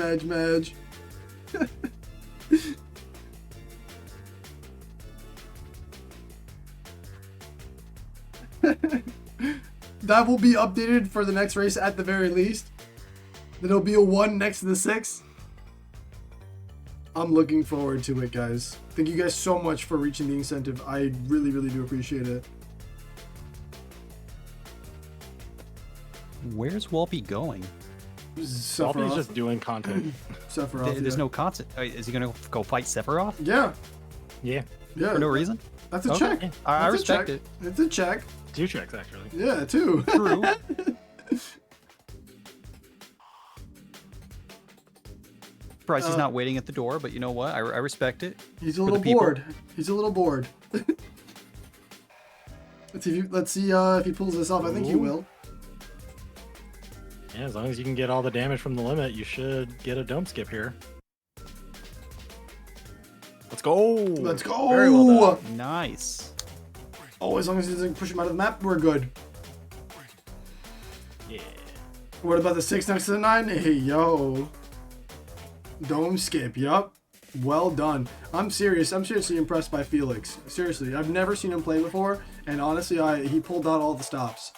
That will be updated for the next race at the very least. There'll be a 1 next to the 6. I'm looking forward to it, guys. Thank you guys so much for reaching the incentive. I really, really do appreciate it. Where's Walpy going? Walpy's just doing content. Sephiroth, There's no content. Is he gonna go fight Sephiroth? Yeah. Yeah. Yeah. For no reason? That's a Okay. check. I That's a respect check. it. It's a check. 2 checks actually. Yeah, 2. True. Surprised he's not waiting at the door, but you know what? I respect it. He's a little bored. He's a little bored. Let's see if he pulls this off. I think he will. Yeah, as long as you can get all the damage from the limit, you should get a dome skip here. Let's go. Let's go. Very well done. Nice. Oh, as long as he doesn't push him out of the map, we're good. Yeah. What about the 6 next to the 9? Hey, yo. Dome skip, yup. Well done. I'm serious. I'm seriously impressed by Felix. Seriously, I've never seen him play before, and honestly, he pulled out all the stops.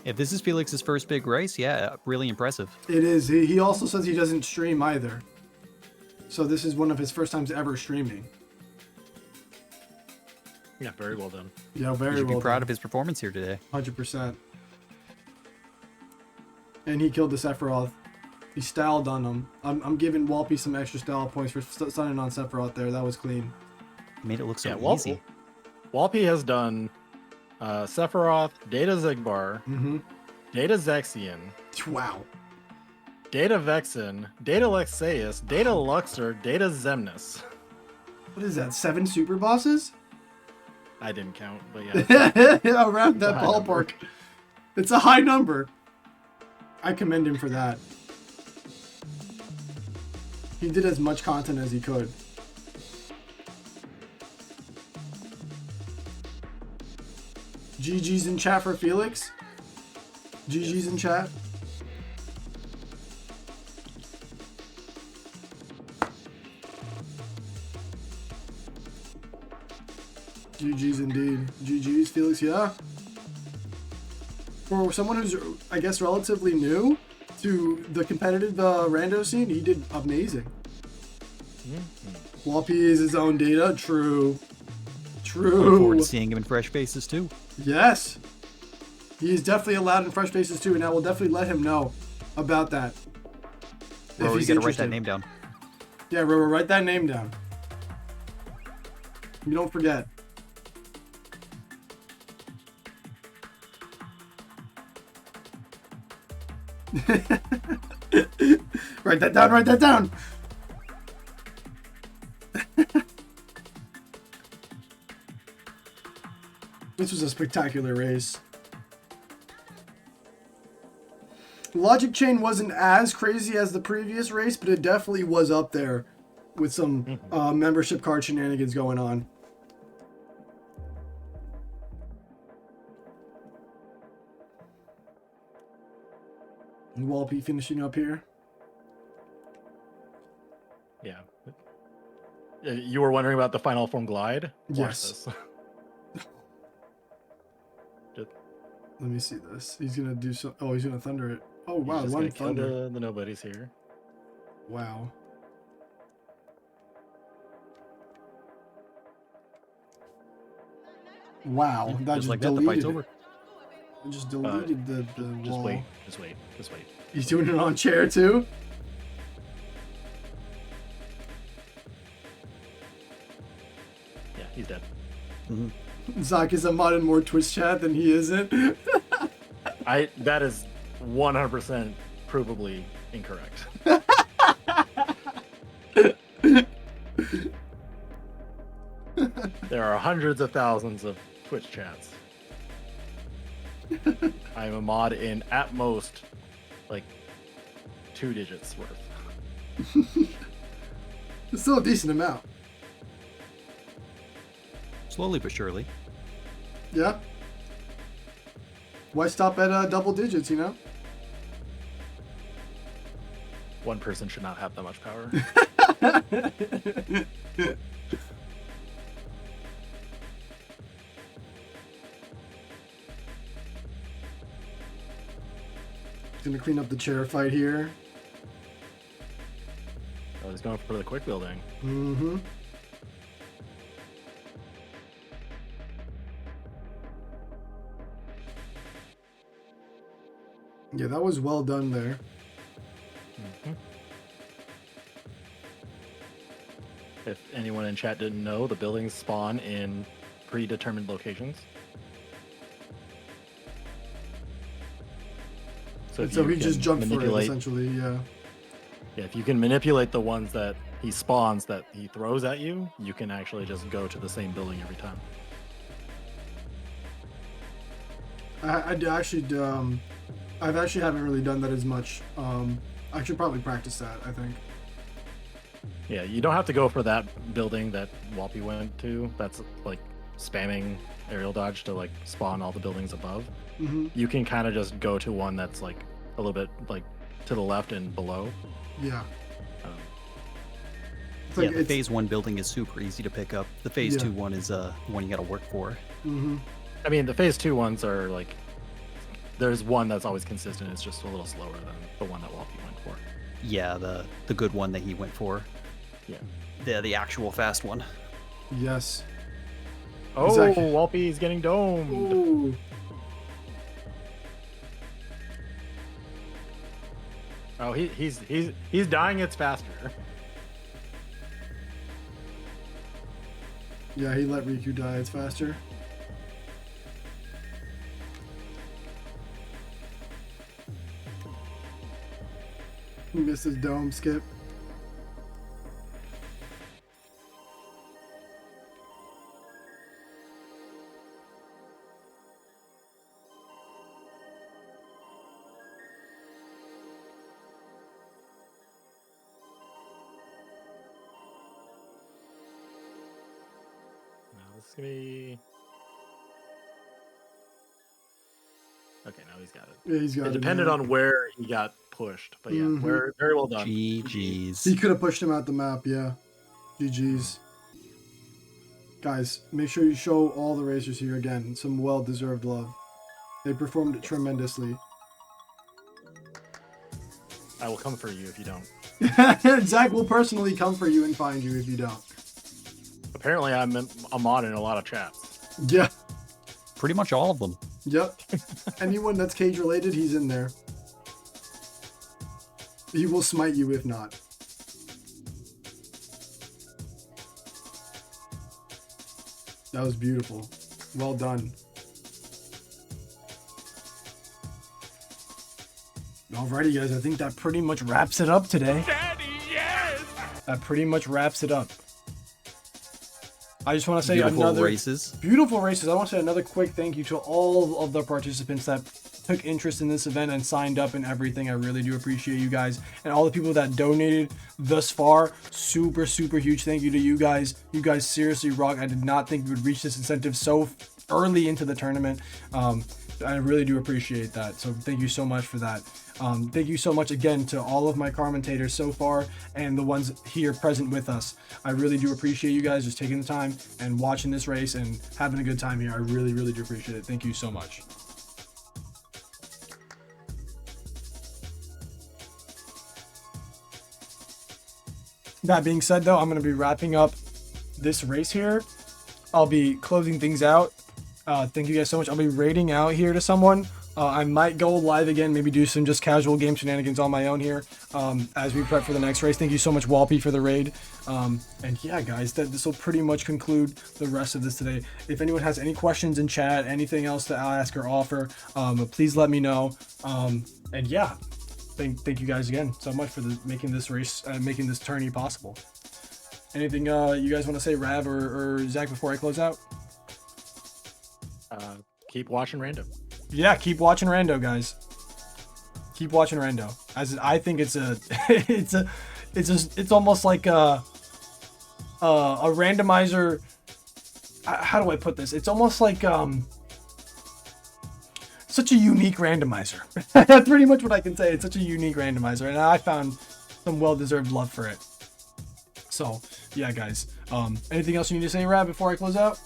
If this is Felix's first big race, yeah, really impressive. It is. He also says he doesn't stream either. So this is one of his first times ever streaming. Yeah, very well done. Yeah, very You should well be proud done. of his performance here today. 100%. And he killed the Sephiroth. He styled on him. I'm giving Walpy some extra style points for stunning on Sephiroth there. That was clean. Made it look so easy. Walpy has done Sephiroth, Data Zigbar, Data Zexion, Wow. Data Vexen, Data Lexaeus, Data Luxor, Data Zemnis. What is that? 7 super bosses? I didn't count, but yeah. Around that ballpark. It's a high number. I commend him for that. He did as much content as he could. GG's in chat for Felix. GG's in chat. GG's indeed. GG's, Felix, yeah. For someone who's, I guess, relatively new to the competitive rando scene, he did amazing. Walpy is his own data. True. True. Look forward to seeing him in fresh faces too. Yes. He is definitely allowed in fresh faces too, and I will definitely let him know about that. Bro, you gotta write that name down. Yeah, Robo, write that name down. You don't forget. Write that down, write that down. This was a spectacular race. Logic Chain wasn't as crazy as the previous race, but it definitely was up there with some membership card shenanigans going on. And Walpy finishing up here. Yeah. You were wondering about the final form glide? Watch Yes. this. Let me see this. He's gonna do so. Oh, he's gonna thunder it. Oh wow, He's just one gonna kill thunder. the nobodies here. Wow. Wow, that Just just like that, the deleted fight's it. over. It just deleted the Just wall. wait. Just wait. Just wait. He's doing it on chair too. Yeah, he's dead. Zak is a mod in more Twitch chat than he isn't. That is 100% provably incorrect. There are hundreds of thousands of Twitch chats. I am a mod in at most like 2 digits worth. It's still a decent amount. Slowly but surely. Yeah. Why stop at double digits, you know? One person should not have that much power. Gonna clean up the chair fight here. Oh, he's going for the quick building. Mm-hmm. Yeah, that was well done there. Mm-hmm. If anyone in chat didn't know, the buildings spawn in predetermined locations. So he just jumped for it, manipulate, essentially, yeah. Yeah, if you can manipulate the ones that he spawns that he throws at you, you can actually just go to the same building every time. I actually haven't really done that as much. I should probably practice that, I think. Yeah, you don't have to go for that building that Walpy went to. That's like spamming aerial dodge to like spawn all the buildings above. Mm-hmm. You can kind of just go to one that's like a little bit like to the left and below. Yeah. Yeah, the phase 1 building is super easy to pick up. The phase 2 one is the one you got to work for. Mm-hmm. I mean, the phase 2 ones are like, there's one that's always consistent. It's just a little slower than the one that Walpy went for. Yeah, the good one that he went for. Yeah. The actual fast one. Yes. Oh, Exactly. Walpy's getting domed. Ooh. Oh, he's dying. It's faster. Yeah, he let Riku die. It's faster. He missed his dome skip. This is gonna be. Okay, now he's got it. Yeah, he's got it. It depended on where he got pushed, but yeah, very well done. GG's. He could have pushed him out the map, yeah. GG's. Guys, make sure you show all the racers here again some well-deserved love. They performed tremendously. I will come for you if you don't. Zach will personally come for you and find you if you don't. Apparently, I'm a mod in a lot of chats. Yeah. Pretty much all of them. Yep. Anyone that's cage related, he's in there. He will smite you if not. That was beautiful. Well done. Alrighty, guys. I think that pretty much wraps it up today. Daddy, yes! That pretty much wraps it up. I just want to say Beautiful races. Beautiful races. I want to say another quick thank you to all of the participants that took interest in this event and signed up and everything. I really do appreciate you guys, and all the people that donated thus far. Super huge thank you to you guys. You guys seriously rock. I did not think we would reach this incentive so early into the tournament. I really do appreciate that. So thank you so much for that. Thank you so much again to all of my commentators so far and the ones here present with us. I really do appreciate you guys just taking the time and watching this race and having a good time here. I really do appreciate it. Thank you so much. That being said, though, I'm going to be wrapping up this race here. I'll be closing things out. Thank you guys so much. I'll be raiding out here to someone. I might go live again, maybe do some just casual game shenanigans on my own here as we prep for the next race. Thank you so much, Walpy, for the raid. And yeah, guys, this will pretty much conclude the rest of this today. If anyone has any questions in chat, anything else to ask or offer, please let me know. And yeah, thank you guys again so much for making this race, making this tourney possible. Anything you guys want to say, Rav or Zach, before I close out? Keep watching Random. Yeah, keep watching Rando, guys. keep watching Rando. As I think it's almost like a randomizer. How do I put this? It's almost like such a unique randomizer. That's pretty much what I can say. It's such a unique randomizer, and I found some well-deserved love for it. So yeah, guys. Anything else you need to say, Rav, before I close out?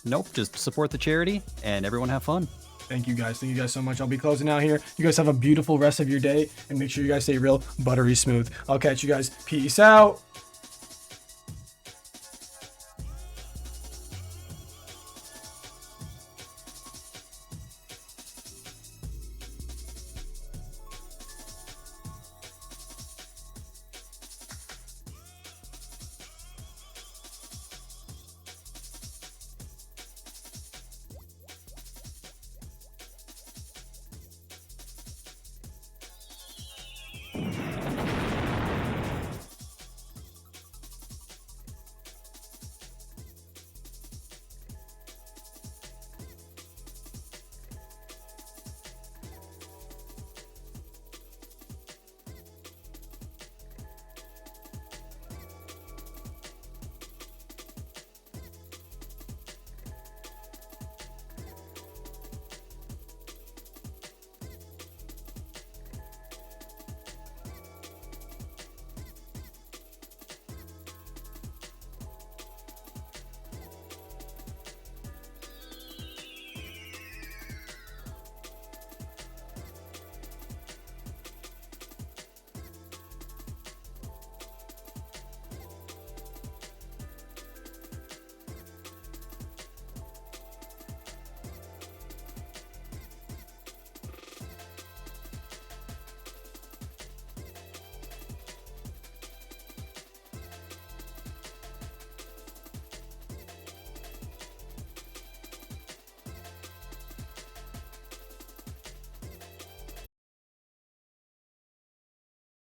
Nope. Just support the charity and everyone have fun. Thank you guys. Thank you guys so much. I'll be closing out here. You guys have a beautiful rest of your day, and make sure you guys stay real buttery smooth. I'll catch you guys. Peace out.